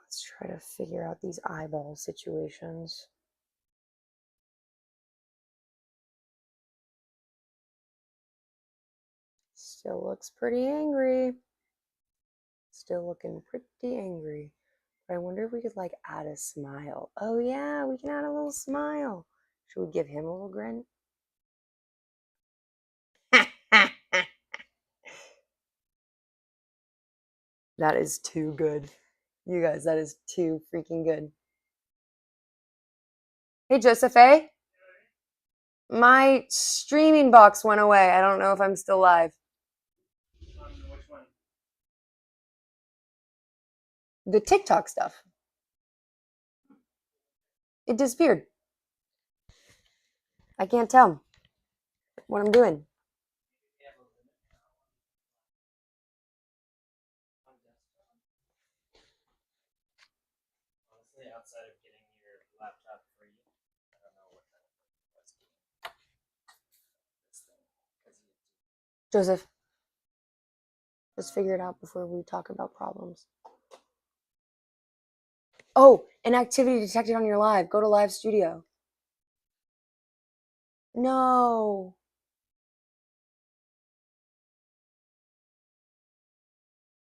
Let's try to figure out these eyeball situations. Still looks pretty angry. Still looking pretty angry. But I wonder if we could like add a smile. Oh yeah, we can add a little smile. Should we give him a little grin? That is too good. You guys, that is too freaking good. Hey, Joseph A. My streaming box went away. I don't know if I'm still live. Which one? The TikTok stuff. It disappeared. I can't tell what I'm doing. Honestly, outside of getting your laptop free, I don't know what kind of was this thing. Joseph, just figure it out before we talk about problems. Oh, an activity detected on your live. Go to Live Studio. No.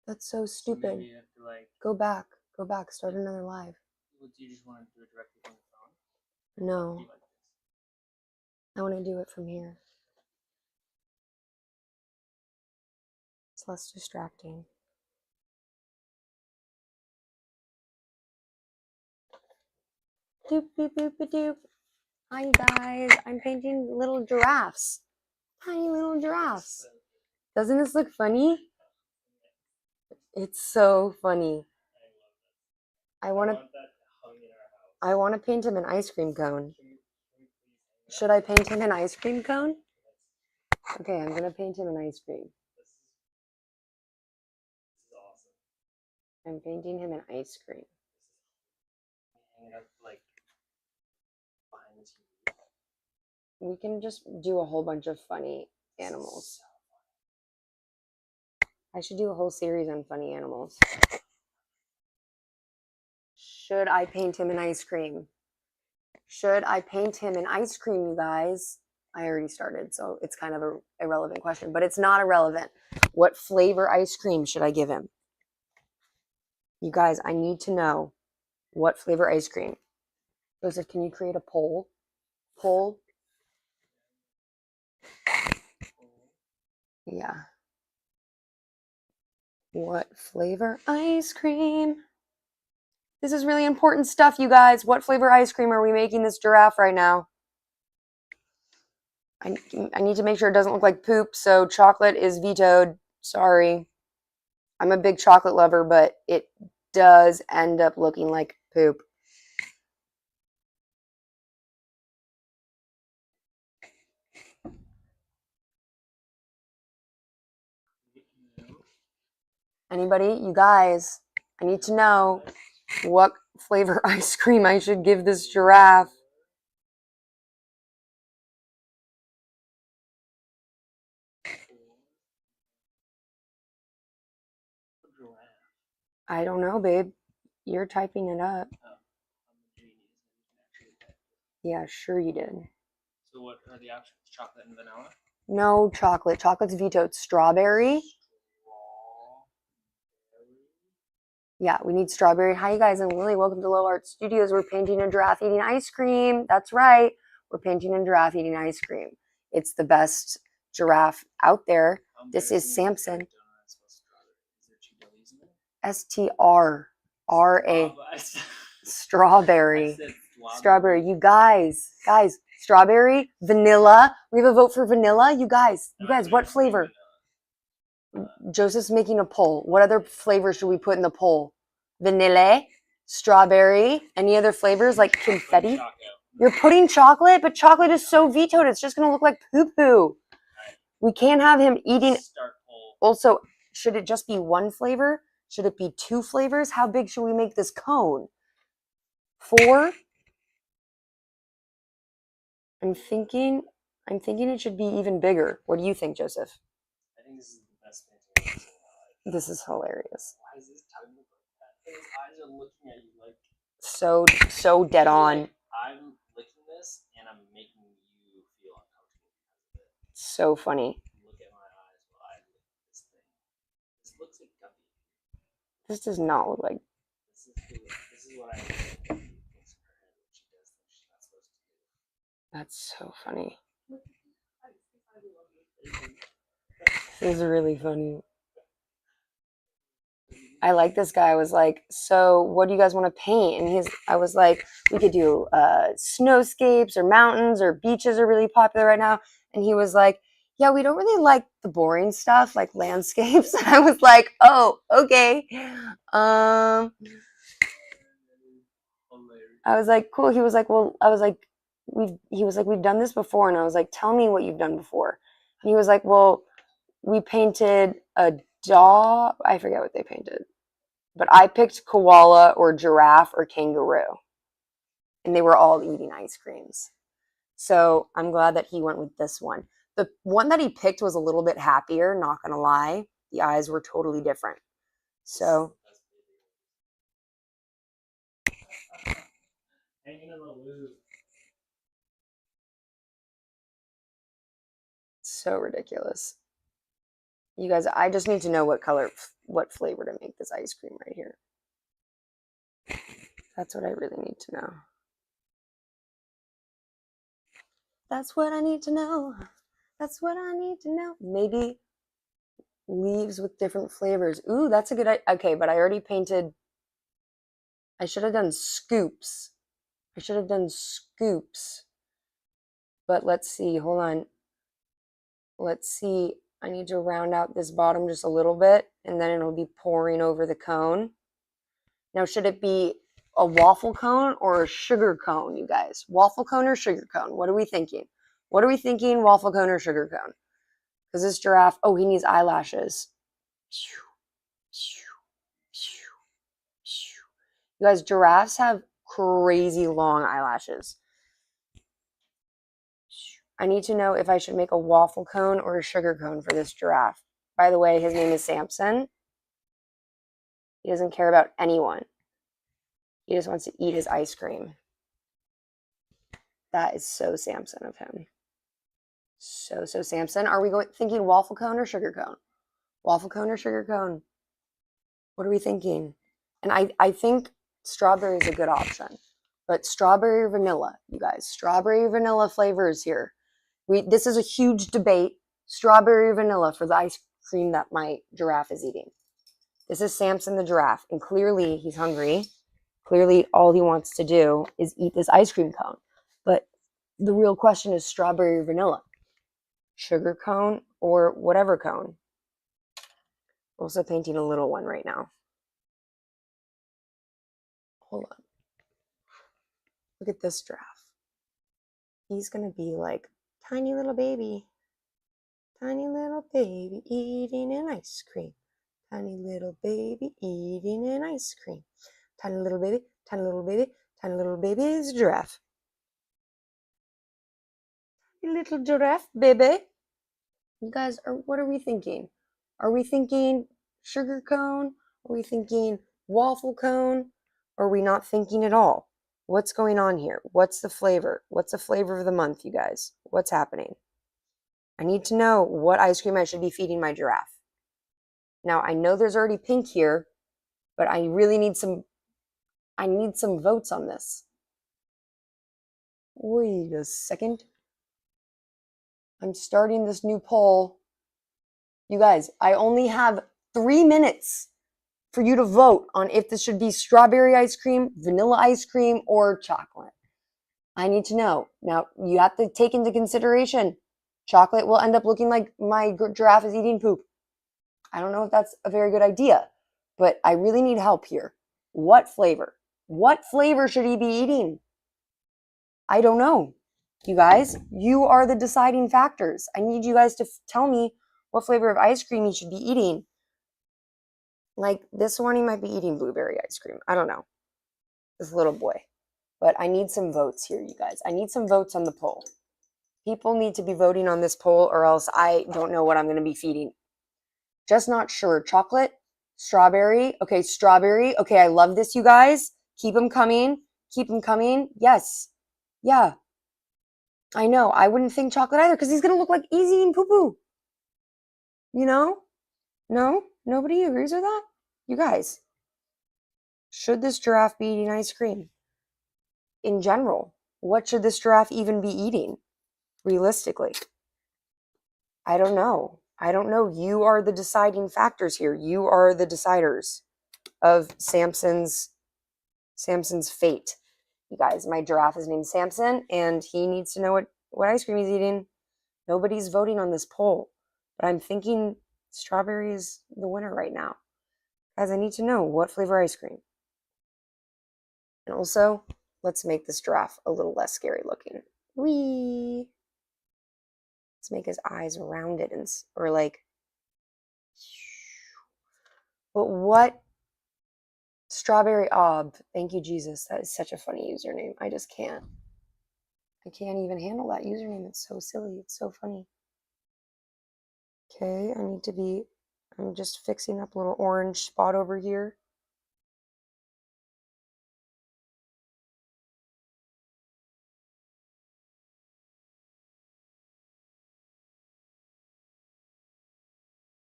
That's so stupid. You have to like. Go back. Go back. Start another live. Would you just want to do it directly from the phone? No. Do you like this? I want to do it from here. It's less distracting. Doop, doop, doop, doop. Hi, you guys. I'm painting little giraffes. Tiny little giraffes. Doesn't this look funny? It's so funny. I want to paint him an ice cream cone. Should I paint him an ice cream cone? Okay, I'm gonna paint him an ice cream. I'm painting him an ice cream. We can just do a whole bunch of funny animals. I should do a whole series on funny animals. Should I paint him an ice cream? Should I paint him an ice cream, you guys? I already started, so it's kind of an irrelevant question, but it's not irrelevant. What flavor ice cream should I give him? You guys, I need to know what flavor ice cream. Joseph, can you create a poll? Poll? Yeah. What flavor ice cream? This is really important stuff, you guys. What flavor ice cream are we making this giraffe right now? I need to make sure it doesn't look like poop, so chocolate is vetoed. Sorry. I'm a big chocolate lover, but it does end up looking like poop. Anybody? You guys, I need to know what flavor ice cream I should give this giraffe. I don't know, babe. You're typing it up. Yeah, sure you did. So what are the options? Chocolate and vanilla? No chocolate. Chocolate's vetoed. Strawberry. Yeah, we need strawberry. Hi, you guys. I'm Lily. Welcome to Low Art Studios. We're painting a giraffe eating ice cream. That's right. We're painting a giraffe eating ice cream. It's the best giraffe out there. This is Samson. STRRA. Strawberry. Strawberry. You guys, strawberry, vanilla. We have a vote for vanilla. You guys, what flavor? Joseph's making a poll. What other flavor should we put in the poll? Vanilla, strawberry, any other flavors like confetti? You're putting chocolate, but chocolate is so vetoed. It's just going to look like poo-poo. We can't have him eating. Also, should it just be one flavor? Should it be two flavors? How big should we make this cone? 4? I'm thinking it should be even bigger. What do you think, Joseph? I think this is the best painting. This is hilarious. Why is this tongue look like that? His eyes are looking at you like so dead on. Like, I'm licking this and I'm making you feel uncomfortable because of it. So funny. Look at my eyes while I lick this thing. This looks like guppy. This does not look like. This is what I think makes her head when she does things she's not supposed to do. That's so funny. This is really funny. I like this guy. I was like, so what do you guys want to paint? And I was like, we could do snowscapes or mountains or beaches are really popular right now. And he was like, yeah, we don't really like the boring stuff like landscapes. And I was like, oh, okay. I was like, cool. He was like, well, I was like, we've done this before. And I was like, tell me what you've done before. And he was like, well, we painted a dog. I forget what they painted, but I picked koala or giraffe or kangaroo, and they were all eating ice creams. So I'm glad that he went with this one. The one that he picked was a little bit happier, not gonna lie. The eyes were totally different. So so ridiculous. You guys, I just need to know what flavor to make this ice cream right here. That's what I really need to know. That's what I need to know. That's what I need to know. Maybe Leaves with different flavors. Ooh, that's a good idea. Okay, but I already painted. I should have done scoops. I should have done scoops. But let's see. Hold on. Let's see. I need to round out this bottom just a little bit, and then it'll be pouring over the cone. Now, should it be a waffle cone or a sugar cone, you guys? Waffle cone or sugar cone? What are we thinking? What are we thinking, waffle cone or sugar cone? Because this giraffe, oh, he needs eyelashes. You guys, giraffes have crazy long eyelashes. I need to know if I should make a waffle cone or a sugar cone for this giraffe. By the way, his name is Samson. He doesn't care about anyone. He just wants to eat his ice cream. That is so Samson of him. So Samson. Are we thinking waffle cone or sugar cone? Waffle cone or sugar cone? What are we thinking? And I think strawberry is a good option. But strawberry or vanilla, you guys. Strawberry or vanilla flavors here. This is a huge debate. Strawberry or vanilla for the ice cream that my giraffe is eating. This is Samson the giraffe. And clearly he's hungry. Clearly all he wants to do is eat this ice cream cone. But the real question is strawberry or vanilla. Sugar cone or whatever cone. Also painting a little one right now. Hold on. Look at this giraffe. He's going to be like tiny little baby. Tiny little baby eating an ice cream. Tiny little baby eating an ice cream. Tiny little baby, tiny little baby, tiny little baby is a giraffe. Tiny little giraffe, baby. You guys, what are we thinking? Are we thinking sugar cone? Are we thinking waffle cone? Or are we not thinking at all? What's going on here? What's the flavor? What's the flavor of the month, you guys? What's happening? I need to know what ice cream I should be feeding my giraffe. Now, I know there's already pink here, but I really need some votes on this. Wait a second. I'm starting this new poll. You guys, I only have 3 minutes for you to vote on if this should be strawberry ice cream, vanilla ice cream, or chocolate. I need to know. Now, you have to take into consideration chocolate will end up looking like my giraffe is eating poop. I don't know if that's a very good idea, but I really need help here. What flavor? What flavor should he be eating? I don't know. You guys, you are the deciding factors. I need you guys to tell me what flavor of ice cream he should be eating. Like this one, he might be eating blueberry ice cream. I don't know. This little boy. But I need some votes here, you guys. I need some votes on the poll. People need to be voting on this poll or else I don't know what I'm going to be feeding. Just not sure. Chocolate? Strawberry? Okay, strawberry. Okay, I love this, you guys. Keep them coming. Keep them coming. Yes. Yeah. I know. I wouldn't think chocolate either because he's going to look like he's eating poo-poo. You know? No? Nobody agrees with that? You guys. Should this giraffe be eating ice cream? In general, what should this giraffe even be eating? Realistically. I don't know. I don't know. You are the deciding factors here. You are the deciders of Samson's fate. You guys, my giraffe is named Samson, and he needs to know what ice cream he's eating. Nobody's voting on this poll, but I'm thinking strawberry is the winner right now. Guys, I need to know what flavor ice cream. And also, let's make this giraffe a little less scary looking. Whee! Let's make his eyes rounded or like. But what? Strawberry Ob. Thank you, Jesus. That is such a funny username. I just can't. I can't even handle that username. It's so silly. It's so funny. Okay, I'm just fixing up a little orange spot over here.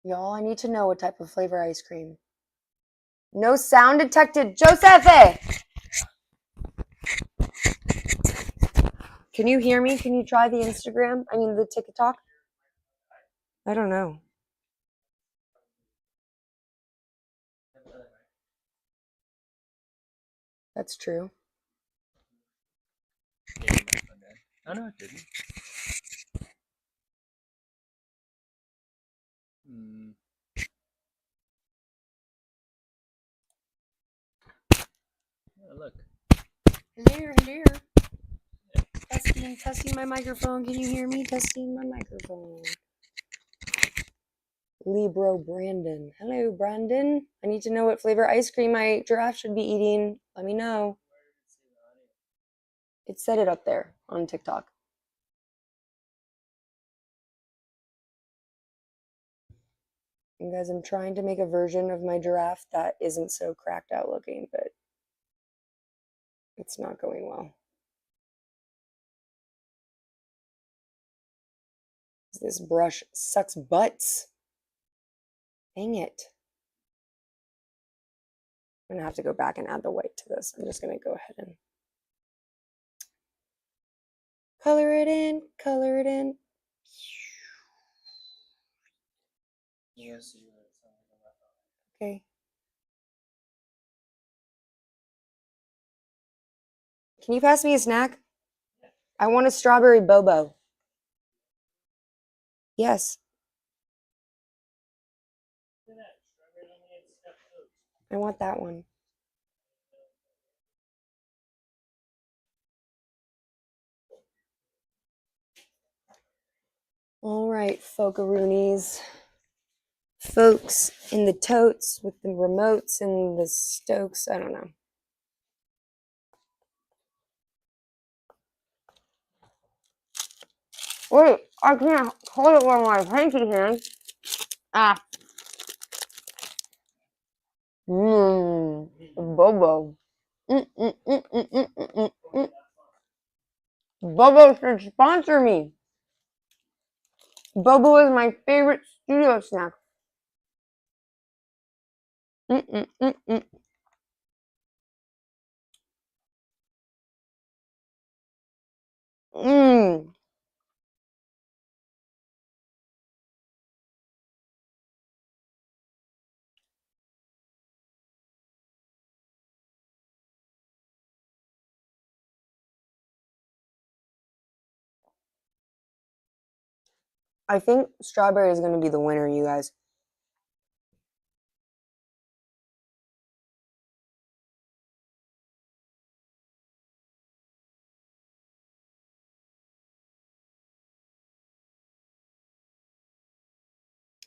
Y'all, I need to know what type of flavor ice cream. No sound detected. Joseph! Can you hear me? Can you try the Instagram? I mean, the TikTok? I don't know. That's true. Yeah, oh no, it didn't. Hmm. Oh, look. Hello. Testing my microphone. Can you hear me? Testing my microphone. Libro Brandon. Hello, Brandon. I need to know what flavor ice cream my giraffe should be eating. Let me know. It said it up there on TikTok. You guys, I'm trying to make a version of my giraffe that isn't so cracked out looking, but it's not going well. This brush sucks butts. Dang it. I'm gonna have to go back and add the white to this. I'm just gonna go ahead and color it in, color it in. Yes. Okay. Can you pass me a snack? I want a strawberry bobo. Yes. I want that one. All right, folkaroonies. Folks in the totes with the remotes and the stokes. I don't know. Wait, I can't hold it with my pinky hand. Ah. Bobo. Bobo should sponsor me. Bobo is my favorite studio snack. I think strawberry is going to be the winner, you guys.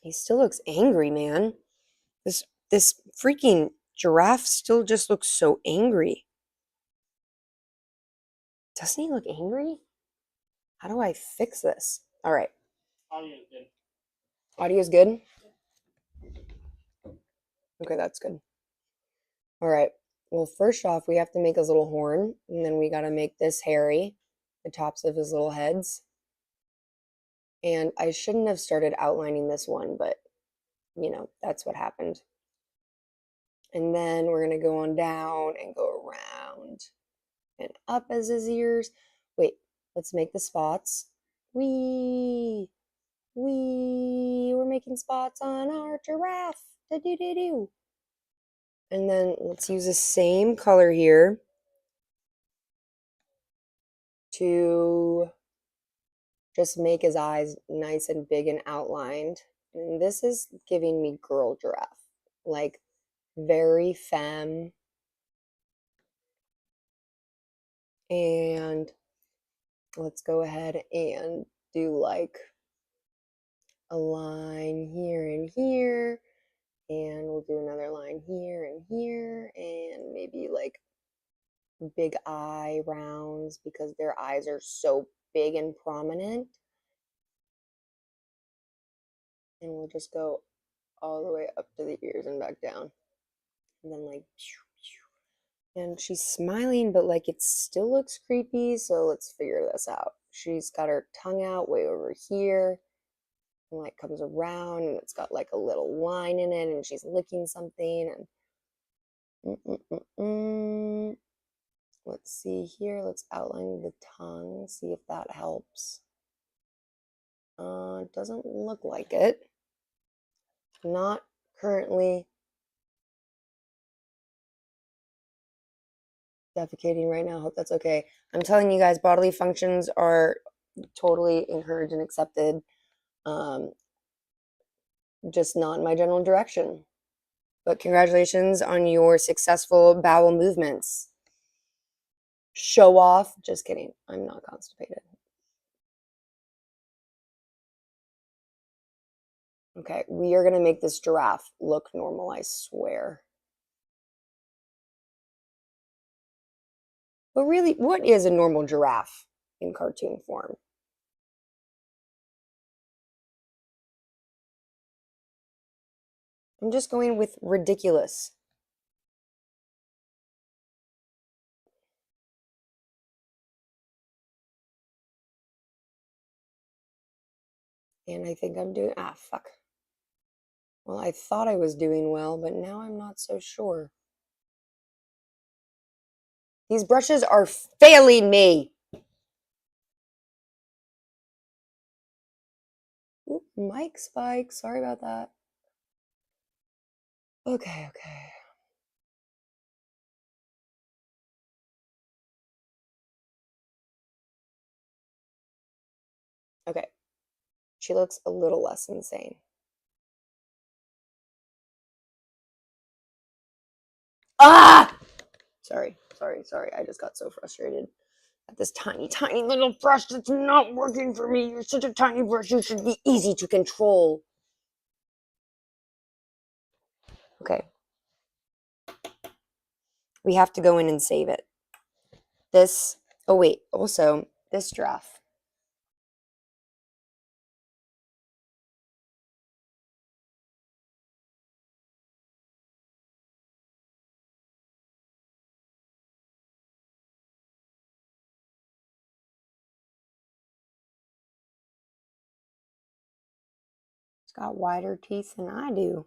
He still looks angry, man. This freaking giraffe still just looks so angry. Doesn't he look angry? How do I fix this? All right. Audio's good. Audio's good? Okay, that's good. All right. Well, first off, we have to make his little horn, and then we got to make this hairy, the tops of his little heads. And I shouldn't have started outlining this one, but, you know, that's what happened. And then we're going to go on down and go around and up as his ears. Wait, let's make the spots. We're making spots on our giraffe. Da-do-do-do. And then let's use the same color here to just make his eyes nice and big and outlined. And this is giving me girl giraffe, like very femme. And let's go ahead and do like a line here and here. And we'll do another line here and here. And maybe like big eye rounds because their eyes are so big and prominent. And we'll just go all the way up to the ears and back down. And then like, and she's smiling, but like it still looks creepy. So let's figure this out. She's got her tongue out way over here. And like comes around and it's got like a little line in it and she's licking something and let's see here. Let's outline the tongue, see if that helps. It doesn't look like it. Not currently defecating right now. Hope that's okay. I'm telling you guys, bodily functions are totally encouraged and accepted. Just not in my general direction. But congratulations on your successful bowel movements. Show off. Just kidding. I'm not constipated. Okay, we are going to make this giraffe look normal, I swear. But really, what is a normal giraffe in cartoon form? I'm just going with ridiculous. And I think I'm doing, fuck. Well, I thought I was doing well, but now I'm not so sure. These brushes are failing me. Ooh, mic spike. Sorry about that. Okay. Okay. She looks a little less insane. Ah! Sorry. I just got so frustrated at this tiny little brush that's not working for me. You're such a tiny brush. You should be easy to control. Okay. We have to go in and save it. This, oh wait, also, this giraffe. It's got wider teeth than I do.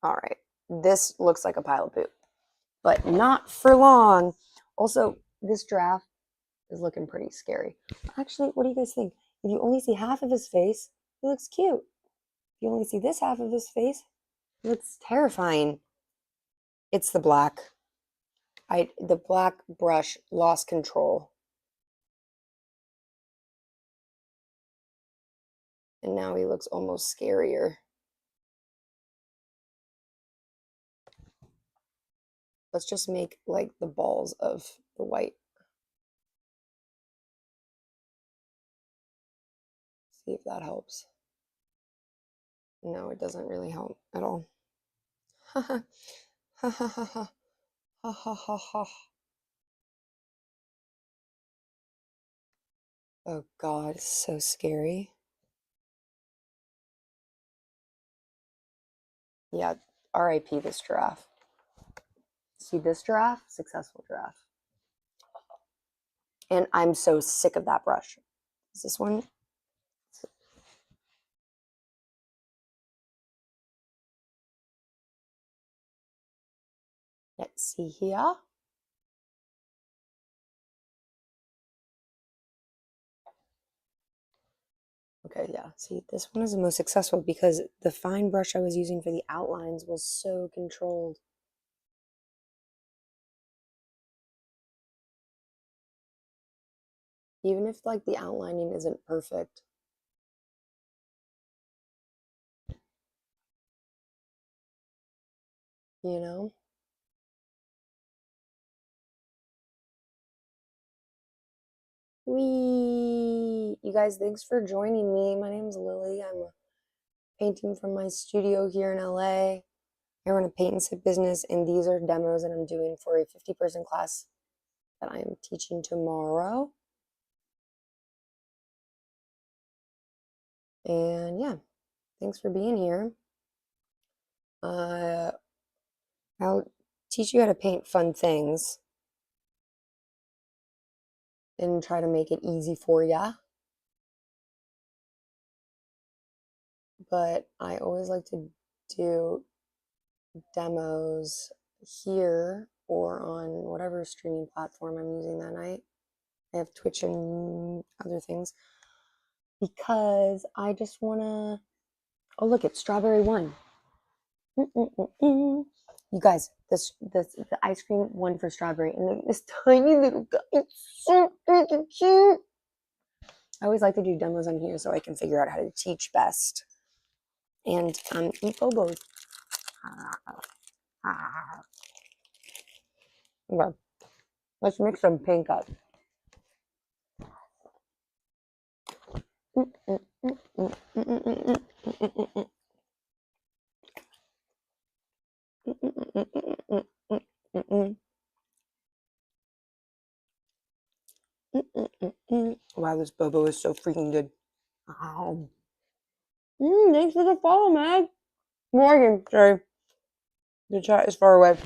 All right, this looks like a pile of poop, but not for long. Also, this giraffe is looking pretty scary. Actually, what do you guys think? If you only see half of his face, he looks cute. If you only see this half of his face, he looks terrifying. It's the black. The black brush lost control. And now he looks almost scarier. Let's just make like the balls of the white. See if that helps. No, it doesn't really help at all. Ha ha ha ha ha ha ha ha ha. Oh God, it's so scary. Yeah, R.I.P. this giraffe. See this giraffe? Successful giraffe. And I'm so sick of that brush. Is this one? Let's see here. Okay, yeah. See, this one is the most successful because the fine brush I was using for the outlines was so controlled. Even if like the outlining isn't perfect. You know? Wee! You guys, thanks for joining me. My name's Lily. I'm painting from my studio here in LA. I run a paint and sip business, and these are demos that I'm doing for a 50-person class that I'm teaching tomorrow. And yeah, thanks for being here. I'll teach you how to paint fun things and try to make it easy for ya. But I always like to do demos here or on whatever streaming platform I'm using that night. I have Twitch and other things because I just want to Oh, look, it's strawberry one. You guys, the ice cream won for strawberry, and then this tiny little guy, it's so freaking cute. I always like to do demos on here so I can figure out how to teach best and eat bobos. Okay, let's mix some pink up. Wow, this bobo is so freaking good. Wow. Thanks for the follow, Meg. Morgan, sorry. The chat is far away.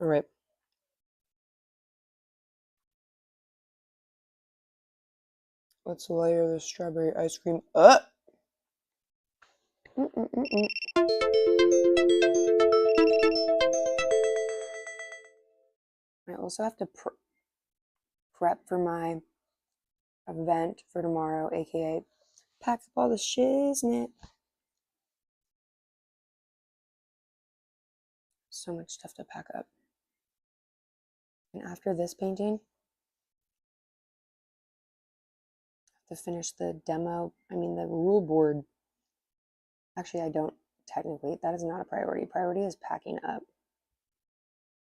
All right. Let's layer the strawberry ice cream up. I also have to prep for my event for tomorrow, aka pack up all the shiznit. So much stuff to pack up. And after this painting, I have to finish the demo, the rule board. Actually, I don't technically, that is not a priority. Priority is packing up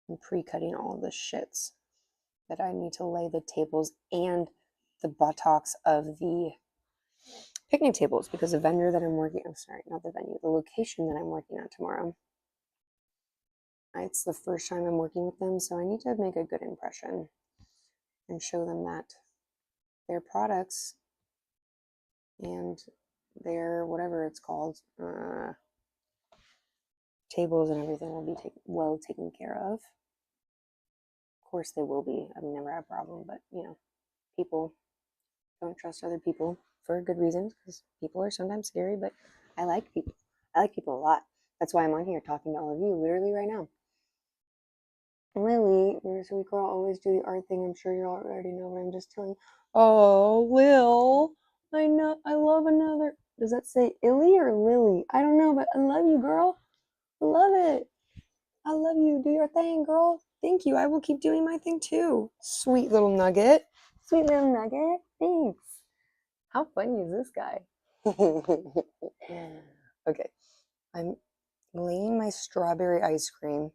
and pre-cutting all the shits that I need to lay the tables and the buttocks of the picnic tables, because the vendor that I'm working, I'm sorry, not the venue, the location that I'm working at tomorrow, it's the first time I'm working with them, so I need to make a good impression and show them that their products and their whatever it's called, tables and everything will be well taken care of. Of course they will be. I've never had a problem, but people don't trust other people for good reasons, because people are sometimes scary, but I like people. I like people a lot. That's why I'm on here talking to all of you literally right now. Lily, you're a sweet girl, always do the art thing. I'm sure you already know, but I'm just telling you. Oh, Lil, I know, I love another. Does that say Illy or Lily? I don't know, but I love you, girl. I love it. I love you. Do your thing, girl. Thank you. I will keep doing my thing too. Sweet little nugget. Sweet little nugget. Thanks. How funny is this guy? Okay. I'm laying my strawberry ice cream.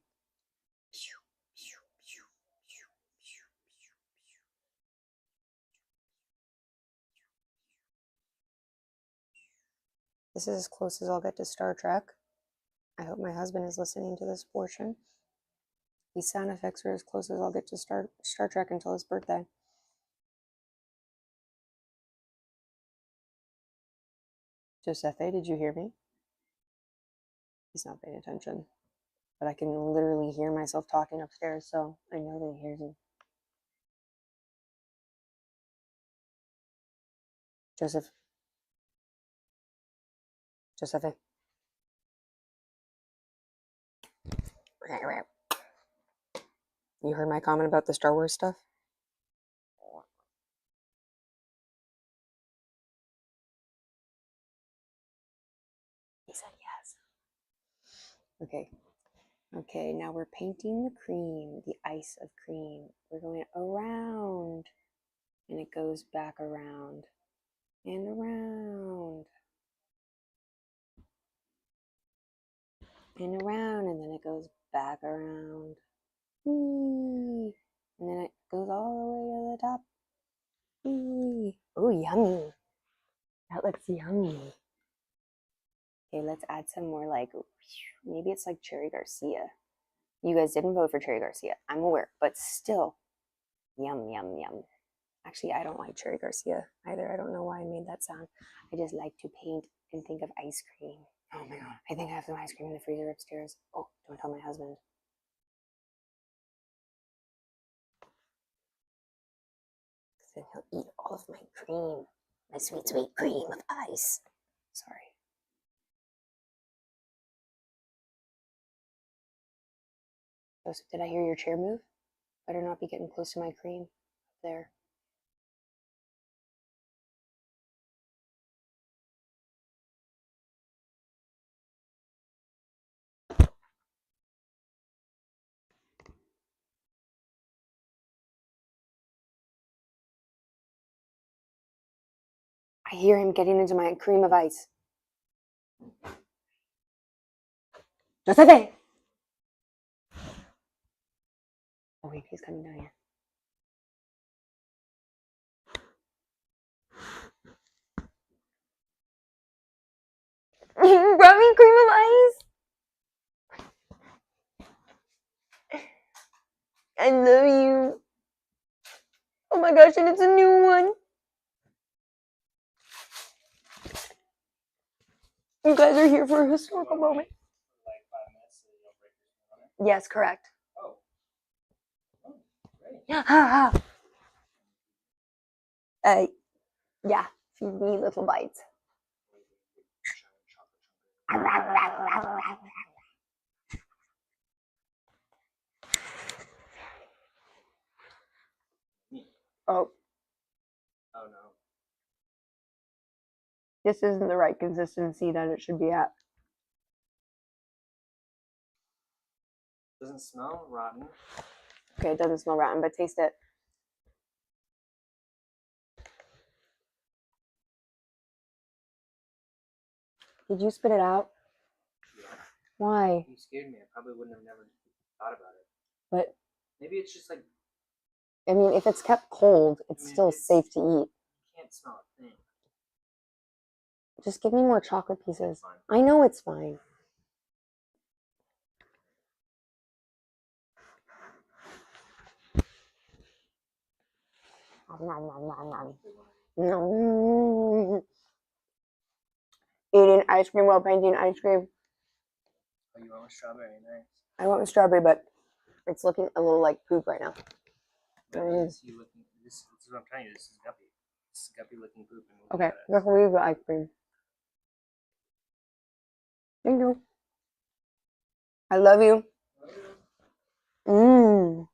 This is as close as I'll get to Star Trek. I hope my husband is listening to this portion. These sound effects are as close as I'll get to Star Trek until his birthday. Giuseppe, did you hear me? He's not paying attention. But I can literally hear myself talking upstairs, so I know that he hears me. Joseph. Giuseppe. You heard my comment about the Star Wars stuff? He said yes. Okay. Okay, now we're painting the cream, the ice of cream. We're going around, and it goes back around, and around, and around, and then it goes back around. Whee! And then it goes all the way to the top. Whee! Oh, yummy. That looks yummy. Okay, let's add some more, like, maybe it's like Cherry Garcia. You guys didn't vote for Cherry Garcia. I'm aware, but still, yum, yum, yum. Actually, I don't like Cherry Garcia either. I don't know why I made that sound. I just like to paint and think of ice cream. Oh my god, I think I have some ice cream in the freezer upstairs. Oh, don't tell my husband. Because then he'll eat all of my cream. My sweet, sweet cream of ice. Sorry. Joseph, did I hear your chair move? Better not be getting close to my cream. there. I hear him getting into my cream of ice. Joseph! Oh wait, he's coming down here. You brought me cream of ice. I love you. Oh my gosh, and it's a new one. You guys are here for a historical moment. Like 5 minutes so you don't break your spoon on it? Yes, correct. Oh. Oh, great. Yeah, feed me little bites. Oh, Oh no. this isn't the right consistency that it should be at. Doesn't smell rotten. Okay, it doesn't smell rotten, but taste it. Did you spit it out? Yeah. Why? You scared me. I probably wouldn't have never thought about it. But Maybe it's just like I mean, if it's kept cold, it's still it's- safe to eat. you can't smell a thing. Just give me more chocolate pieces. It's fine. I know it's fine. Eating ice cream while painting ice cream. Oh, you went with strawberry, nice. I went with strawberry, but it's looking a little like poop right now. This is you looking. This is what I'm telling you. This is Guppy. This is Guppy looking poop. And looking Okay, at it. let's leave the ice cream. Thank you. I love you. Mmm.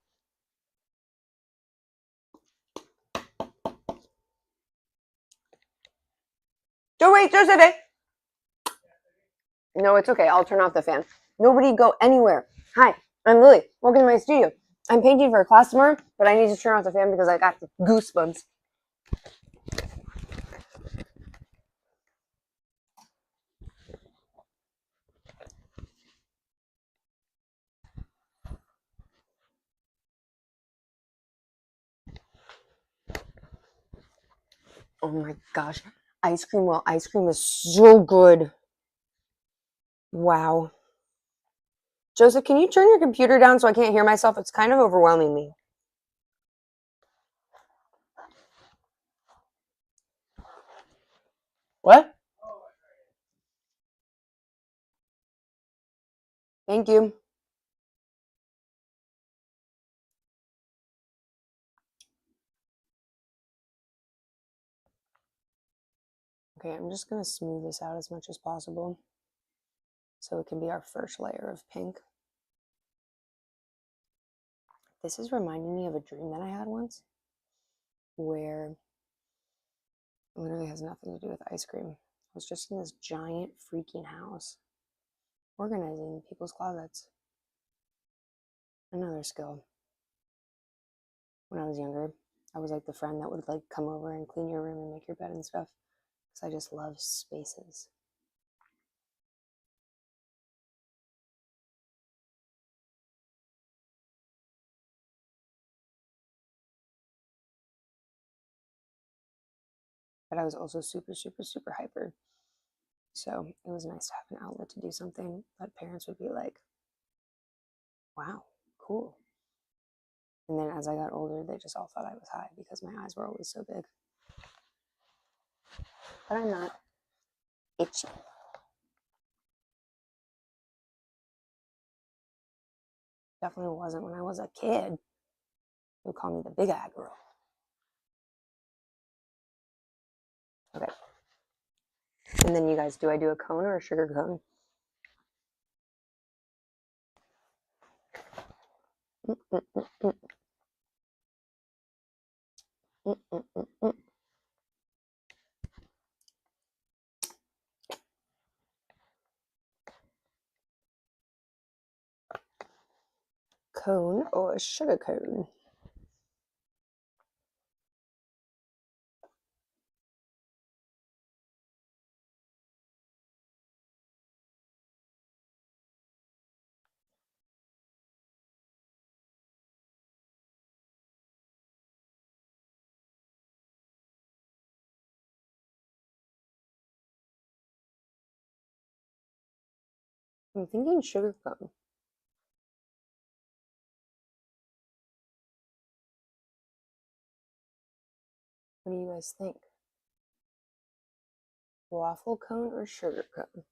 Don't wait, Joseph. No, it's okay. I'll turn off the fan. Nobody go anywhere. Hi, I'm Lily. Welcome to my studio. I'm painting for a class tomorrow, but I need to turn off the fan because I got goosebumps. Oh my gosh. Ice cream. Well, ice cream is so good. Wow. Joseph, can you turn your computer down so I can't hear myself? It's kind of overwhelming me. What? Thank you. Okay, I'm just going to smooth this out as much as possible so it can be our first layer of pink. This is reminding me of a dream that I had once where it literally has nothing to do with ice cream. I was just in this giant freaking house organizing people's closets. Another skill. When I was younger, I was like the friend that would like come over and clean your room and make your bed and stuff because I just love spaces. But I was also super, super, super hyper. So it was nice to have an outlet to do something that parents would be like, wow, cool. And then as I got older, they just all thought I was high because my eyes were always so big. But I'm not itchy. Definitely wasn't when I was a kid. They would call me the big eye girl. Okay. And then you guys, do I do a cone or a sugar cone? Mm-mm-mm-mm. Cone or a sugar cone? I'm thinking sugar cone. What do you guys think? Waffle cone or sugar cone?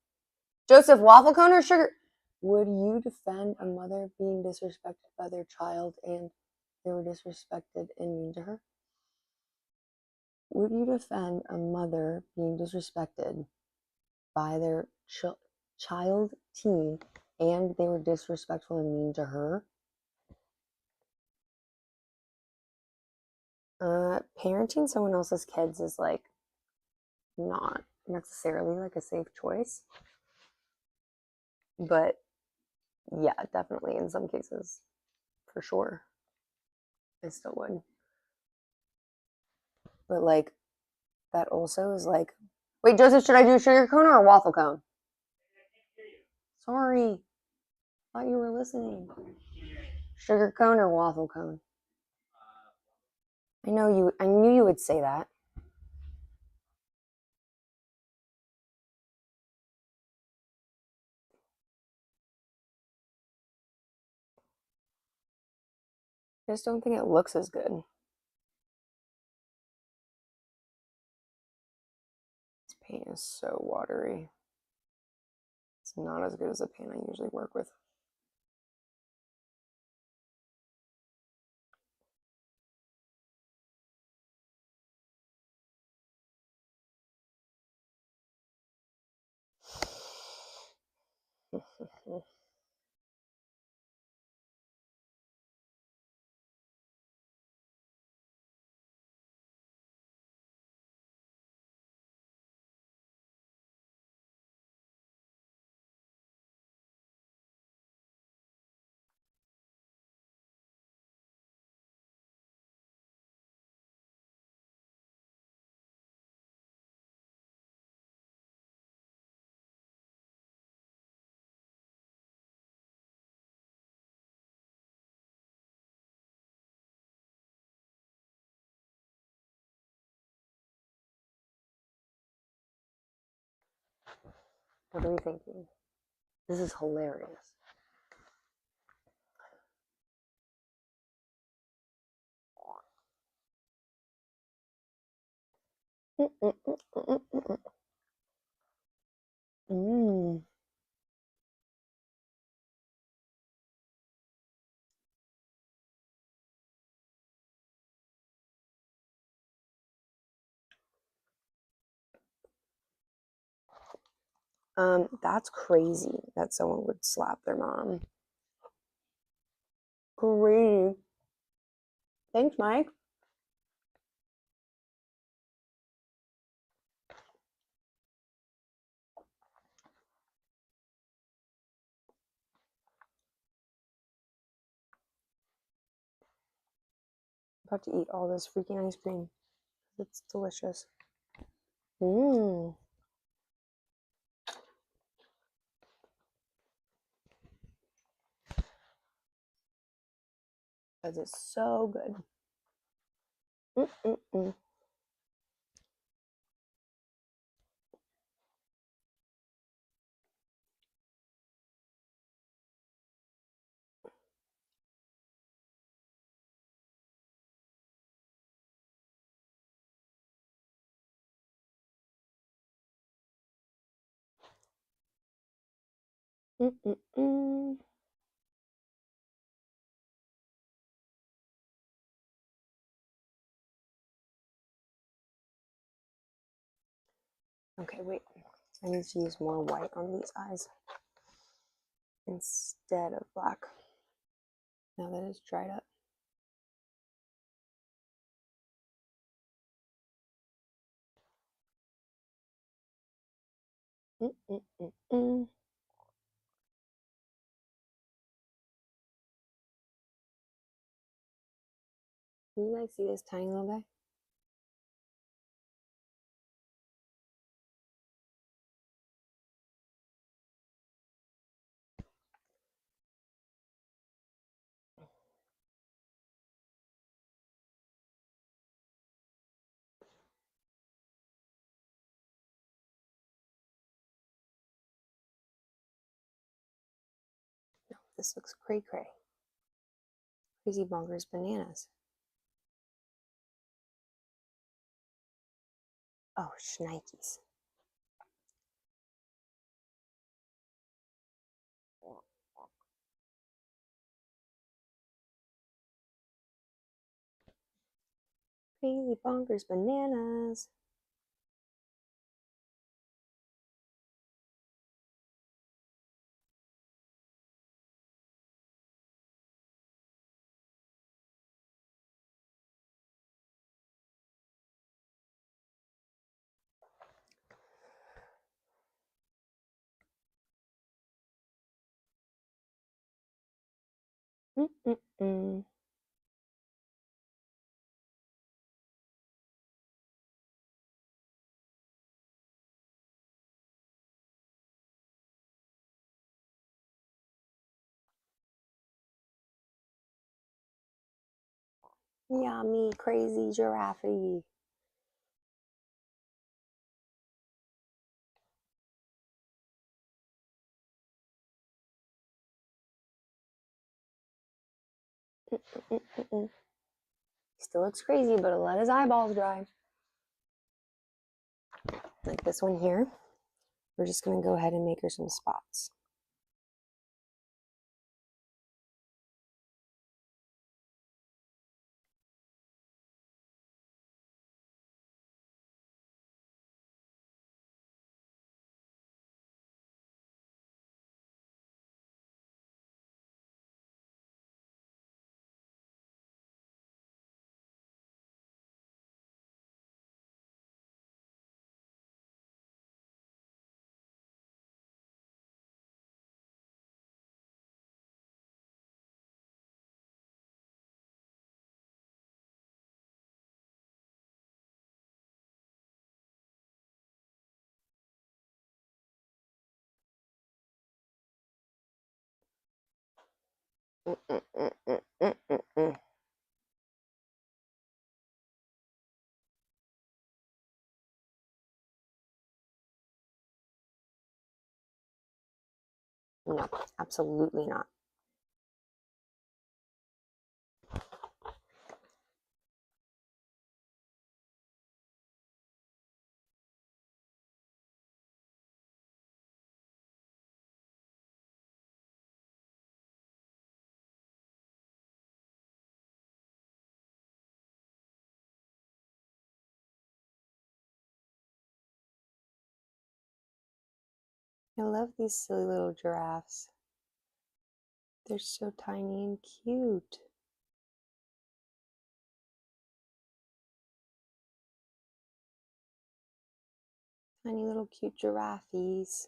Joseph, waffle cone or sugar? Would you defend a mother being disrespected by their child and they were disrespected and mean to her? Would you defend a mother being disrespected by their child teen and they were disrespectful and mean to her? Parenting someone else's kids is like not necessarily like a safe choice, but yeah, definitely in some cases, for sure, I still would. But like that also is like, wait, Joseph, should I do a sugar cone or a waffle cone? Sorry, thought you were listening. Sugar cone or waffle cone? I know you. I knew you would say that. I just don't think it looks as good. This paint is so watery. It's not as good as the paint I usually work with. What are we thinking? This is hilarious. Mm. That's crazy that someone would slap their mom. Crazy. Thanks, Mike. I'm about to eat all this freaking ice cream. It's delicious. Mmm. Because it's so good. Mm-mm-mm. Mm-mm-mm. Okay, wait. I need to use more white on these eyes instead of black. Now that it's dried up. Mm-mm-mm-mm. Can you guys see this tiny little guy? No, this looks cray cray. Crazy bonkers bananas. Oh, shnikes. Crazy bonkers bananas. Mm-mm-mm. Yummy, crazy giraffe. Mm-mm-mm-mm. Still looks crazy, but it'll let his eyeballs dry. Like this one here. We're just going to go ahead and make her some spots. Mm-mm-mm-mm-mm-mm. No, absolutely not. I love these silly little giraffes. They're so tiny and cute. Tiny little cute giraffes.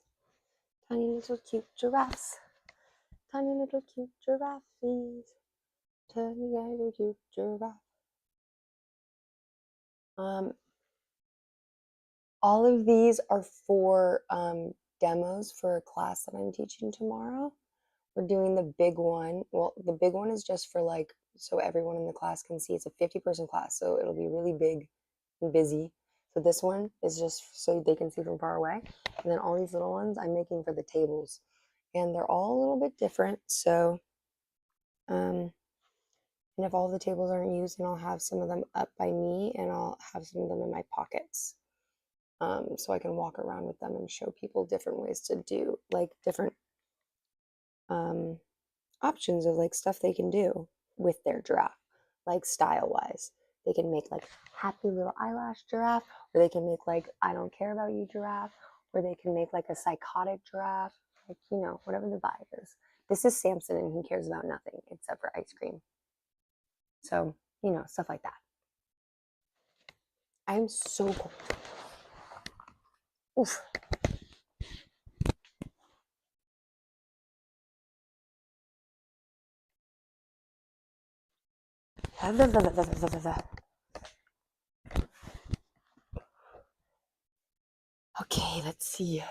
Tiny little cute giraffes. Tiny little cute giraffes. Tiny little cute giraffe. All of these are for demos for a class that I'm teaching tomorrow. We're doing the big one. Well, the big one is just for like so everyone in the class can see. It's a 50-person class, so it'll be really big and busy. So this one is just so they can see from far away. And then all these little ones I'm making for the tables. And they're all a little bit different. So and if all the tables aren't used, then I'll have some of them up by me and I'll have some of them in my pockets. So I can walk around with them and show people different ways to do like different um, options of like stuff they can do with their giraffe, like style wise. They can make like happy little eyelash giraffe, or they can make like I don't care about you giraffe, or they can make like a psychotic giraffe, like you know, whatever the vibe is. This is Samson and he cares about nothing except for ice cream. So, you know, stuff like that. I'm so cold. Oof. Okay, let's see.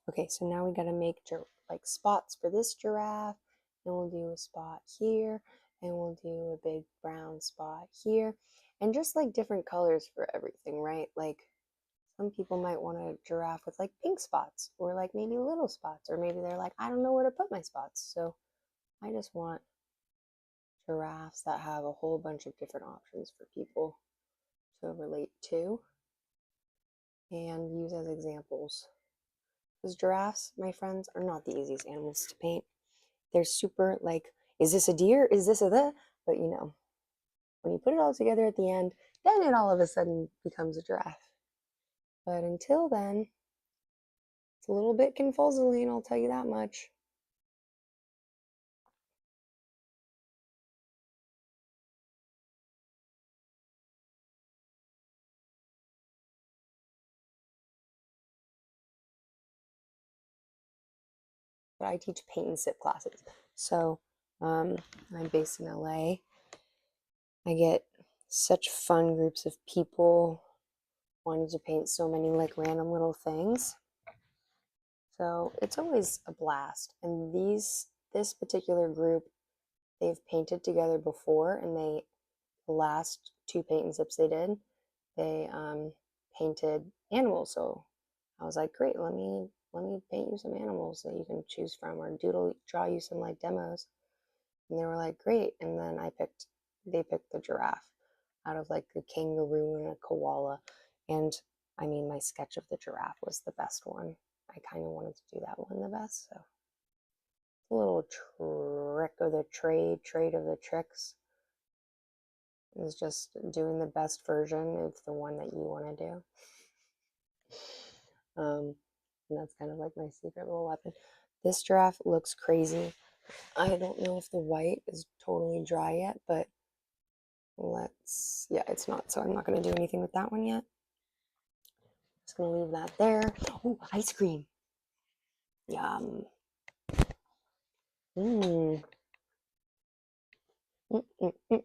Okay, so now we gotta make like spots for this giraffe, and we'll do a spot here, and we'll do a big brown spot here, and just like different colors for everything, right? Like some people might want a giraffe with like pink spots, or like maybe little spots, or maybe they're like, I don't know where to put my spots, so I just want giraffes that have a whole bunch of different options for people to relate to and use as examples. Because giraffes, my friends, are not the easiest animals to paint. They're super like, is this a deer? Is this a the? But you know, when you put it all together at the end, then it all of a sudden becomes a giraffe. But until then, it's a little bit confusing, I'll tell you that much. But I teach paint and sip classes. So I'm based in LA. I get such fun groups of people wanting to paint so many like random little things. So it's always a blast. And this particular group, they've painted together before, and the last two paint and sips they did, they painted animals. So I was like, great, let me paint you some animals that you can choose from, or draw you some like demos. And they were like, great. And then they picked the giraffe out of like a kangaroo and a koala. And I mean, my sketch of the giraffe was the best one. I kind of wanted to do that one the best. So a little trick of the trade of the tricks is just doing the best version of the one that you want to do. And that's kind of like my secret little weapon. This giraffe looks crazy. I don't know if the white is totally dry yet, but yeah, it's not. So I'm not going to do anything with that one yet. Just going to leave that there. Oh, ice cream. Yum. Mmm. Mm-mm-mm.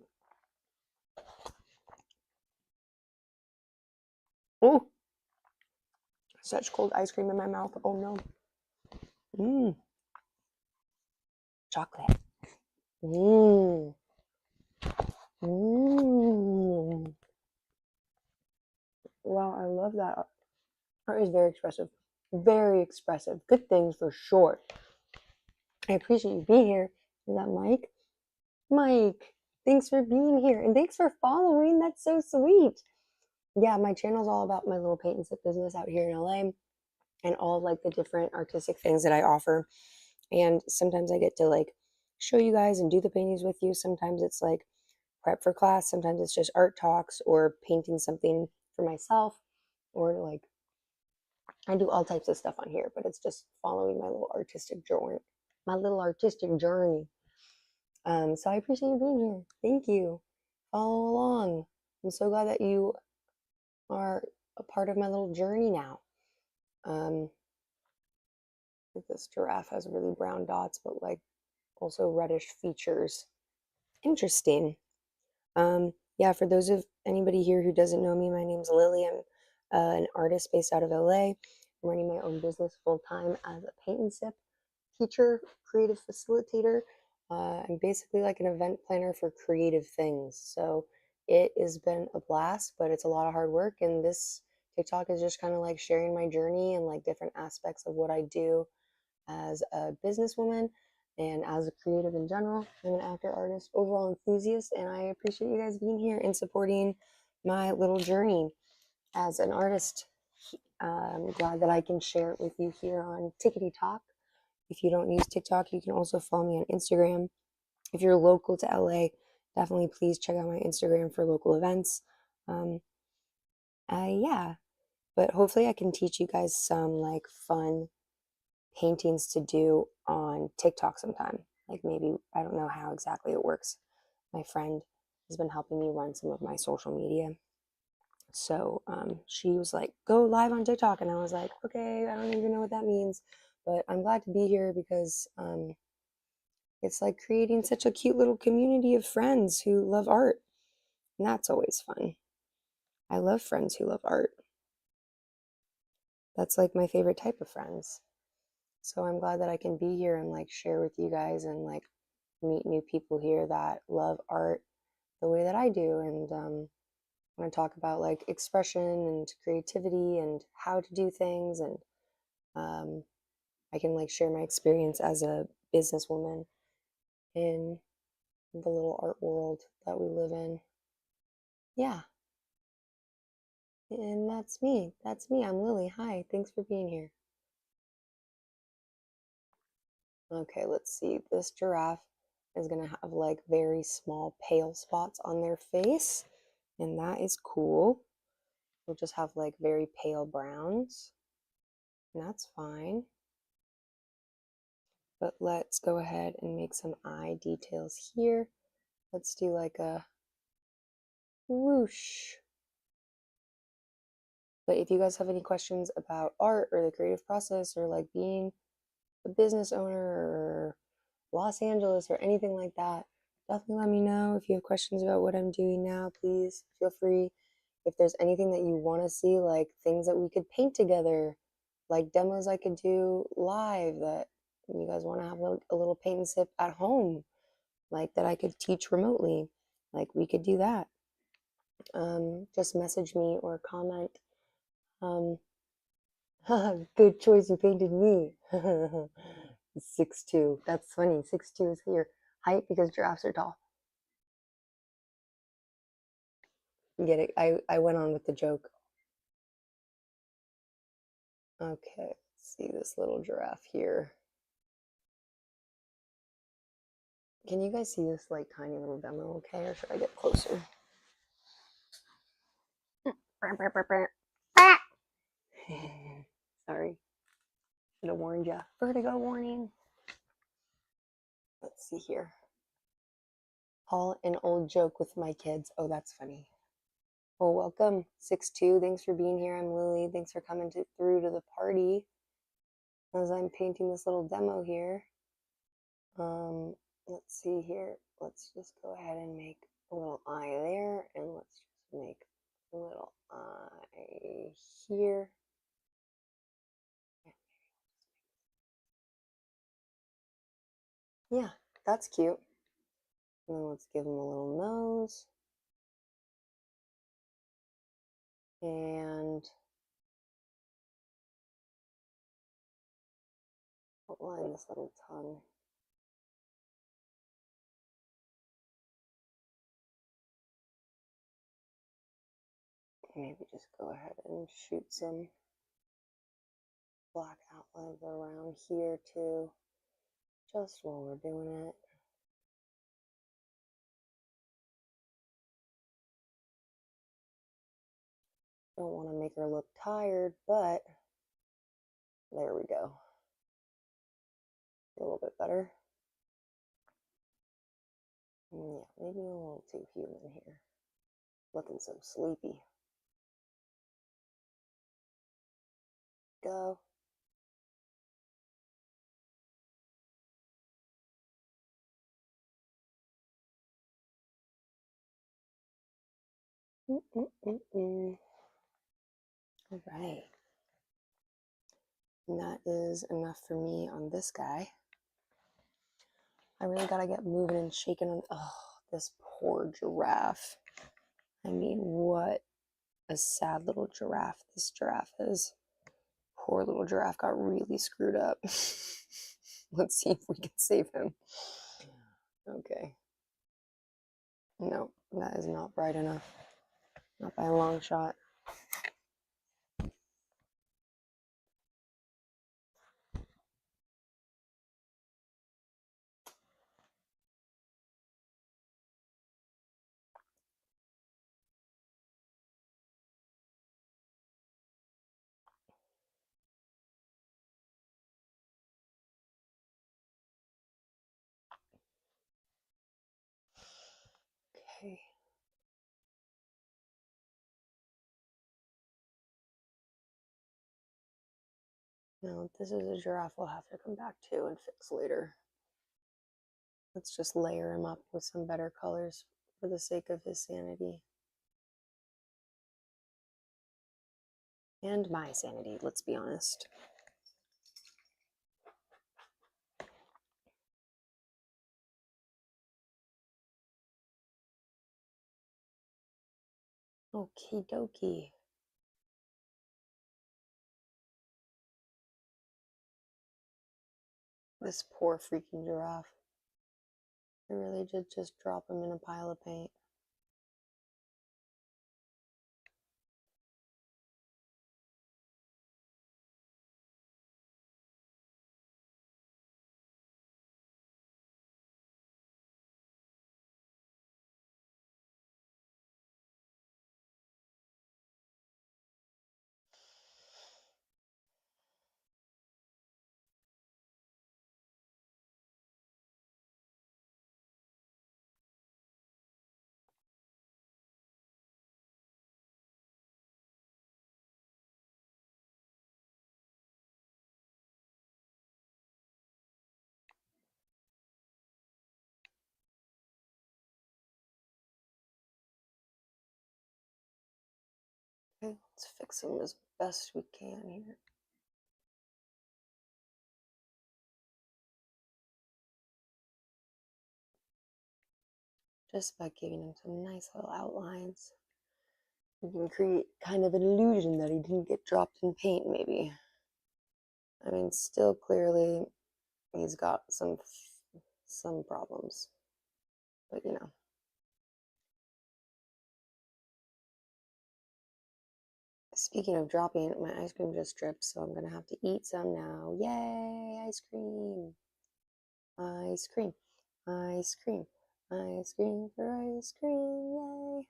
Oh, such cold ice cream in my mouth. Oh no. Mmm. Chocolate. Mmm. Mmm. Wow, I love that. Art is very expressive. Very expressive. Good things for sure. I appreciate you being here. Is that Mike? Mike, thanks for being here. And thanks for following. That's so sweet. Yeah, my channel is all about my little paint and sip business out here in LA and all of like the different artistic things that I offer. And sometimes I get to like show you guys and do the paintings with you. Sometimes it's like prep for class. Sometimes it's just art talks or painting something for myself, or like I do all types of stuff on here, but it's just following my little artistic journey. My little artistic journey. So I appreciate you being here. Thank you. Follow along. I'm so glad that you are a part of my little journey now. This giraffe has really brown dots, but like also reddish features. Interesting. Yeah, for those of anybody here who doesn't know me, my name's Lily. I'm an artist based out of LA. I'm running my own business full time as a paint and sip teacher, creative facilitator. I'm basically like an event planner for creative things. So it has been a blast, but it's a lot of hard work. And this TikTok is just kind of like sharing my journey and like different aspects of what I do as a businesswoman and as a creative in general. I'm an actor, artist, overall enthusiast, and I appreciate you guys being here and supporting my little journey as an artist. I'm glad that I can share it with you here on Tickety Talk. If you don't use TikTok, you can also follow me on Instagram. If you're local to LA, definitely please check out my Instagram for local events. Yeah, but hopefully I can teach you guys some like fun paintings to do on TikTok sometime. Like maybe, I don't know how exactly it works. My friend has been helping me run some of my social media. So she was like, go live on TikTok. And I was like, okay, I don't even know what that means. But I'm glad to be here because it's like creating such a cute little community of friends who love art. And that's always fun. I love friends who love art. That's like my favorite type of friends. So I'm glad that I can be here and like share with you guys and like meet new people here that love art the way that I do. And want to talk about like expression and creativity and how to do things. And um, I can like share my experience as a businesswoman in the little art world that we live in. Yeah. And that's me. That's me. I'm Lily. Hi. Thanks for being here. Okay, let's see. This giraffe is going to have like very small pale spots on their face, and that is cool. We'll just have like very pale browns, and that's fine. But let's go ahead and make some eye details here. Let's do like a whoosh. But if you guys have any questions about art or the creative process or like being a business owner or Los Angeles or anything like that, definitely let me know. If you have questions about what I'm doing now, please feel free. If there's anything that you want to see, like things that we could paint together, like demos I could do live that you guys want to have a little paint and sip at home, like that I could teach remotely, like we could do that. Just message me or comment. Um, good choice, you painted me. 6'2". That's funny. 6'2" is your height because giraffes are tall. You get it? I went on with the joke. Okay, let's see this little giraffe here. Can you guys see this like tiny little demo okay? Or should I get closer? Sorry. Should have warned ya. Vertigo warning. Let's see here. All an old joke with my kids. Oh, that's funny. Well, welcome, 6'2". Thanks for being here. I'm Lily. Thanks for coming through to the party as I'm painting this little demo here. Let's see here. Let's just go ahead and make a little eye there, and let's just make a little eye here. Yeah, that's cute. And then let's give him a little nose. And outline this little tongue. Maybe just go ahead and shoot some black outlines around here too, just while we're doing it. Don't want to make her look tired, but there we go. A little bit better. Yeah, maybe a little too human here. Looking so sleepy. Go. All right. And that is enough for me on this guy. I really gotta get moving and shaking on. Oh, this poor giraffe. I mean, what a sad little giraffe this giraffe is. Poor little giraffe got really screwed up. Let's see if we can save him. Okay. No, that is not bright enough. Not by a long shot. Okay. Now, this is a giraffe we'll have to come back to and fix later. Let's just layer him up with some better colors for the sake of his sanity. And my sanity, let's be honest. Okie dokie. This poor freaking giraffe. I really did just drop him in a pile of paint. Okay, let's fix him as best we can here. Just by giving him some nice little outlines. You can create kind of an illusion that he didn't get dropped in paint, maybe. I mean, still clearly he's got some problems, but you know. Speaking of dropping, my ice cream just dripped, so I'm gonna have to eat some now. Yay, ice cream! Ice cream, ice cream, ice cream for ice cream, yay!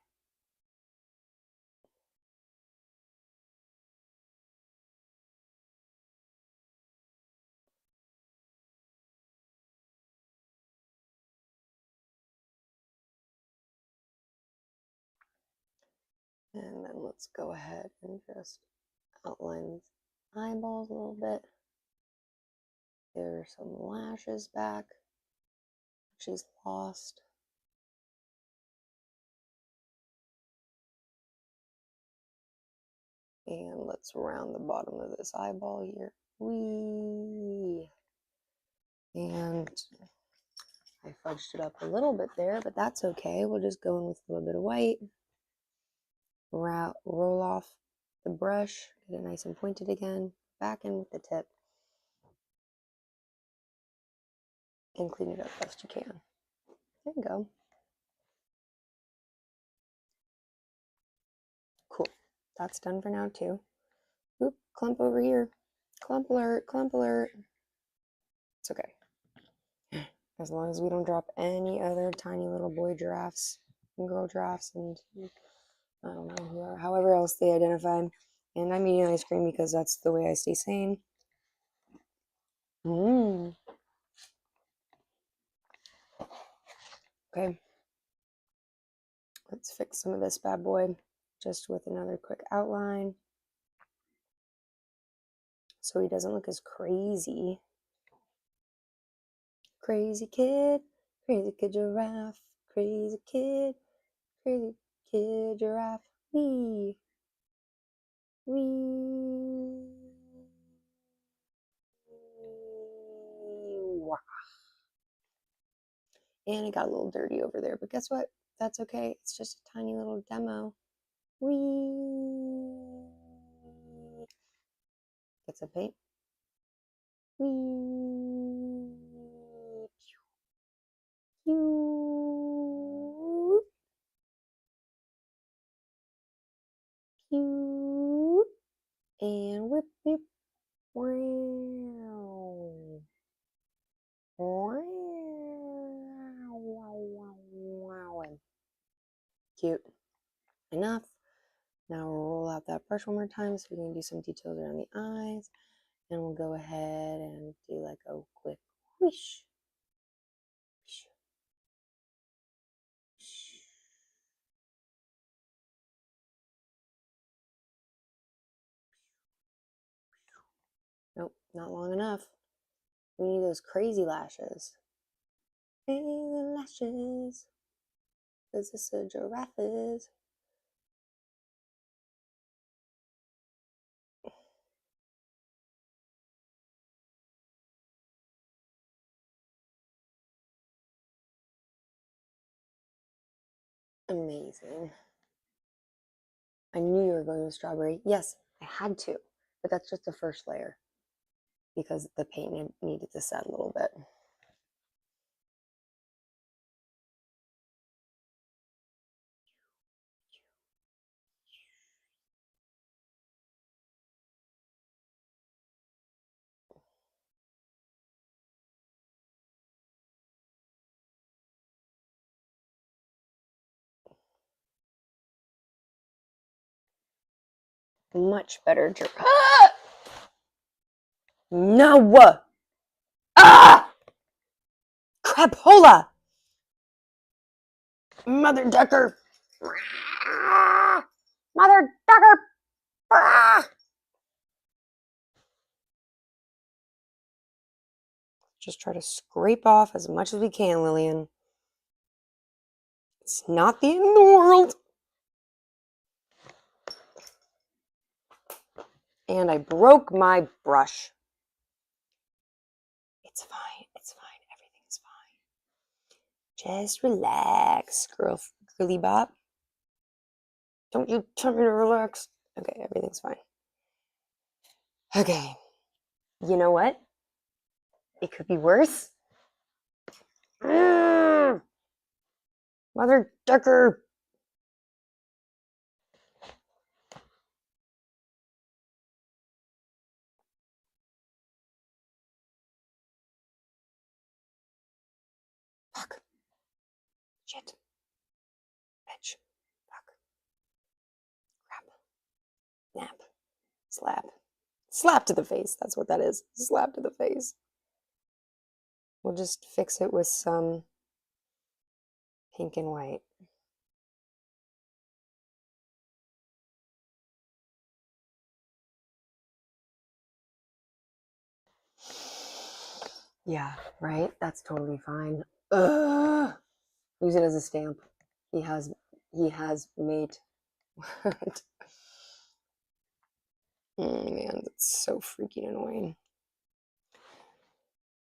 And then let's go ahead and just outline these eyeballs a little bit. Give her some lashes back. She's lost. And let's round the bottom of this eyeball here. Whee! And I fudged it up a little bit there, but that's okay. We'll just go in with a little bit of white. Roll off the brush, get it nice and pointed again. Back in with the tip. And clean it up best you can. There you go. Cool. That's done for now too. Oop, clump over here. Clump alert, clump alert. It's okay. As long as we don't drop any other tiny little boy giraffes and girl giraffes and I don't know, however else they identify. And I'm eating ice cream because that's the way I stay sane. Okay. Let's fix some of this bad boy just with another quick outline so he doesn't look as crazy. Crazy kid giraffe, crazy kid giraffe, wee, wee, wah. And it got a little dirty over there, but guess what? That's okay. It's just a tiny little demo. Wee. Get some paint. Wee. Pew. Pew. And whip, whip. Wow. Wow. Cute. Enough. Now we'll roll out that brush one more time so we can do some details around the eyes. And we'll go ahead and do like a quick whoosh. Nope, not long enough. We need those crazy lashes. Crazy lashes. Is this a giraffe? Amazing. I knew you were going with strawberry. Yes, I had to, but that's just the first layer because the paint needed to set a little bit. Much better. No! Ah! Crapola! Mother Ducker! Mother Ducker! Ah! Just try to scrape off as much as we can, Lillian. It's not the end of the world. And I broke my brush. It's fine. It's fine. Everything's fine. Just relax, girly bop. Don't you tell me to relax. Okay, everything's fine. Okay. You know what? It could be worse. Mother Ducker. Fuck. Shit. Bitch. Fuck. Crap. Nap. Slap. Slap to the face. That's what that is. Slap to the face. We'll just fix it with some pink and white. Yeah, right? That's totally fine. Ugh. Use it as a stamp. He has made man, that's so freaking annoying.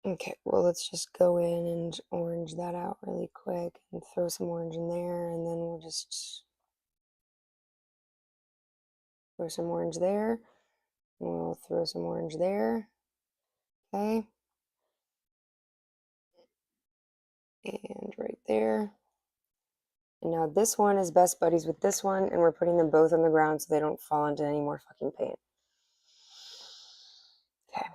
Okay, well, let's just go in and orange that out really quick and throw some orange in there, and then we'll just throw some orange there. And we'll throw some orange there. Okay. And right there. And now this one is best buddies with this one, and we're putting them both on the ground so they don't fall into any more fucking paint. Okay.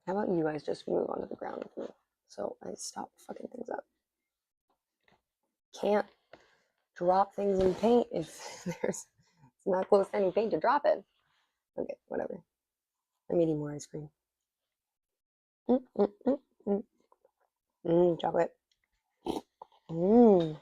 How about you guys just move onto the ground with me so I stop fucking things up? Can't drop things in paint if it's not close to any paint to drop it. Okay, whatever. I'm eating more ice cream. Chocolate. Mm.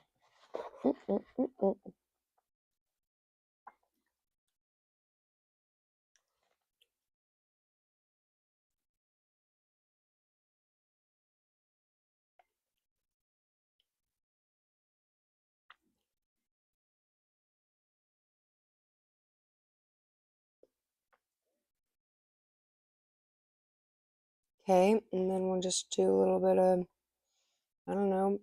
Okay, and then we'll just do a little bit of, I don't know,